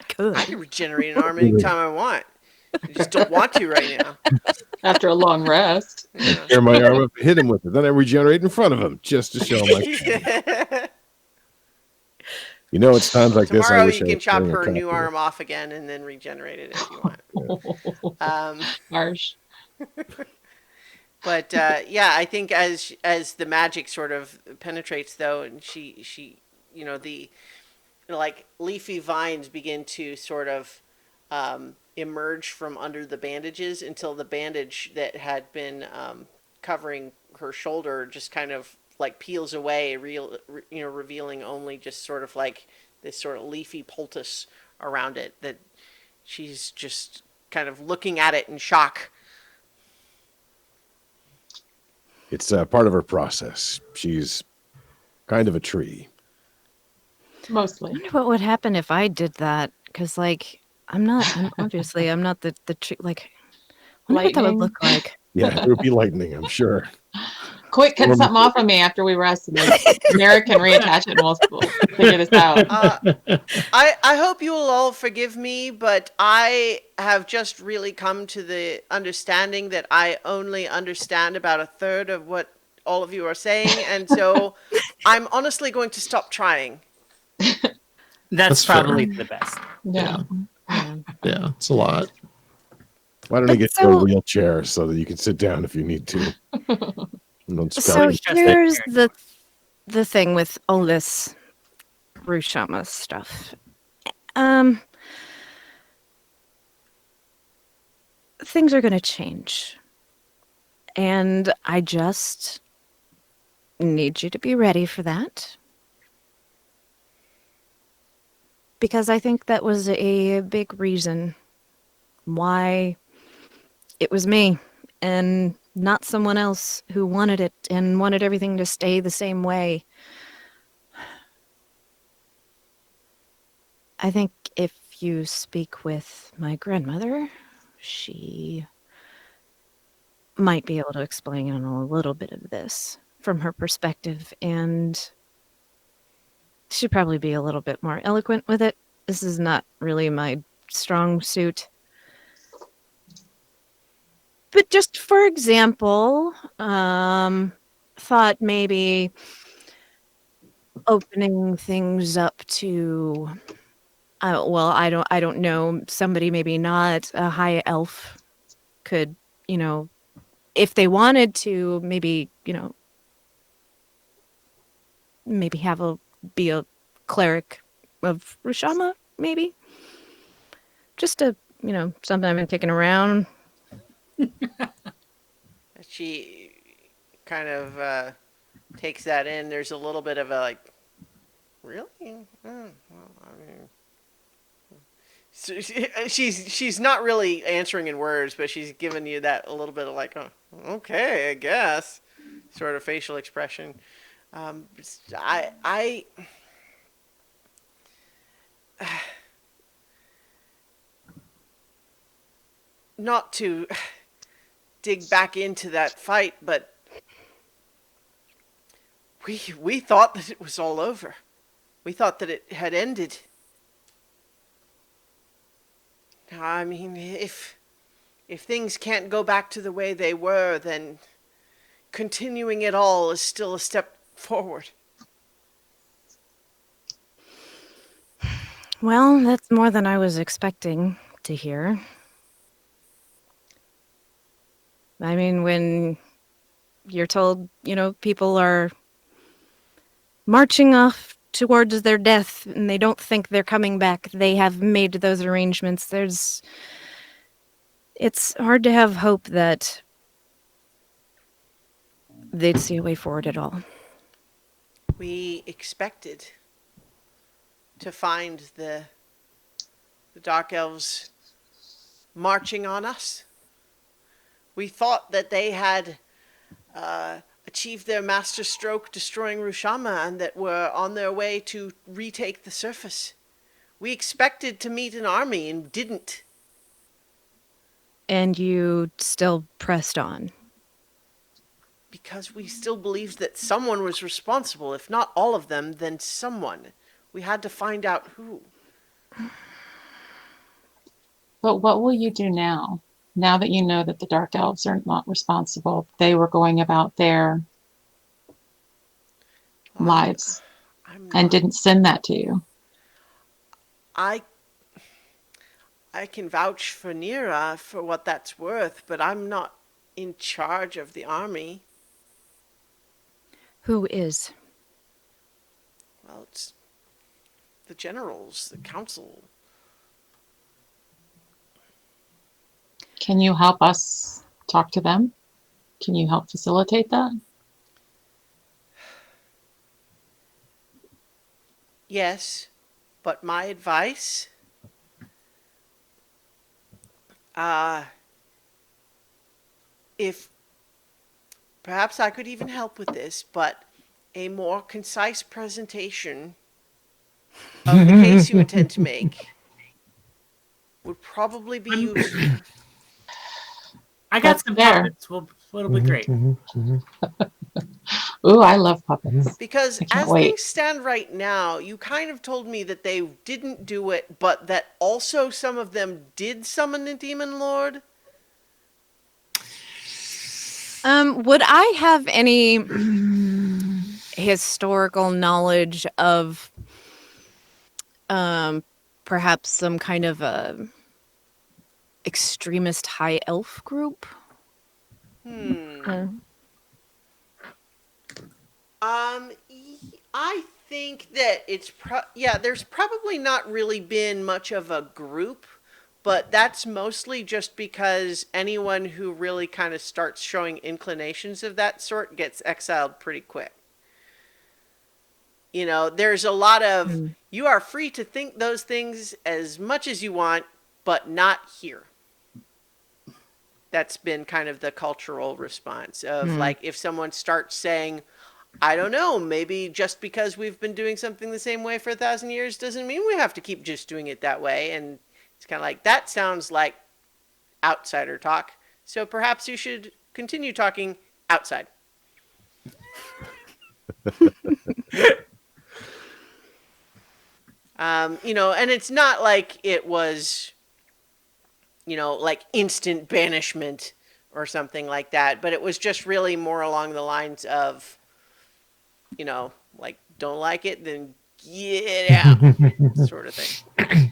could. I can regenerate an arm anytime I want. I just don't want to right now. After a long rest. Yeah. Tear my arm up and hit him with it. Then I regenerate in front of him just to show him my. You know, it's times like this. I Tomorrow wish you I can was chop wearing a her new copy of arm off again and then regenerate it if you want. Harsh. But yeah, I think as the magic sort of penetrates though, and she you know the like leafy vines begin to sort of emerge from under the bandages until the bandage that had been covering her shoulder just kind of like peels away, revealing only just sort of like this sort of leafy poultice around it that she's just kind of looking at it in shock. It's part of her process. She's kind of a tree. Mostly. I wonder what would happen if I did that. Because, like, I'm obviously, I'm not the like, I wonder what that would Lightning. look like. Yeah, there would be lightning, I'm sure. Quick, cut something off of me after we rest. And then Merrick can reattach it and we'll figure this out. I hope you will all forgive me, but I have just really come to the understanding that I only understand about a third of what all of you are saying, and so I'm honestly going to stop trying. That's fair. probably the best. Yeah. Yeah, it's a lot. Why don't I get you a wheelchair so that you can sit down if you need to? Don't So stop. just here's like the thing with all this Rushama stuff. Things are going to change. And I just need you to be ready for that. Because I think that was a big reason why it was me and not someone else who wanted it and wanted everything to stay the same way. I think if you speak with my grandmother, she might be able to explain a little bit of this from her perspective, and she'd probably be a little bit more eloquent with it. This is not really my strong suit. But just for example, thought maybe opening things up to, well, I don't know, somebody maybe not a high elf could, if they wanted to, maybe, maybe be a cleric of Rushama, maybe. Just something I've been kicking around. She kind of takes that in. There's a little bit of a like, really? Well, I mean, so she's not really answering in words, but she's giving you that a little bit of like, oh, okay, I guess, sort of facial expression. I not to dig back into that fight, but we thought that it was all over. We thought that it had ended. I mean, if things can't go back to the way they were, then continuing it all is still a step forward. Well, that's more than I was expecting to hear. I mean, when you're told, people are marching off towards their death and they don't think they're coming back, they have made those arrangements. It's hard to have hope that they'd see a way forward at all. We expected to find the Dark Elves marching on us. We thought that they had achieved their master stroke destroying Rushama and that were on their way to retake the surface. We expected to meet an army and didn't. And you still pressed on. Because we still believed that someone was responsible. If not all of them, then someone. We had to find out who. But what will you do now? Now that you know that the Dark Elves are not responsible, they were going about their lives and didn't send that to you. I can vouch for Nira for what that's worth, but I'm not in charge of the army. Who is? Well, it's the generals, the council. Can you help us talk to them? Can you help facilitate that? Yes, but my advice, if perhaps I could even help with this, but a more concise presentation of the case you intend to make would probably be useful. I got That's some fair. puppets. It'll be great. Ooh, I love puppets. Because I can't as wait. things stand right now, you kind of told me that they didn't do it, but that also some of them did summon the Demon Lord. Would I have any historical knowledge of perhaps some kind of a extremist high elf group? I think that it's there's probably not really been much of a group, but that's mostly just because anyone who really kind of starts showing inclinations of that sort gets exiled pretty quick. There's a lot of, you are free to think those things as much as you want, but not here. That's been kind of the cultural response of like, if someone starts saying, I don't know, maybe just because we've been doing something the same way for 1,000 years doesn't mean we have to keep just doing it that way. And it's kind of like, that sounds like outsider talk. So perhaps you should continue talking outside. And it's not like it was, like instant banishment or something like that, but it was just really more along the lines of, like, don't like it, then get out, sort of thing.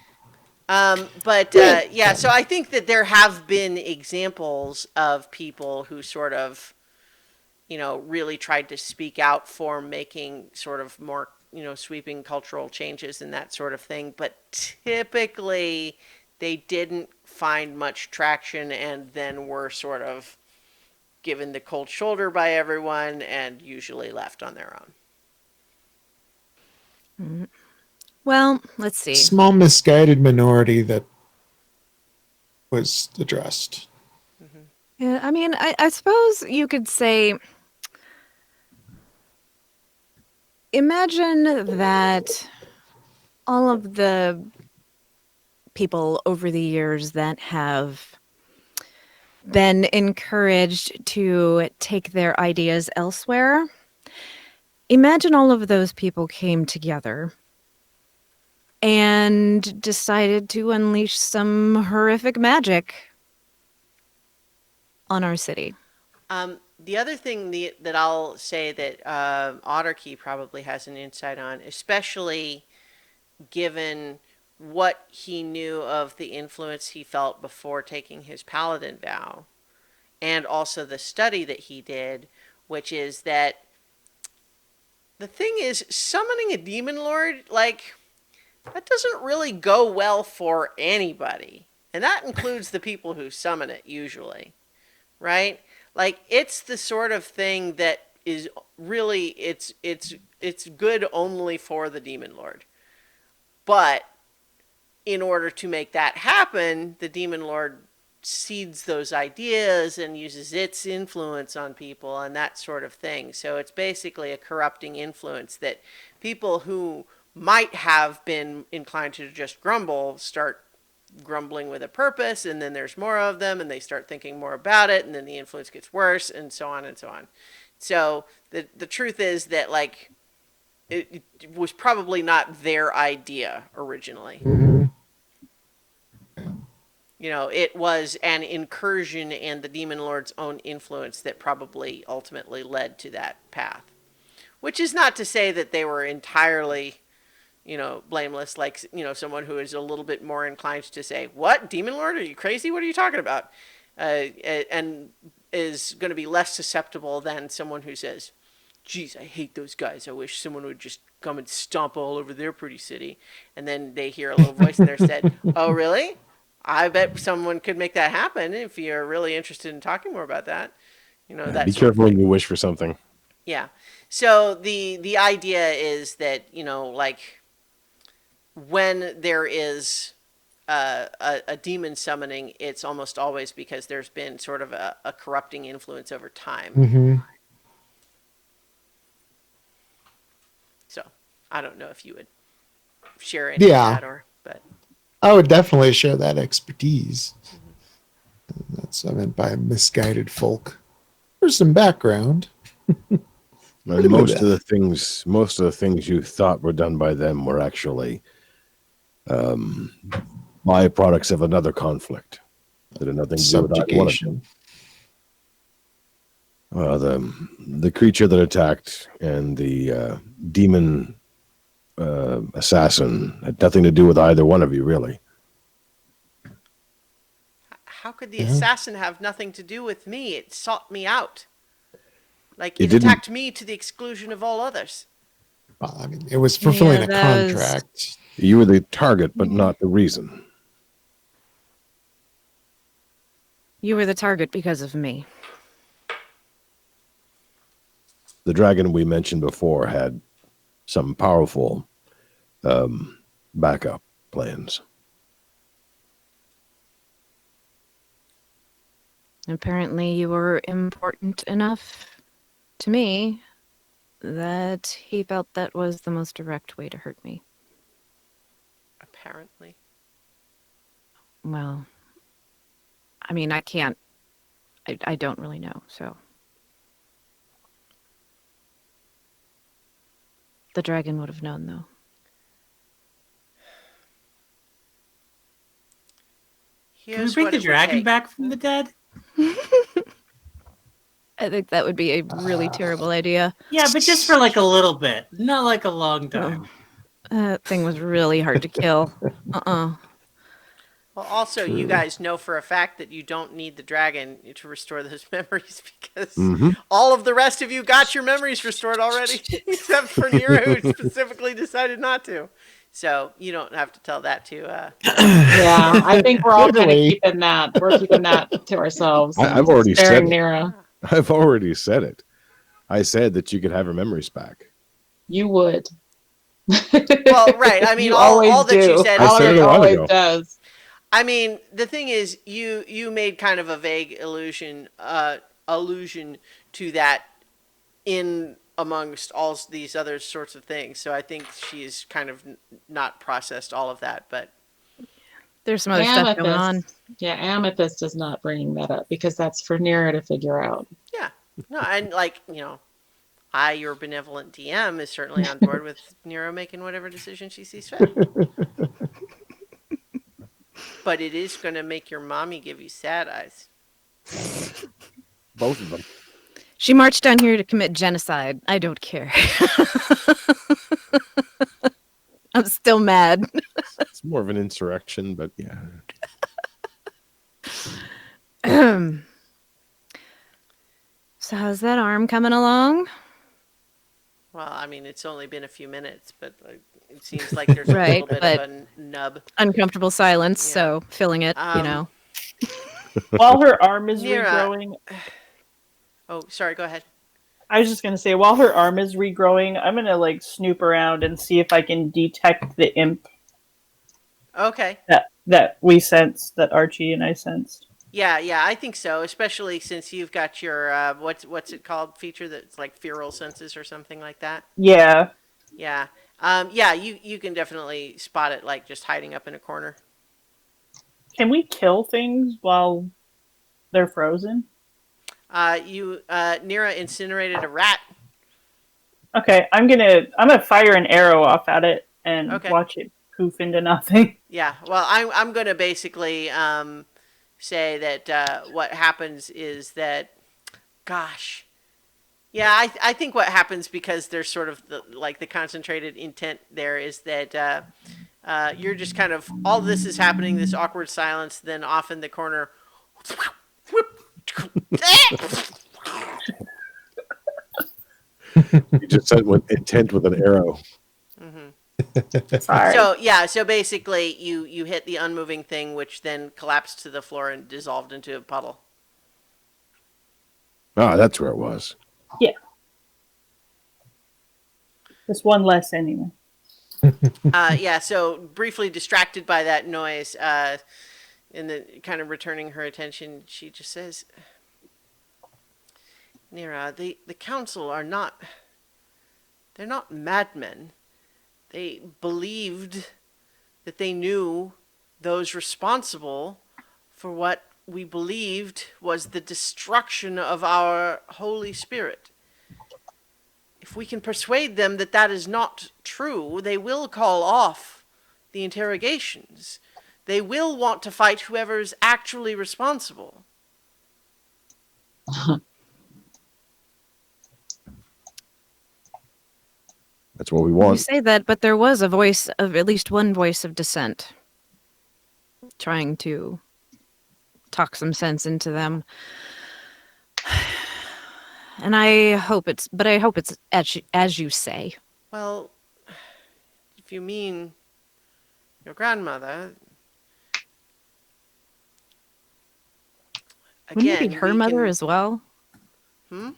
So I think that there have been examples of people who sort of, really tried to speak out for making sort of more, sweeping cultural changes and that sort of thing. But typically they didn't find much traction and then were sort of given the cold shoulder by everyone and usually left on their own. Well, let's see. Small misguided minority that was addressed. Yeah, I mean, I suppose you could say, imagine that all of the people over the years that have been encouraged to take their ideas elsewhere. Imagine all of those people came together and decided to unleash some horrific magic on our city. The other thing that I'll say that Otterkey probably has an insight on, especially given what he knew of the influence he felt before taking his paladin vow, and also the study that he did, which is that the thing is, summoning a demon lord, like, that doesn't really go well for anybody. And that includes the people who summon it, usually. Right? Like, it's the sort of thing that is really, it's good only for the demon lord. But in order to make that happen, the demon lord seeds those ideas and uses its influence on people and that sort of thing. So it's basically a corrupting influence that people who might have been inclined to just grumble start grumbling with a purpose, and then there's more of them and they start thinking more about it, and then the influence gets worse, and so on and so on. So the truth is that, like, it was probably not their idea originally. You know, it was an incursion and the demon lord's own influence that probably ultimately led to that path. Which is not to say that they were entirely, you know, blameless, like, you know, someone who is a little bit more inclined to say, what, demon lord, are you crazy? What are you talking about? And is going to be less susceptible than someone who says, geez, I hate those guys. I wish someone would just come and stomp all over their pretty city. And then they hear a little voice in their head, oh, really? I bet someone could make that happen if you're really interested in talking more about that. You know, that Be careful when you wish for something. Yeah. So the idea is that, you know, like, when there is a demon summoning, it's almost always because there's been sort of a corrupting influence over time. So I don't know if you would share any of that, but I would definitely share that expertise. That's what I meant by misguided folk. There's some background. And most of the things you thought were done by them were actually byproducts of another conflict that had nothing to do with either one of them. The creature that attacked and the demon assassin had nothing to do with either one of you, really. how could the assassin have nothing to do with me? It sought me out. Like, It it didn't- attacked me to the exclusion of all others. Well, I mean, it was fulfilling a that was- contract. You were the target, but not the reason. You were the target because of me. The dragon we mentioned before had some powerful backup plans. Apparently, you were important enough to me that he felt that was the most direct way to hurt me. Apparently. Well, I mean, I can't. I don't really know, so. The dragon would have known, though. Can we Here's bring what the it would dragon take. back from the dead? I think that would be a really terrible idea. Yeah, but just for like a little bit, not like a long time. That thing was really hard to kill. Well, also, you guys know for a fact that you don't need the dragon to restore those memories because all of the rest of you got your memories restored already, except for Nero, who specifically decided not to. So you don't have to tell that to. Yeah, I think we're all kind of Totally. keeping that. We're keeping that to ourselves. I've already said Sparing it. Nero. I've already said it. I said that you could have her memories back. You would. Well, right. I mean, You all always that you do. said. I said it Always, a while always ago. does. I mean, the thing is, you made kind of a vague allusion to that in amongst all these other sorts of things. So I think she's kind of not processed all of that. But There's some other stuff going on. Yeah, Amethyst is not bringing that up because that's for Nira to figure out. Yeah. No, and like, I, your benevolent DM, is certainly on board with Nero making whatever decision she sees fit. But it is going to make your mommy give you sad eyes. Both of them. She marched down here to commit genocide. I don't care. I'm still mad. It's more of an insurrection, but yeah. So how's that arm coming along? Well, I mean, it's only been a few minutes, but it seems like there's a Right, little bit but- of a nub. Uncomfortable silence, Yeah. so filling it, Um, While her arm is Nira. regrowing, Oh, sorry, go ahead. I was just gonna say, while her arm is regrowing, I'm gonna like snoop around and see if I can detect the imp Okay. that we sensed, that Archie and I sensed. Yeah, I think so, especially since you've got your, what's it called, feature that's like feral senses or something like that. Yeah. Yeah. You can definitely spot it, like just hiding up in a corner. Can we kill things while they're frozen? Nira incinerated a rat. Okay, I'm gonna fire an arrow off at it and Okay. watch it poof into nothing. Yeah, well, I'm going to basically say that what happens is that, gosh, yeah, I think what happens, because there's sort of the concentrated intent there, is that you're just kind of, all this is happening, this awkward silence, then off in the corner, You just said with intent with an arrow. Sorry. So basically you hit the unmoving thing, which then collapsed to the floor and dissolved into a puddle. Ah, that's where it was. Just one less anyway. So briefly distracted by that noise, and then kind of returning her attention, she just says, Nira, the council they're not madmen. They believed that they knew those responsible for what we believed was the destruction of our Holy Spirit. If we can persuade them that that is not true, they will call off the interrogations. They will want to fight whoever is actually responsible. That's what we You want. say that, but there was at least one voice of dissent trying to talk some sense into them. And I hope it's as you say. Well, if you mean your grandmother, Wouldn't it again, be her we mother can- as well? Hmm?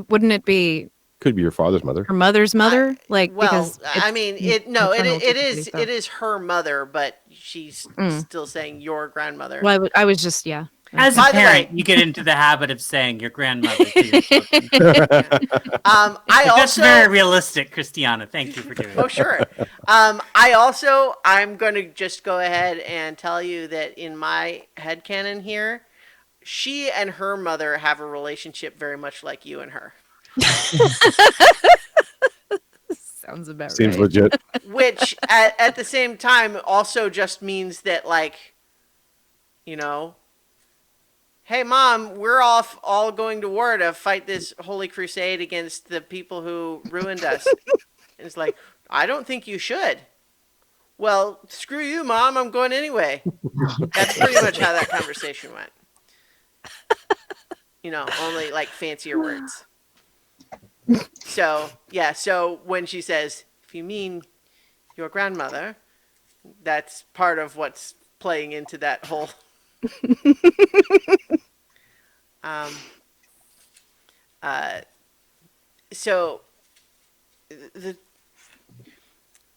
Wouldn't it be Could be your father's mother. her mother's mother? Well, because I it's mean, it maternal is stuff. it is her mother, but she's Mm. still saying your grandmother. Well, I was just As By a the parent, way- you get into the habit of saying your grandmother to your children. I That's also very realistic, Christiana. Thank you for doing Oh, that. sure. I'm going to just go ahead and tell you that in my headcanon here, she and her mother have a relationship very much like you and her. sounds about Seems right. legit. Which, at the same time, also just means that, like, hey, Mom, we're all going to war to fight this holy crusade against the people who ruined us. And it's like, I don't think you should. Well, screw you, Mom. I'm going anyway. That's pretty much how that conversation went. Only like fancier words. So when she says, if you mean your grandmother, that's part of what's playing into that whole. So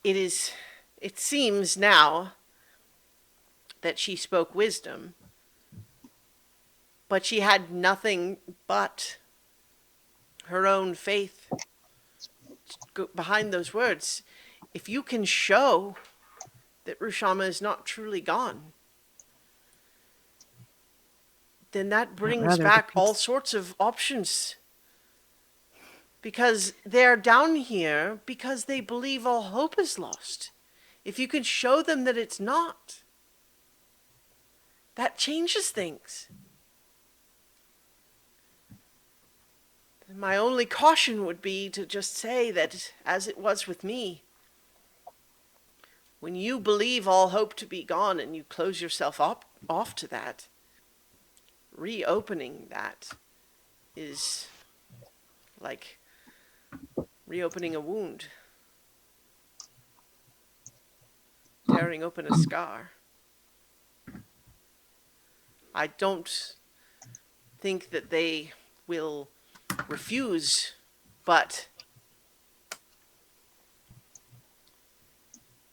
it seems now that she spoke wisdom, but she had nothing but her own faith behind those words. If you can show that Rushama is not truly gone, then that brings rather back the all sorts of options. Because they're down here because they believe all hope is lost. If you can show them that it's not, that changes things. My only caution would be to just say that, as it was with me, when you believe all hope to be gone and you close yourself off to that, reopening that is like reopening a wound, tearing open a scar. I don't think that they will refuse, but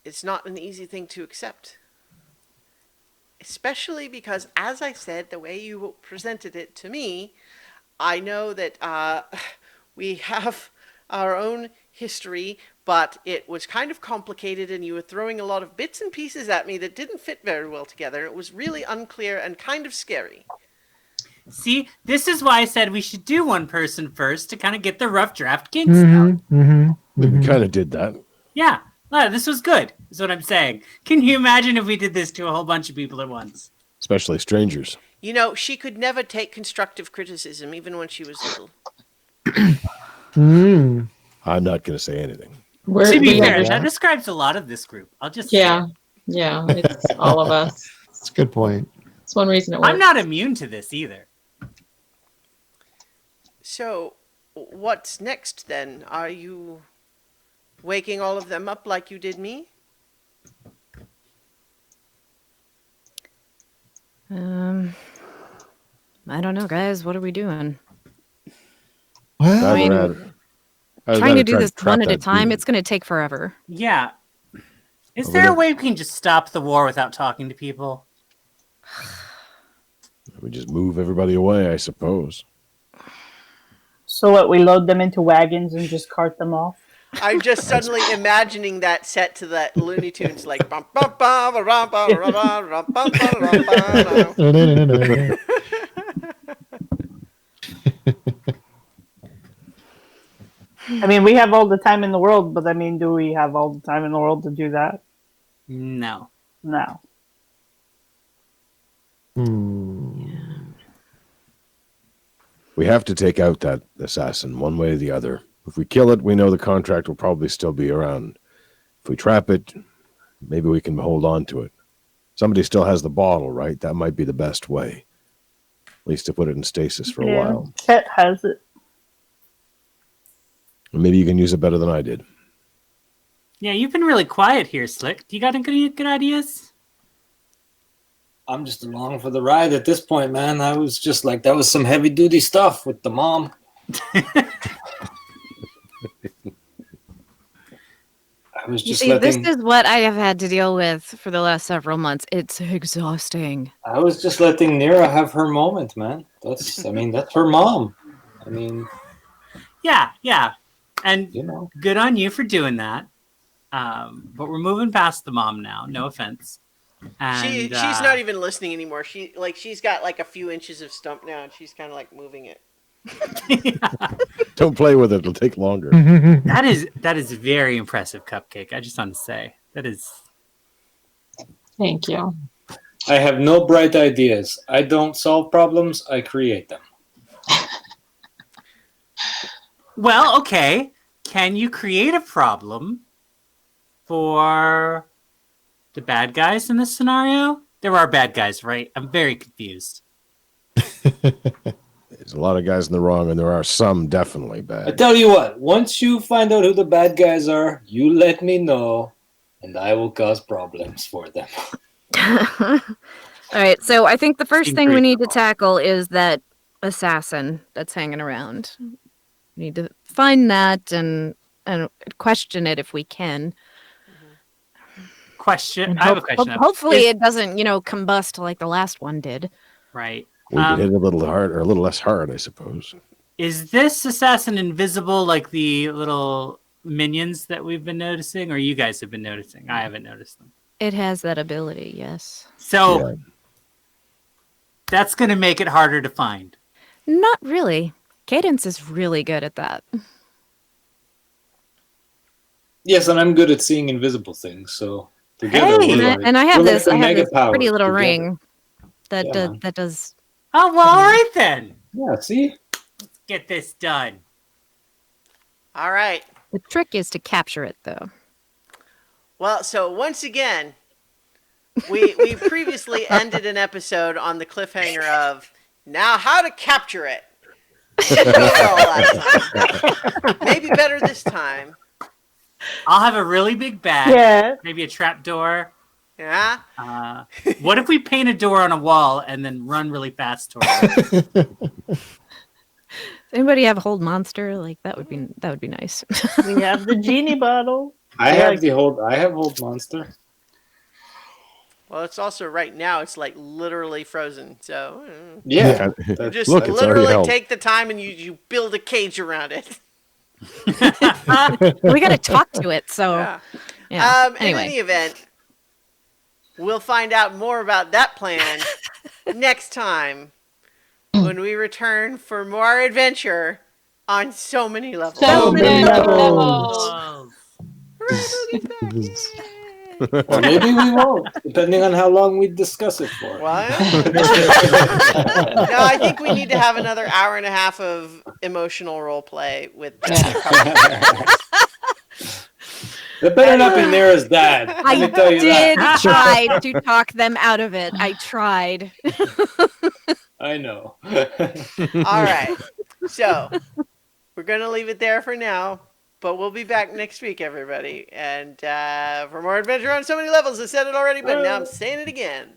it's not an easy thing to accept. Especially because, as I said, the way you presented it to me, I know that we have our own history, but it was kind of complicated and you were throwing a lot of bits and pieces at me that didn't fit very well together. It was really unclear and kind of scary. See, this is why I said we should do one person first to kind of get the rough draft kinks out. We kind of did that. Yeah, this was good, is what I'm saying. Can you imagine if we did this to a whole bunch of people at once? Especially strangers. You know, she could never take constructive criticism, even when she was little. I'm not going to say anything. To be fair, that describes a lot of this group. I'll just say Yeah, it's all of us. That's a good point. It's one reason it works. I'm not immune to this either. So, what's next then? Are you waking all of them up like you did me? I don't know, guys. What are we doing? Well, I mean, trying to do this trap one at a that time, demon. it's going to take forever. Yeah. Is Well, there a then- way we can just stop the war without talking to people? We just move everybody away, I suppose. So what? We load them into wagons and just cart them off. I'm just suddenly imagining that set to that Looney Tunes, like bum bum bum rum bum rum bum rum bum bum rum bum. I mean, we have all the time in the world, but I mean, do we have all the time in the world to do that? No. No. We have to take out that assassin one way or the other. If we kill it, we know the contract will probably still be around. If we trap it, maybe we can hold on to it. Somebody still has the bottle, right? That might be the best way. At least to put it in stasis for a while. Chet has it. Maybe you can use it better than I did. Yeah, you've been really quiet here, Slick. Do you got any good ideas? I'm just along for the ride at this point, man. I was just like, that was some heavy duty stuff with the mom. I was You just see, letting. this is what I have had to deal with for the last several months. It's exhausting. I was just letting Nira have her moment, man. That's her mom. I mean, Yeah. And you know. good on you for doing that. But we're moving past the mom now. No offense. And, She's not even listening anymore. She's got like a few inches of stump now, and she's kind of like moving it. Don't play with it; it'll take longer. That is very impressive, Cupcake. I just want to say that is. Thank you. I have no bright ideas. I don't solve problems. I create them. Well, okay. Can you create a problem for the bad guys in this scenario? There are bad guys, right? I'm very confused. There's a lot of guys in the wrong, and there are some definitely I bad. tell you what, once you find out who the bad guys are, you let me know, and I will cause problems for them. All right, so I think the first Seems thing we pretty need to simple. tackle is that assassin that's hanging around. We need to find that and question it if we can. Question. And I have a question. hopefully it doesn't, combust like the last one did. Right. We can hit it a little hard, or a little less hard, I suppose. Is this assassin invisible like the little minions that we've been noticing, or you guys have been noticing? I haven't noticed them. It has that ability, yes. So Yeah. that's going to make it harder to find. Not really. Cadence is really good at that. Yes, and I'm good at seeing invisible things, so together Hey! we're And I, like, and I have we're like this. the I have mega this powers pretty little together. ring that Yeah, does man. that does. Oh, well, all right then. Yeah, see? Get this done. All right. The trick is to capture it, though. Well, so once again, we previously ended an episode on the cliffhanger of now how to capture it. Didn't go well last time. Maybe better this time. I'll have a really big bag. Yeah. Maybe a trap door. Yeah. What if we paint a door on a wall and then run really fast towards it? Does anybody have hold monster? Like that would be nice. We have the genie bottle. I Yeah. have hold monster. Well, it's also right now. It's like literally frozen. So Yeah. Yeah. That's- just Look, it's already literally held. take the time and you build a cage around it. We got to talk to it. So Yeah. yeah. In Anyway, any event, we'll find out more about that plan next time when we return for more adventure on so many levels. So many many levels. levels. Or maybe we won't, depending on how long we discuss it for. What? No, I think we need to have another hour and a half of emotional role play with It better not be near as bad. Let I me tell you did that. try to talk them out of it. I tried. I know. All right. So we're going to leave it there for now, but we'll be back next week, everybody. And for more adventure on so many levels, I said it already, but now I'm saying it again.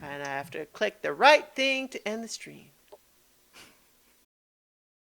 And I have to click the right thing to end the stream.